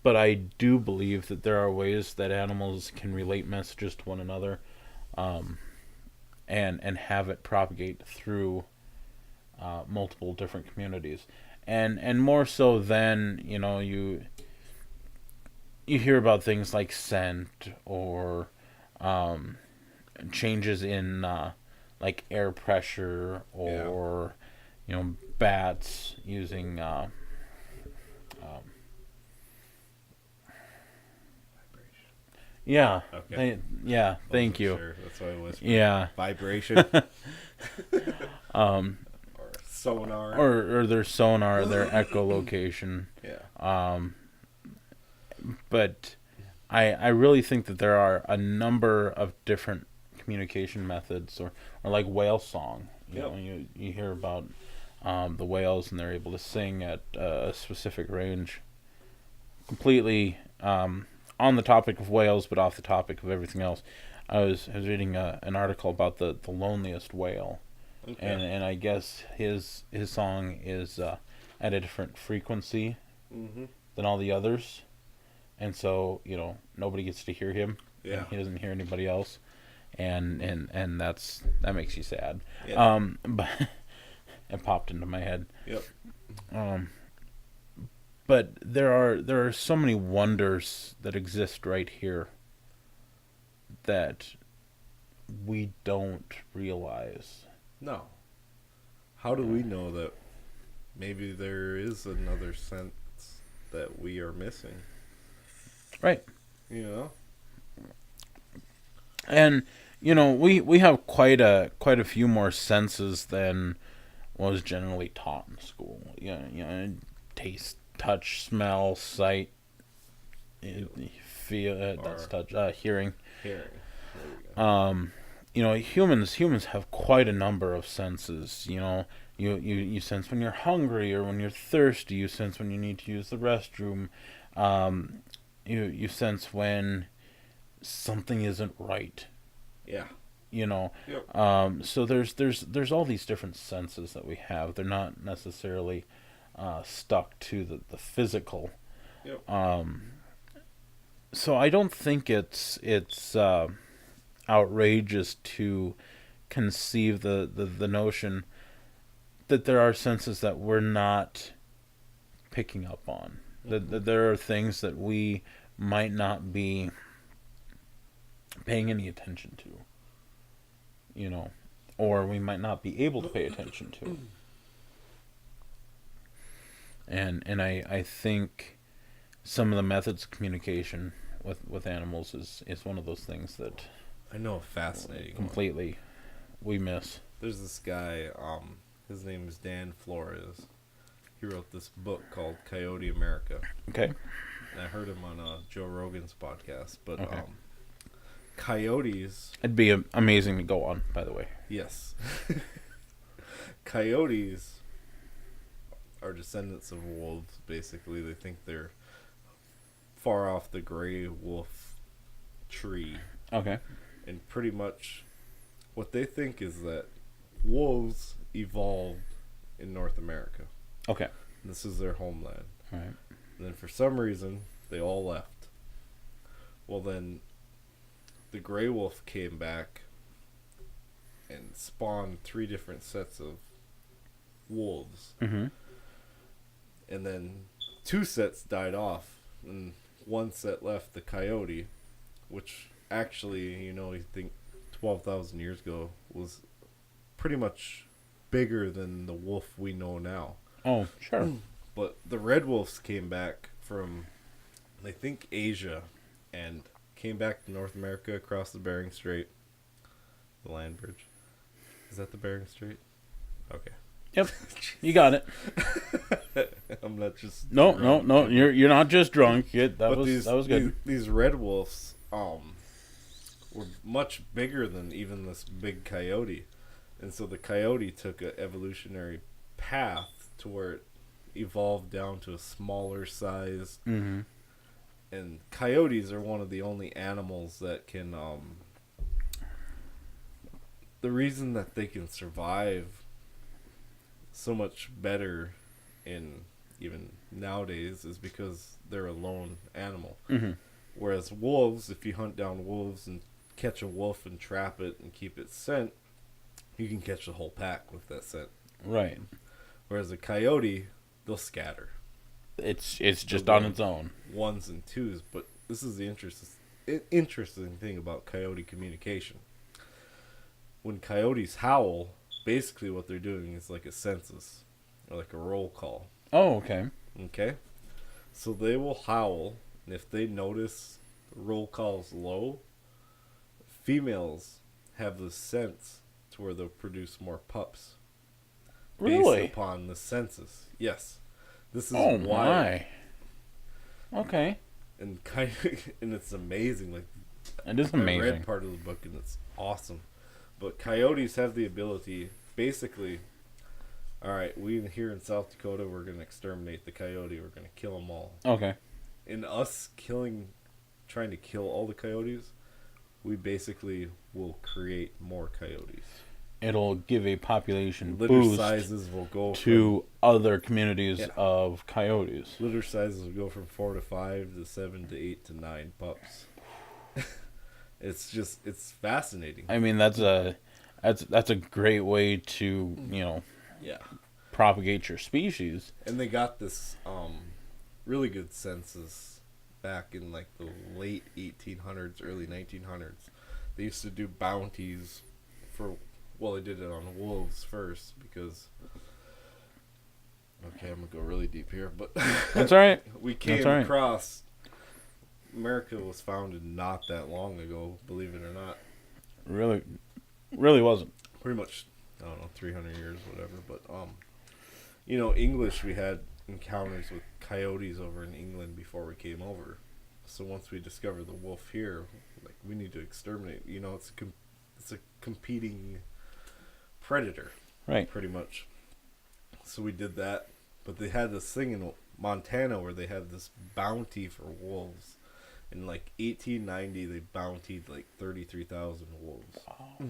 but I do believe that there are ways that animals can relate messages to one another, and have it propagate through multiple different communities, and more so than you hear about things like scent or changes in like air pressure or bats using yeah. Okay. Thank you. Sure. That's why I was. Yeah. Vibration. Or sonar. Or their sonar, their echolocation. Yeah. But I really think that there are a number of different communication methods, or like whale song. You hear about the whales, and they're able to sing at a specific range. Completely on the topic of whales, but off the topic of everything else. I was reading an article about the loneliest whale, Okay. and I guess his song is at a different frequency than all the others, and so nobody gets to hear him. Yeah. And he doesn't hear anybody else, and that makes you sad. Yeah. But it popped into my head. Yep. But there are so many wonders that exist right here that we don't realize. No. How do we know that maybe there is another sense that we are missing? Right. And we have quite a few more senses than was generally taught in school. Taste, touch, smell, sight, feel. That's touch. Hearing. Hearing. There we go. Humans have quite a number of senses. You sense when you're hungry or when you're thirsty. You sense when you need to use the restroom. You sense when something isn't right. Yeah. Yep. So there's all these different senses that we have. They're not necessarily stuck to the physical. Yep. So I don't think it's outrageous to conceive the notion that there are senses that we're not picking up on. That there are things that we might not be paying any attention to. Or we might not be able to pay attention to. And I think some of the methods of communication with animals is one of those things that I know, fascinating. Completely we miss. There's this guy, his name is Dan Flores. He wrote this book called Coyote America. Okay. and I heard him on Joe Rogan's podcast. But coyotes. It'd be amazing to go on, by the way. Yes. Coyotes are descendants of wolves, basically. They think they're far off the gray wolf tree. Okay. And pretty much what they think is that wolves evolved in North America. Okay. This is their homeland. All right. And then for some reason, they all left. Well, then the gray wolf came back and spawned 3 different sets of wolves. Mm-hmm. And then 2 sets died off, and 1 set left, the coyote, which actually, you think 12,000 years ago was pretty much bigger than the wolf we know now. Oh, sure. But the red wolves came back from, I think, Asia, and came back to North America across the Bering Strait. The land bridge. Is that the Bering Strait? Okay. Yep, you got it. I'm not just no. You're not just drunk. That was good. These red wolves were much bigger than even this big coyote, and so the coyote took an evolutionary path to where it evolved down to a smaller size. Mm-hmm. And coyotes are one of the only animals that can. The reason that they can survive so much better in even nowadays is because they're a lone animal. Mm-hmm. Whereas wolves, if you hunt down wolves and catch a wolf and trap it and keep its scent, you can catch the whole pack with that scent. Right. Whereas a coyote, they'll scatter. It's just on its own. 1s and 2s, but this is the interesting thing about coyote communication. When coyotes howl, basically what they're doing is like a census or like a roll call. Oh, okay. Okay? So they will howl, and if they notice the roll call's low, females have the sense to where they'll produce more pups. Really? Based upon the census. Yes. This is why. My. Okay. And and it's amazing. Like, it is amazing. I read part of the book and it's awesome. But coyotes have the ability, basically, all right, we here in South Dakota, we're going to exterminate the coyote. We're going to kill them all. Okay. In us trying to kill all the coyotes, we basically will create more coyotes. It'll give a population litter boost sizes will go to other communities of coyotes. Litter sizes will go from 4 to 5 to 7 to 8 to 9 pups. It's fascinating. I mean, that's a great way to propagate your species. And they got this really good census back in like the late 1800s, early 1900s. They used to do bounties for. Well, they did it on wolves first because. Okay, I'm gonna go really deep here, but that's all right. We came across. America was founded not that long ago, believe it or not. Really wasn't. Pretty much, I don't know, 300 years, whatever. But English, we had encounters with coyotes over in England before we came over. So once we discovered the wolf here, like we need to exterminate. It's a competing predator, right? Pretty much. So we did that, but they had this thing in Montana where they had this bounty for wolves. In like 1890, they bountied like 33,000 wolves. Wow.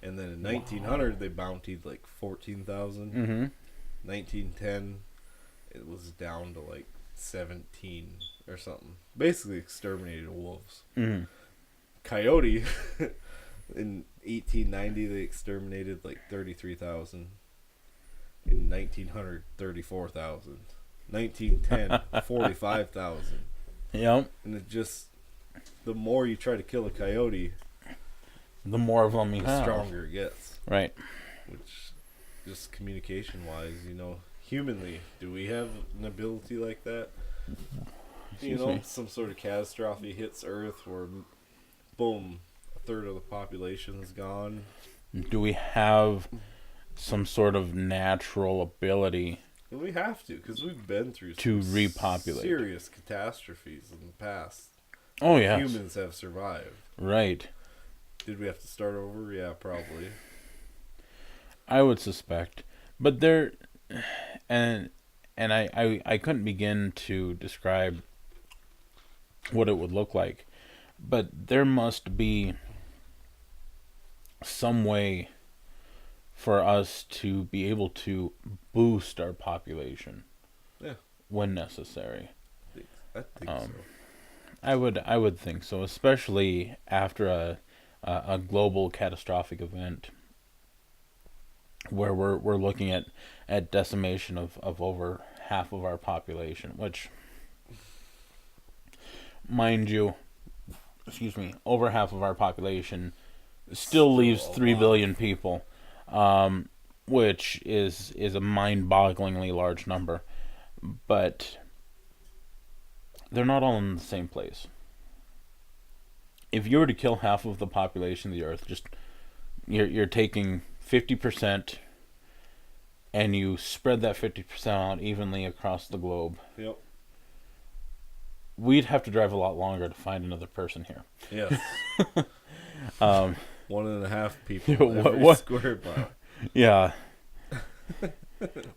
And then in 1900, they bountied like 14,000. Mm-hmm. 1910, it was down to like 17 or something. Basically exterminated wolves. Mm-hmm. Coyote, in 1890, they exterminated like 33,000. In 1900, 34,000. 1910, 45,000. Yep. And it just, the more you try to kill a coyote, the more of them you have, the stronger it gets. Right. Which, just communication-wise, humanly, do we have an ability like that? Some sort of catastrophe hits Earth where, boom, a third of the population is gone. Do we have some sort of natural ability And we have to, because we've been through to repopulate. Serious catastrophes in the past. Oh, yeah. Humans have survived. Right. Did we have to start over? Yeah, probably. I would suspect. But there... And I couldn't begin to describe what it would look like. But there must be some way for us to be able to boost our population when necessary. I think so. I would think so, especially after a global catastrophic event where we're looking at decimation of over half of our population, which, mind you, over half of our population still leaves 3 billion people, which is a mind-bogglingly large number, but they're not all in the same place. If you were to kill half of the population of the Earth, just you're taking 50% and you spread that 50% out evenly across the globe. Yep. We'd have to drive a lot longer to find another person here. Yes. 1.5 people every square mile. Yeah.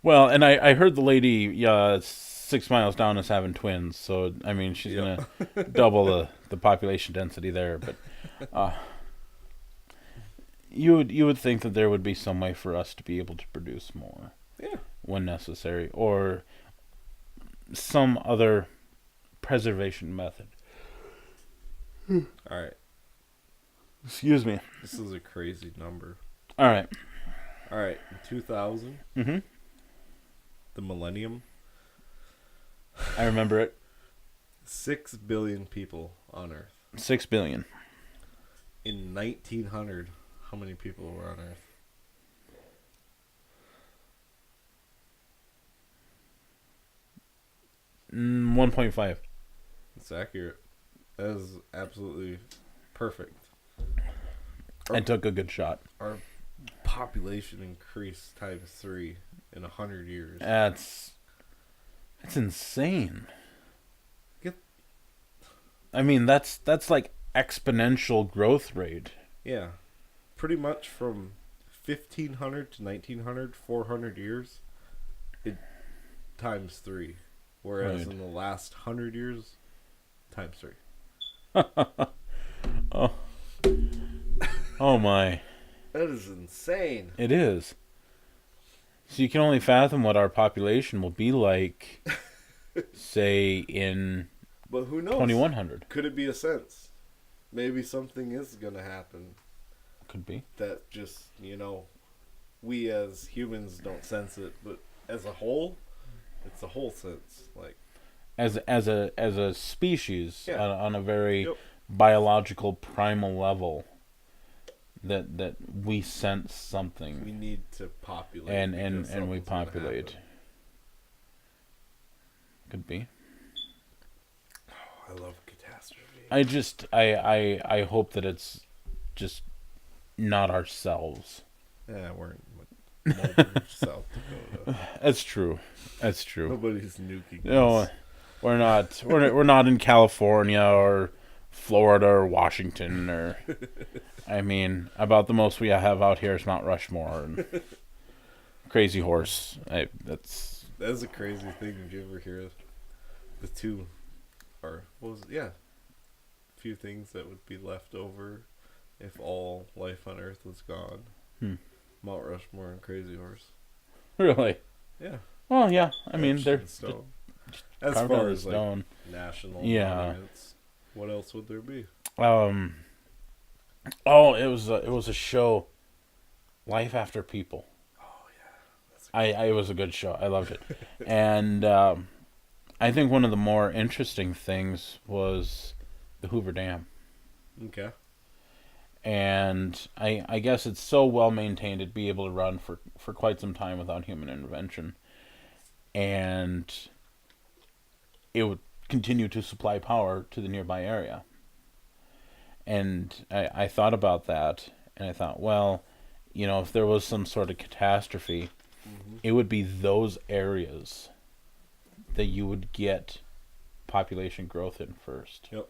Well, and I heard the lady 6 miles down is having twins, so I mean she's gonna double the population density there. But you would think that there would be some way for us to be able to produce more, when necessary, or some other preservation method. All right. Excuse me. This is a crazy number. All right. In 2000, the millennium, I remember it. 6 billion people on Earth. 6 billion. In 1900, how many people were on Earth? 1.5. It's accurate. That is absolutely perfect. I took a good shot. Our population increased times 3 in 100 years. That's insane. I mean, that's like exponential growth rate. Yeah. Pretty much from 1500 to 1900, 400 years, it times 3. Whereas in the last 100 years, times 3. Oh my. That is insane. It is. So you can only fathom what our population will be like, say, in but who knows? 2100. Could it be a sense? Maybe something is going to happen. Could be. That just, we as humans don't sense it, but as a whole, it's a whole sense. Like as a species, on a very biological primal level, that we sense something. We need to populate. And we populate. Could be. Oh, I love catastrophe. I hope that it's just not ourselves. Yeah, we're in South Dakota. That's true. Nobody's nuking. No, we're not. We're not in California or Florida or Washington or. I mean, about the most we have out here is Mount Rushmore and Crazy Horse. That's a crazy thing. Did you ever hear the two, or what was it? Yeah, few things that would be left over if all life on Earth was gone? Mount Rushmore and Crazy Horse. Really? Yeah. Well, yeah. I mean, they're stone. As far as like national monuments, what else would there be? Oh, it was a show, Life After People. Oh yeah, it was a good show. I loved it, and I think one of the more interesting things was the Hoover Dam. Okay. And I guess it's so well maintained it'd be able to run for quite some time without human intervention, and it would continue to supply power to the nearby area. And I thought about that, and I thought, well, if there was some sort of catastrophe, it would be those areas that you would get population growth in first. Yep.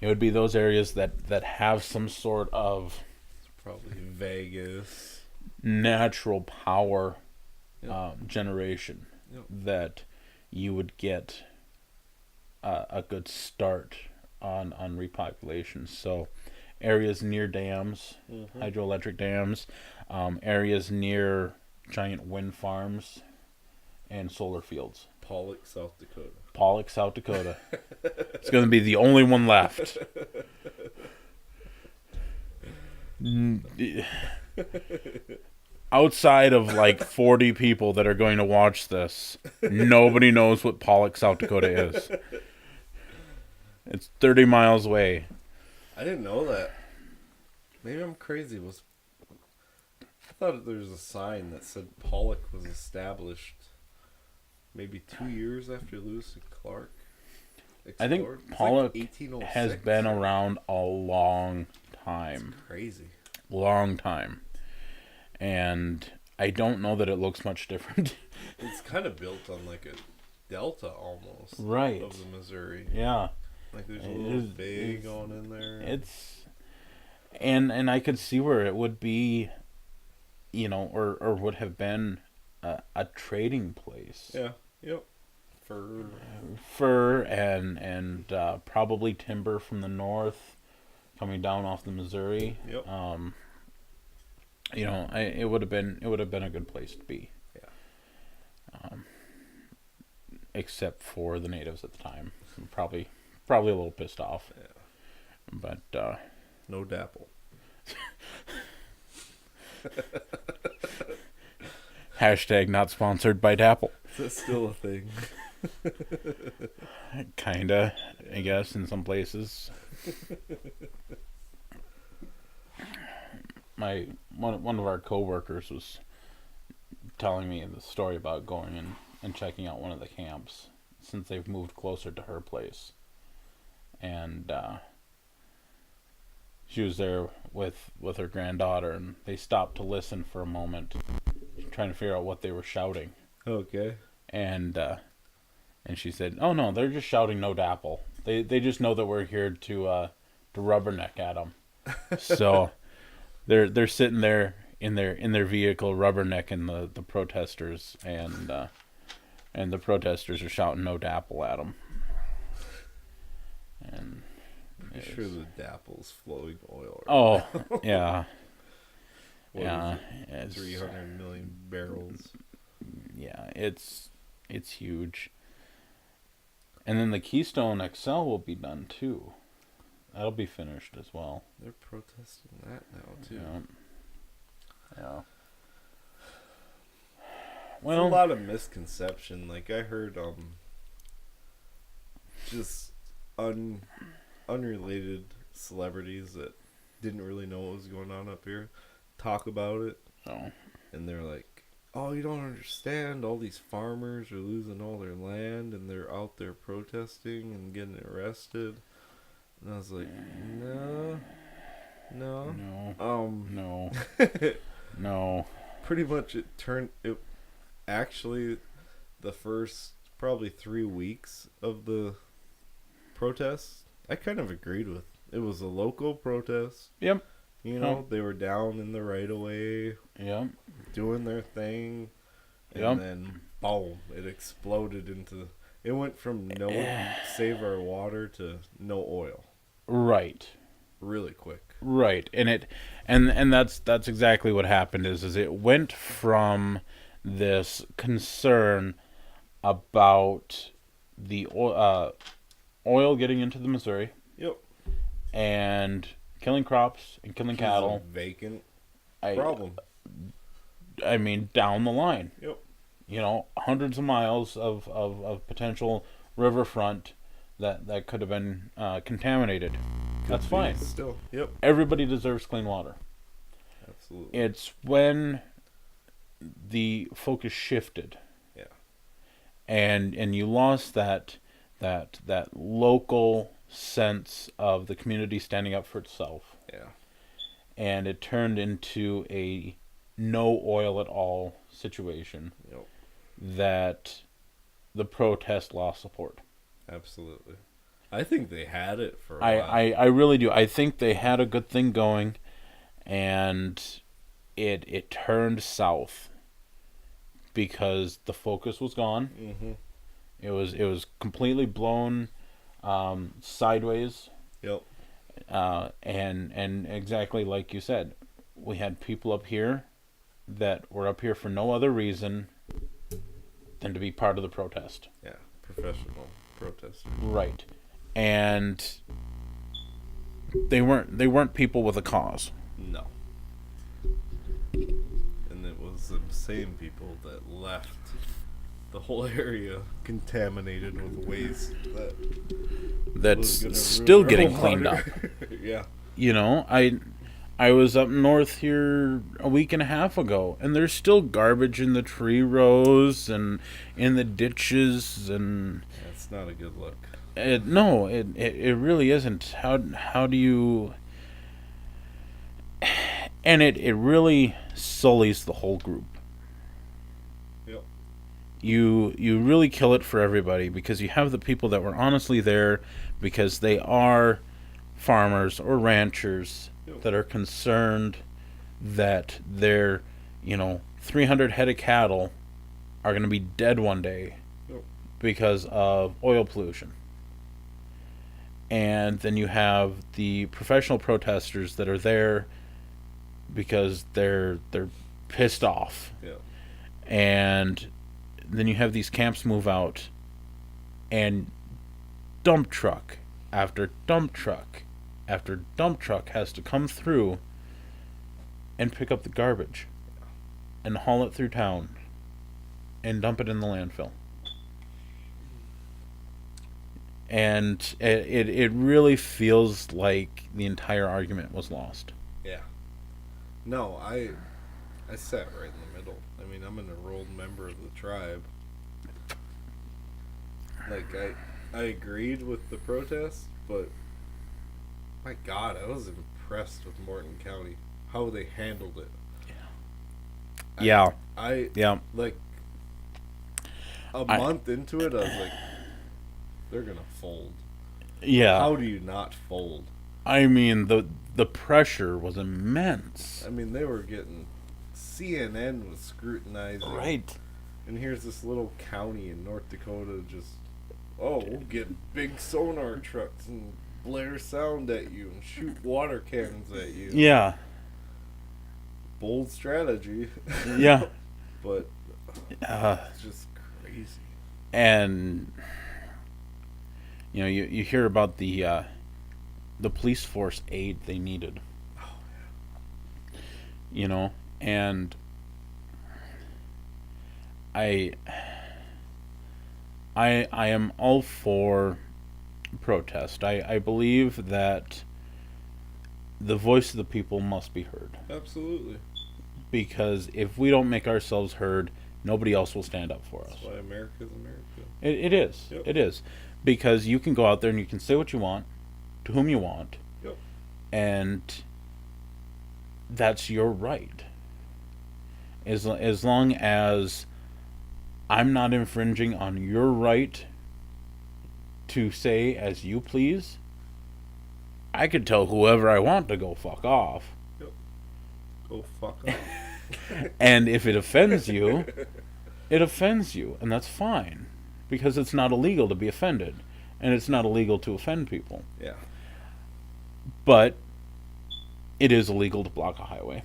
It would be those areas that have some sort of probably Vegas natural power generation that you would get a good start on repopulation. So areas near dams, hydroelectric dams, areas near giant wind farms, and solar fields. Pollock, South Dakota. Pollock, South Dakota. It's going to be the only one left. Outside of like 40 people that are going to watch this, nobody knows what Pollock, South Dakota is. It's 30 miles away. I didn't know that. Maybe I'm crazy. I thought there was a sign that said Pollock was established maybe 2 years after Lewis and Clark explored. I think Pollock has been around a long time. That's crazy. Long time. And I don't know that it looks much different. It's kind of built on like a delta almost. Right. Of the Missouri. Yeah. Like there's a little bay going in there. It's... And I could see where it would be, you know, or would have been a trading place. Yeah. Yep. Fur and probably timber from the north coming down off the Missouri. Yep. You know, it would have been a good place to be. Yeah. Except for the natives at the time, probably a little pissed off. Yeah. But no dapple. Hashtag not sponsored by Dapple. Is that still a thing? Kinda, I guess, in some places. One of our coworkers was telling me the story about going and checking out one of the camps since they've moved closer to her place. And she was there with her granddaughter, and they stopped to listen for a moment, trying to figure out what they were shouting. Okay. And she said, "Oh no, they're just shouting no dapple. They just know that we're here to rubberneck at them." So they're sitting there in their vehicle rubbernecking the protesters, and the protesters are shouting no dapple at them. And I'm sure the dapple's flowing oil. Oh, yeah. Yeah. 300 million barrels. Yeah, it's huge. And then the Keystone XL will be done too. That'll be finished as well. They're protesting that now too. Yeah. Well, there's a lot of misconception. Like I heard just unrelated celebrities that didn't really know what was going on up here talk about it. Oh. And they're like, "Oh, you don't understand. All these farmers are losing all their land and they're out there protesting and getting arrested." And I was like, no. No. Pretty much it actually the first probably 3 weeks of the protests, I kind of agreed with. It was a local protest. Yep. You know, they were down in the right of way. Yep. Doing their thing. And then boom, it exploded into it went from no save our water to no oil. Right. Really quick. Right. And that's exactly what happened is it went from this concern about the oil getting into the Missouri. Yep. And killing crops and killing cattle. A vacant problem. I mean, down the line. Yep. You know, hundreds of miles of potential riverfront that could have been contaminated. That's fine. Still. Yep. Everybody deserves clean water. Absolutely. It's when the focus shifted. Yeah. And you lost that local sense of the community standing up for itself. Yeah. And it turned into a no oil at all situation, Yep. that the protest lost support. Absolutely. I think they had it for a while. I really do. I think they had a good thing going, and it turned south because the focus was gone. Mm-hmm. It was completely blown sideways. Yep. And exactly like you said, we had people up here that were up here for no other reason than to be part of the protest. Yeah, professional protesters. Right. And they weren't people with a cause. No. And it was the same people that left the whole area contaminated with waste That's still getting cleaned up. Yeah. You know, I was up north here a week and a half ago, and there's still garbage in the tree rows and in the ditches, and That's not a good look. it really isn't. How do you? And it really sullies the whole group. Yep. You really kill it for everybody, because you have the people that were honestly there because they are farmers or ranchers that are concerned that their 300 head of cattle are going to be dead one day because of oil pollution. And then you have the professional protesters that are there because they're pissed off. Yeah. And then you have these camps move out, and dump truck after dump truck after dump truck has to come through and pick up the garbage and haul it through town and dump it in the landfill. And it really feels like the entire argument was lost. Yeah. No, I sat right in the middle. I mean, I'm an enrolled member of the tribe. Like, I agreed with the protest, but my God, I was impressed with Morton County, how they handled it. Yeah. Yeah. Like, a month into it, I was like, they're gonna fold. Yeah. How do you not fold? I mean, the pressure was immense. I mean, they were getting... CNN was scrutinizing. Right. And here's this little county in North Dakota just... Oh, we'll get big sonar trucks and blare sound at you and shoot water cannons at you. Yeah. Bold strategy. Yeah. But it's just crazy. And you hear about the police force aid they needed. Oh, yeah. And I am all for protest. I believe that the voice of the people must be heard. Absolutely. Because if we don't make ourselves heard, nobody else will stand up for us. That's why America's America. It is. Yep. It is. Because you can go out there and you can say what you want, to whom you want. Yep. And that's your right. As long as I'm not infringing on your right to say as you please, I could tell whoever I want to go fuck off. Yep. Go fuck off. And if it offends you, it offends you, and that's fine. Because it's not illegal to be offended, and it's not illegal to offend people. Yeah. But it is illegal to block a highway.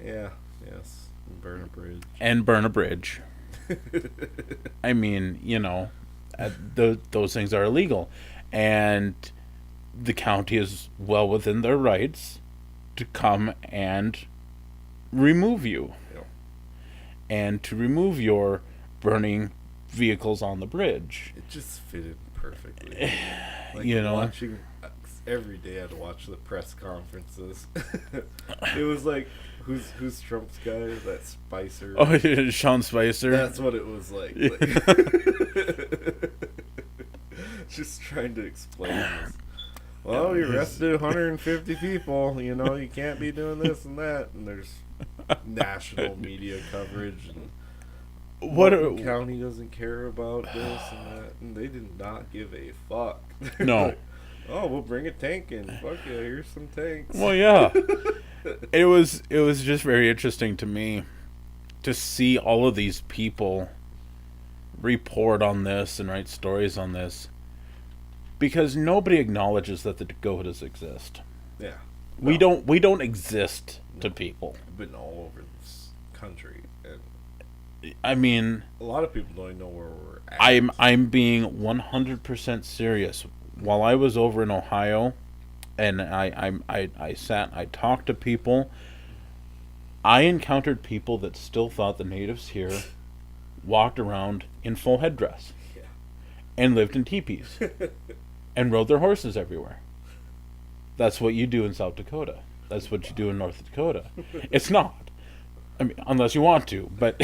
Yeah. Yes. And burn a bridge. And burn a bridge. I mean, those things are illegal. And the county is well within their rights to come and remove you. Yep. And to remove your burning vehicles on the bridge. It just fitted perfectly. Like, watching every day, I'd watch the press conferences. It was like, who's Trump's guy? That Spicer. Oh, Sean Spicer. That's what it was like. Just trying to explain this. Well, you arrested 150 people. You can't be doing this and that. And there's national media coverage. And what county doesn't care about this and that, and they did not give a fuck. No. Like, oh, we'll bring a tank in. Fuck yeah, here's some tanks. Well, yeah. It was just very interesting to me to see all of these people report on this and write stories on this, because nobody acknowledges that the Dakotas exist. Yeah. We don't exist to people. I've been all over this country, and I mean, a lot of people don't even know where we're at. I'm being 100% serious. While I was over in Ohio, and I talked to people, I encountered people that still thought the natives here walked around in full headdress, and lived in teepees, and rode their horses everywhere. That's what you do in South Dakota. That's what you do in North Dakota. It's not. I mean, unless you want to, but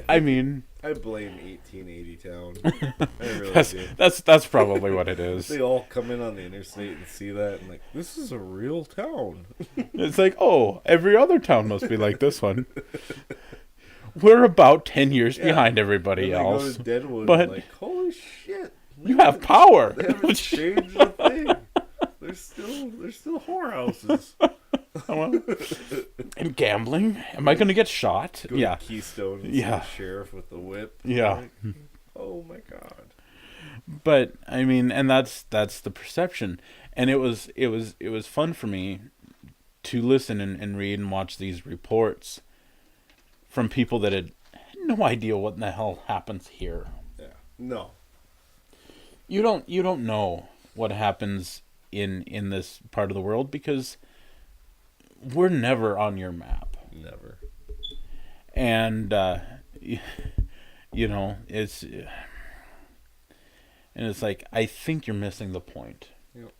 I mean, I blame 1880 Town. I really do. That's probably what it is. They all come in on the interstate and see that and like, this is a real town. It's like, oh, every other town must be like this one. We're about 10 years behind everybody else. Go to Deadwood, but and like, holy shit! You have power. They haven't changed a thing. There's still whorehouses. And gambling? Am I going to get shot? Go to Keystone and see the sheriff with the whip. Yeah. Like, oh my god. But I mean, and that's the perception. And it was fun for me to listen and read and watch these reports from people that had no idea what in the hell happens here. Yeah. No. You don't know what happens in this part of the world, because we're never on your map. Never. And you know, it's like, I think you're missing the point. Yep.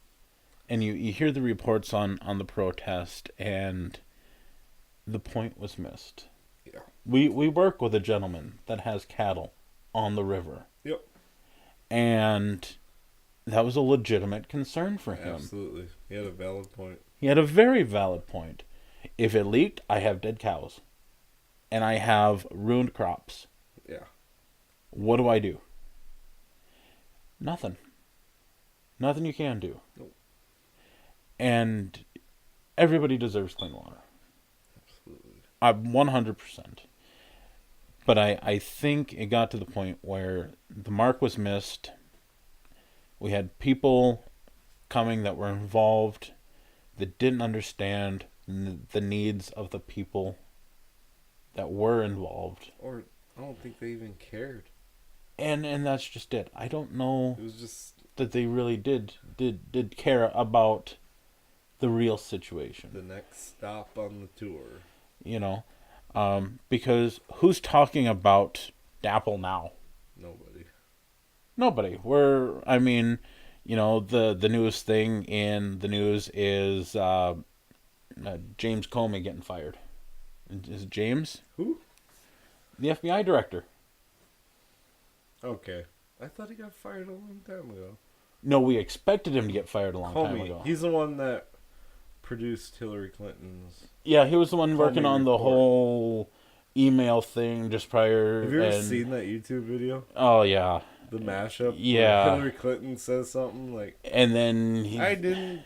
And you hear the reports on the protest, and the point was missed. Yeah. We work with a gentleman that has cattle on the river. Yep. And that was a legitimate concern for him. Absolutely. He had a valid point. He had a very valid point. If it leaked, I have dead cows. And I have ruined crops. Yeah. What do I do? Nothing. Nothing you can do. Nope. And everybody deserves clean water. Absolutely. 100%. But I think it got to the point where the mark was missed. We had people coming that were involved that didn't understand the needs of the people that were involved. Or I don't think they even cared. And that's just it. I don't know. It was just that they really did care about the real situation. The next stop on the tour. You know, because who's talking about DAPL now? Nobody. I mean, you know, the newest thing in the news is James Comey getting fired. Is it James? Who? The FBI director. Okay. I thought he got fired a long time ago. No, we expected him to get fired a long time ago. He's the one that produced Hillary Clinton's... Yeah, he was the one working on the whole email thing just prior. Have you ever seen that YouTube video? Oh, yeah. The mashup? Yeah. Where Hillary Clinton says something like... And then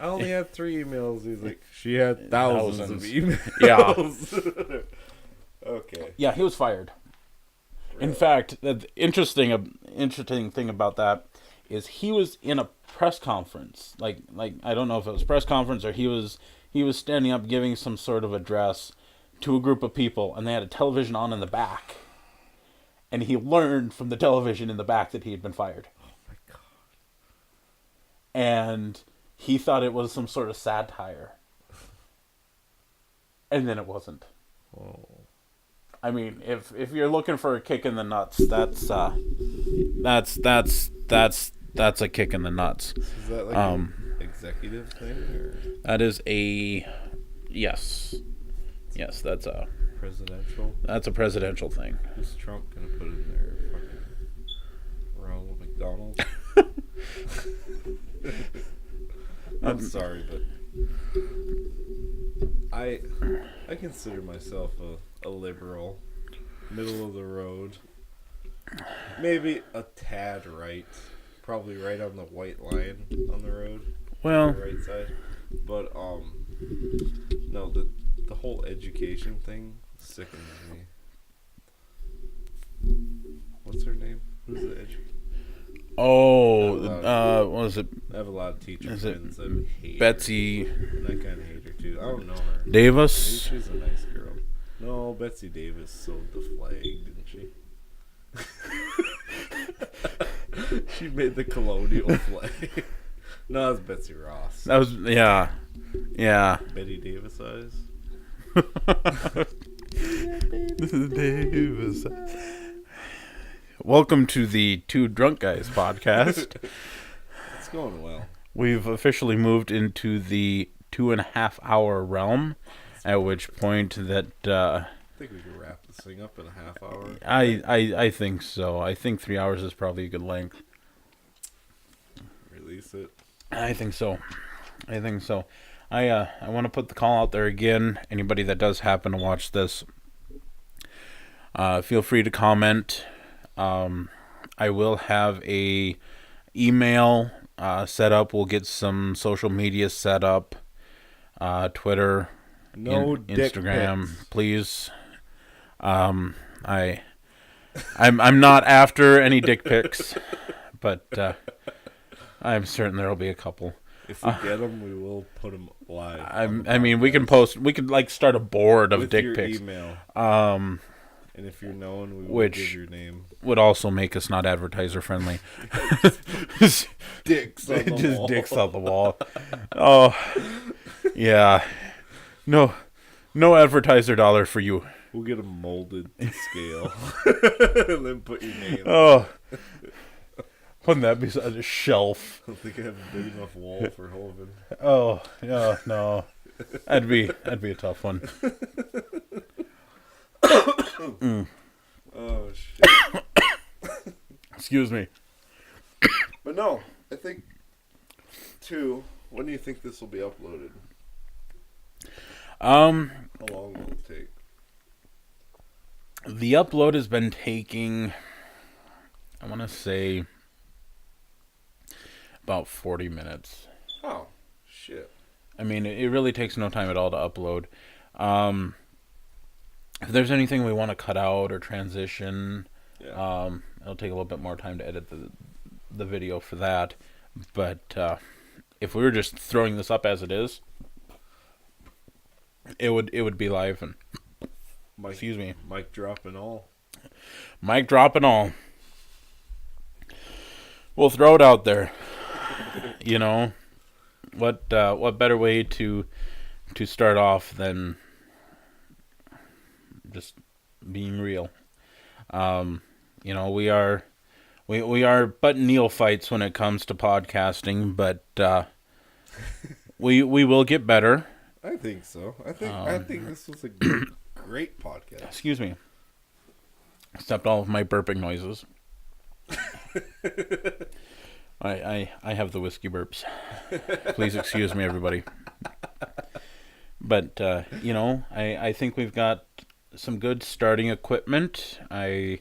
I only had 3 emails. He's like, she had thousands. Of emails. Yeah. Okay. Yeah, he was fired. Really? In fact, the interesting thing about that is he was in a press conference. Like I don't know if it was a press conference or he was standing up giving some sort of address to a group of people, and they had a television on in the back. And he learned from the television in the back that he had been fired. Oh my god. And he thought it was some sort of satire. And then it wasn't. Oh. I mean, if you're looking for a kick in the nuts, that's a kick in the nuts. Is that like an executive thing, or? That is a yes. Yes, that's a presidential. That's a presidential thing. Who's Trump gonna put in there? Fucking Ronald McDonald. I'm sorry, but I consider myself a liberal, middle of the road. Maybe a tad right. Probably right on the white line on the road. Well, the right side. But no, the whole education thing sickens me. What's her name? Who's the educator? what was it? I have a lot of teacher Is friends it that hate Betsy her. And I kind of hate her too. I don't know her. Davis? Maybe she's a nice girl. No, Betsy Davis sewed the flag, didn't she? She made the colonial flag. No, that's Betsy Ross. That was yeah. Betty Davis eyes. Davis. Welcome to the Two Drunk Guys podcast. It's going well. We've officially moved into the 2.5 hour realm, at which point that I think we could wrap this thing up in a half hour. I think so. I think 3 hours is probably a good length. Release it. I think so. I want to put the call out there again. Anybody that does happen to watch this, feel free to comment. I will have a email set up. We'll get some social media set up. Twitter, Instagram, pics. please. I'm not after any dick pics, but I'm certain there'll be a couple. If we get them, we will put them live. I mean, we could like start a board of with dick your pics. Email. And if you're known, we will which give your name. Would also make us not advertiser friendly. Dicks on the Just wall. dicks on the wall. Oh, yeah. No advertiser dollar for you. We'll get them molded to scale, and then put your name. Oh, wouldn't that be such a shelf? I don't think I have a big enough wall for Hovind. Oh, yeah, no. That'd be a tough one. Oh shit! Excuse me. But no, I think when do you think this will be uploaded? How long will it take? The upload has been taking, I want to say, about 40 minutes. Oh, shit. I mean, it really takes no time at all to upload. If there's anything we want to cut out or transition, it'll take a little bit more time to edit the video for that. But if we were just throwing this up as it is, it would be live and excuse me, mic drop and all. Mic drop and all. We'll throw it out there. You know, what better way to start off than just being real. You know, we are but neophytes when it comes to podcasting, but we will get better. I think so. I think this was a great podcast. Excuse me. Except all of my burping noises. I have the whiskey burps. Please excuse me, everybody. But you know, I think we've got some good starting equipment. I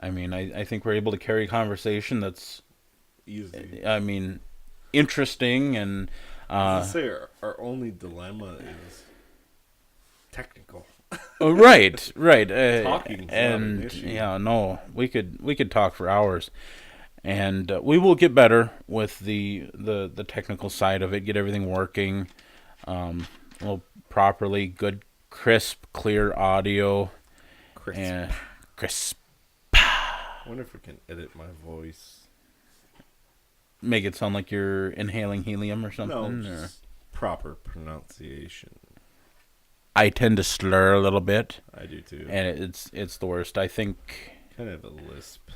mean, I think we're able to carry a conversation that's easy. I mean, interesting and. Our only dilemma is technical. Right. Talking and not an issue. yeah, no, we could talk for hours, and we will get better with the technical side of it. Get everything working, well, properly, good, crisp, clear audio, and crisp. I wonder if we can edit my voice. Make it sound like you're inhaling helium or something. No, just proper pronunciation. I tend to slur a little bit. I do too. And it's the worst. I think kind of a lisp.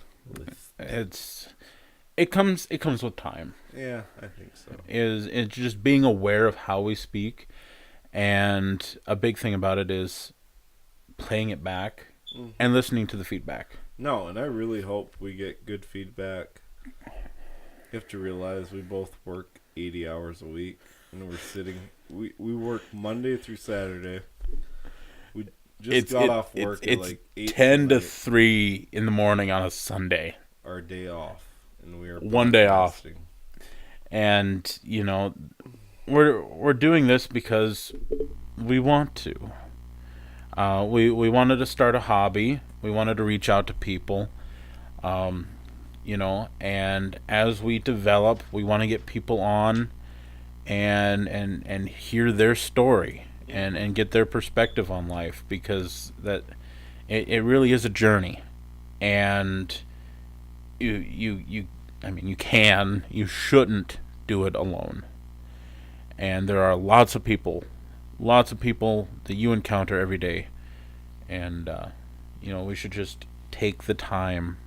It comes with time. Yeah, I think so. It's just being aware of how we speak, and a big thing about it is playing it back and listening to the feedback. No, and I really hope we get good feedback. You have to realize we both work 80 hours a week, and we're sitting. We work Monday through Saturday. We just got off work at like 8 10 to 3 in the morning on a Sunday. Our day off, and we are one day off. And you know, we're doing this because we want to. We wanted to start a hobby. We wanted to reach out to people. You know, and as we develop, we want to get people on and hear their story and get their perspective on life, because that it really is a journey. And you shouldn't do it alone. And there are lots of people that you encounter every day. And, you know, we should just take the time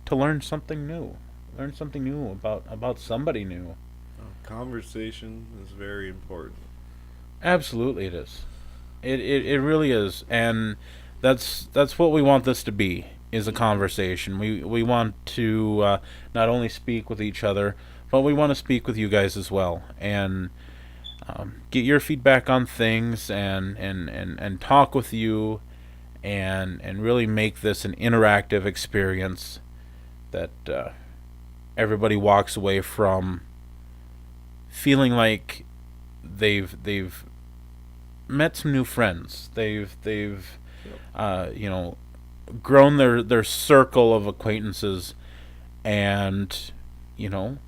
to learn something new. Learn something new about somebody new. Conversation is very important. Absolutely it is. It really is. And that's what we want this to be, is a conversation. We want to not only speak with each other, but we want to speak with you guys as well, and get your feedback on things, and talk with you, and really make this an interactive experience that everybody walks away from feeling like they've met some new friends. They've you know, grown their circle of acquaintances, and you know,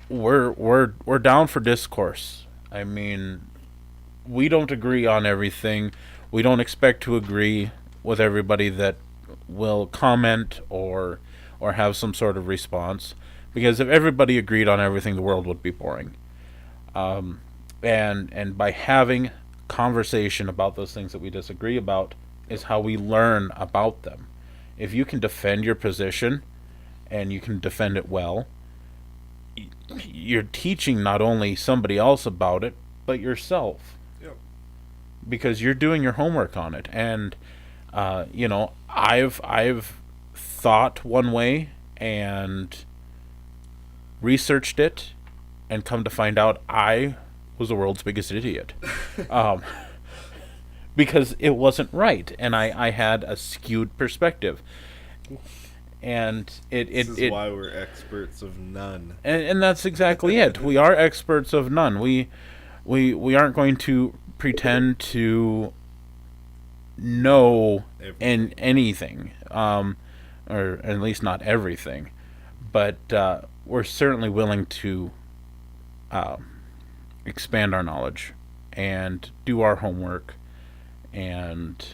we're down for discourse. I mean, we don't agree on everything. We don't expect to agree with everybody that will comment or have some sort of response, because if everybody agreed on everything, the world would be boring. And by having conversation about those things that we disagree about is how we learn about them. If you can defend your position, and you can defend it well, you're teaching not only somebody else about it, but yourself. Yep. Because you're doing your homework on it. And you know, I've thought one way and researched it, and come to find out I was the world's biggest idiot. Because it wasn't right, and I had a skewed perspective. And this is why we're experts of none. And that's exactly it. We are experts of none. We aren't going to pretend to know in anything, or at least not everything. But we're certainly willing to expand our knowledge and do our homework and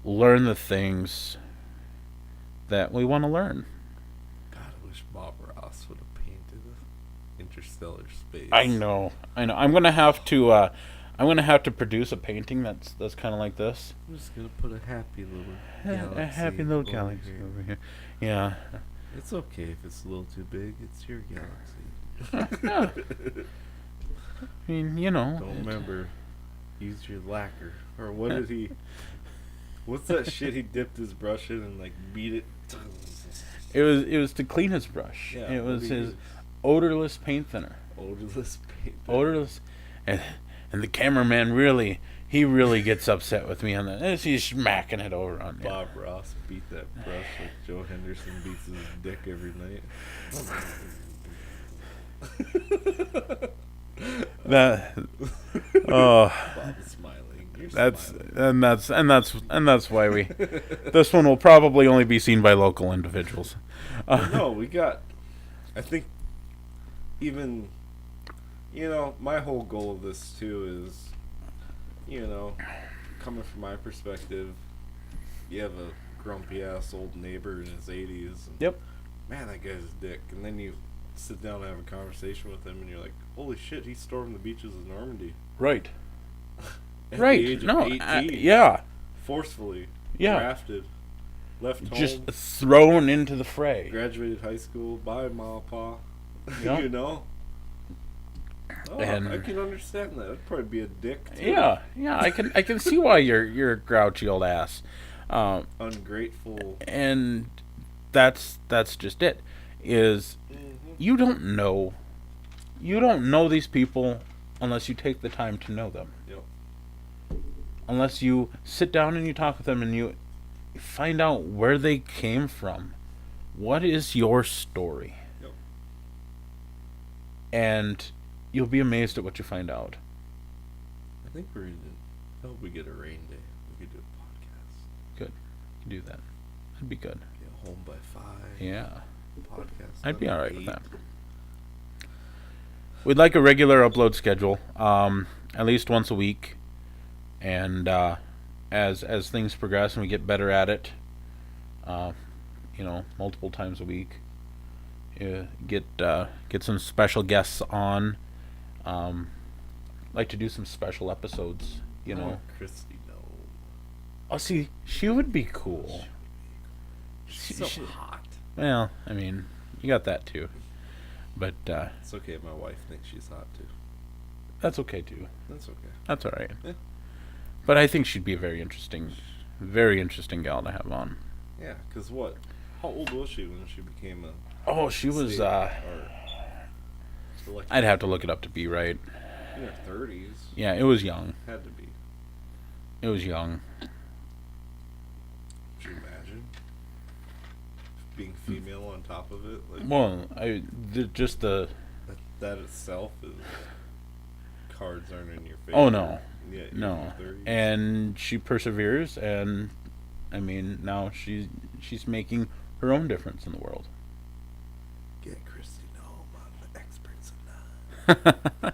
learn the things that we want to learn. God, I wish Bob Ross would have painted Interstellar Space. I know. I'm gonna have to produce a painting that's kind of like this. I'm just gonna put a happy little galaxy. A happy little galaxy over here. Yeah. It's okay if it's a little too big. It's your galaxy. Yeah. I mean, you know. Don't remember. Use your lacquer. Or what did he... What's that shit he dipped his brush in and, like, beat it? It was to clean his brush. Yeah, it was his odorless paint thinner. Odorless paint thinner. Odorless. And the cameraman really gets upset with me on that. And he's smacking it over on me. Bob Ross beat that brush like Joe Henderson beats his dick every night. Bob is smiling. You're smiling. That's why we. This one will probably only be seen by local individuals. No, we got. I think even, you know, my whole goal of this too is, you know, coming from my perspective, you have a grumpy ass old neighbor in his 80s. And, yep. Man, that guy's a dick. And then you sit down and have a conversation with him, and you're like, holy shit, he stormed the beaches of Normandy. Right. At right. the age of 18. Yeah. Forcefully. Yeah. Drafted. Left home. Just thrown into the fray. Graduated high school. Bye, Ma, Pa. Yep. You know? Oh, and I can understand that. That'd probably be a dick, too. Yeah. I can see why you're a grouchy old ass. Ungrateful. And that's just it. Is you don't know you don't know these people unless you take the time to know them. Yep. Unless you sit down and you talk with them and you find out where they came from. What is your story? Yep. And you'll be amazed at what you find out. I think we're in. I hope we get a rain day. We could do a podcast. Good. You can do that. That'd be good. Get home by 5. Yeah. Podcast. I'd be alright with 8. that. We'd like a regular upload schedule, at least once a week, and as things progress and we get better at it, multiple times a week, get some special guests on. Like to do some special episodes, Christy, no. Oh, see, she would be cool. She's so hot. Well, I mean, you got that too. But it's okay. My wife thinks she's hot too. That's okay too. That's okay. That's all right. Yeah. But I think she'd be a very interesting gal to have on. Yeah, because what? How old was she when she became a... Oh, she was... I'd have to look it up to be right. In her 30s. Yeah, it was young. Had to be. It was young. Could you imagine? Being female on top of it? Just the... That itself is... Cards aren't in your favor. Oh, no. Yeah, no. And she perseveres, and I mean, now she's making her own difference in the world. Get Christy home on the experts in that.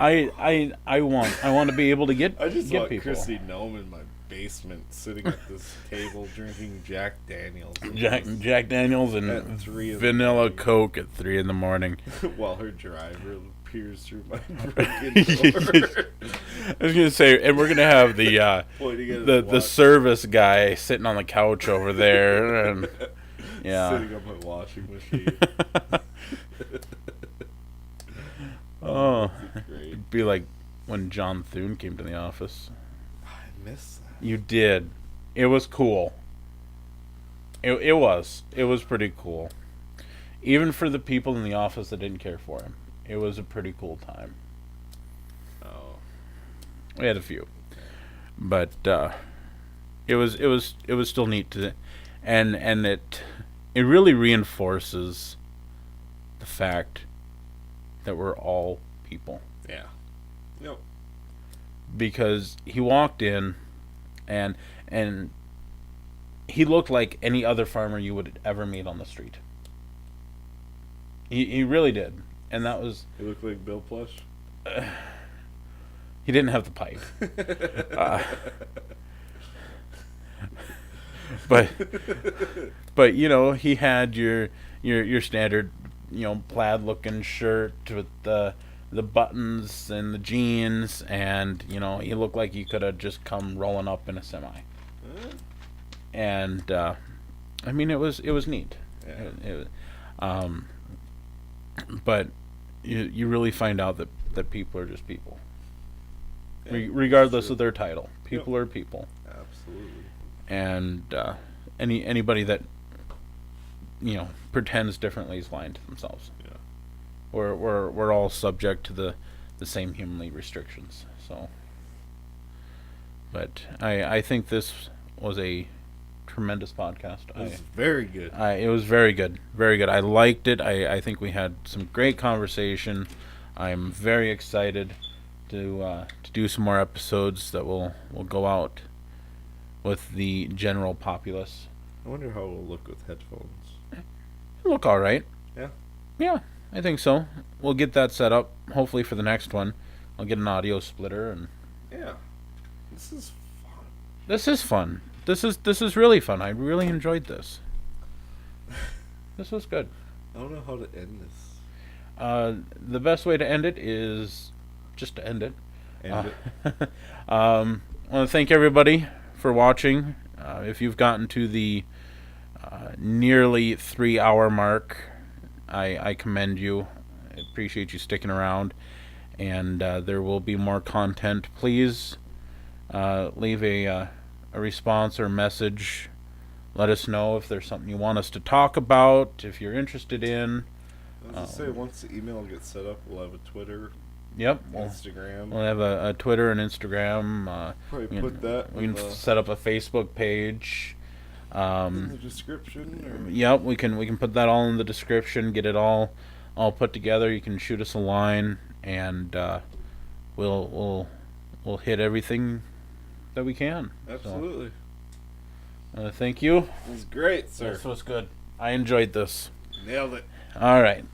I want to be able to get I just get want people. Christy Gnome in my basement, sitting at this table drinking Jack Daniels. Jack Daniels and vanilla Coke at 3 a.m. While her driver peers through my broken door. I was gonna say, and we're gonna have the service guy sitting on the couch over there, and sitting on my washing machine. Oh, it'd be like when John Thune came to the office. I miss that. You did. It was cool. It was pretty cool. Even for the people in the office that didn't care for him, it was a pretty cool time. Oh, we had a few, but it was still neat to, and it really reinforces the fact that we're all people. Yeah. Yep. Because he walked in, and he looked like any other farmer you would ever meet on the street. He really did, and that was. He looked like Bill Plush. He didn't have the pipe. But he had your standard plaid looking shirt with the buttons and the jeans, and he looked like he could have just come rolling up in a semi. And I mean, it was neat. Yeah. But you really find out that people are just people. Yeah, regardless of their title. People are people. Absolutely. And anybody that pretends differently is lying to themselves. Yeah. We're all subject to the same humanly restrictions. So, but I think this was a tremendous podcast. It was very good. It was very good, very good. I liked it. I think we had some great conversation. I'm very excited to do some more episodes that will go out with the general populace. I wonder how it'll look with headphones. It'll look all right. Yeah. Yeah, I think so. We'll get that set up. Hopefully for the next one, I'll get an audio splitter and. Yeah. This is fun. This is fun. This is really fun. I really enjoyed this. This was good. I don't know how to end this. The best way to end it is just to end it. I want to thank everybody for watching. If you've gotten to the nearly 3-hour mark, I commend you. I appreciate you sticking around. And there will be more content. Please leave a response or message. Let us know if there's something you want us to talk about, if you're interested in. I was gonna say, once the email gets set up, we'll have a Twitter. Yep. Instagram. We'll have a Twitter and Instagram. Probably put that. We can set up a Facebook page. In the description. Or? Yep, we can put that all in the description. Get it all put together. You can shoot us a line, and we'll hit everything that we can. Absolutely. So, thank you. It was great, sir. This was good. I enjoyed this. Nailed it. All right.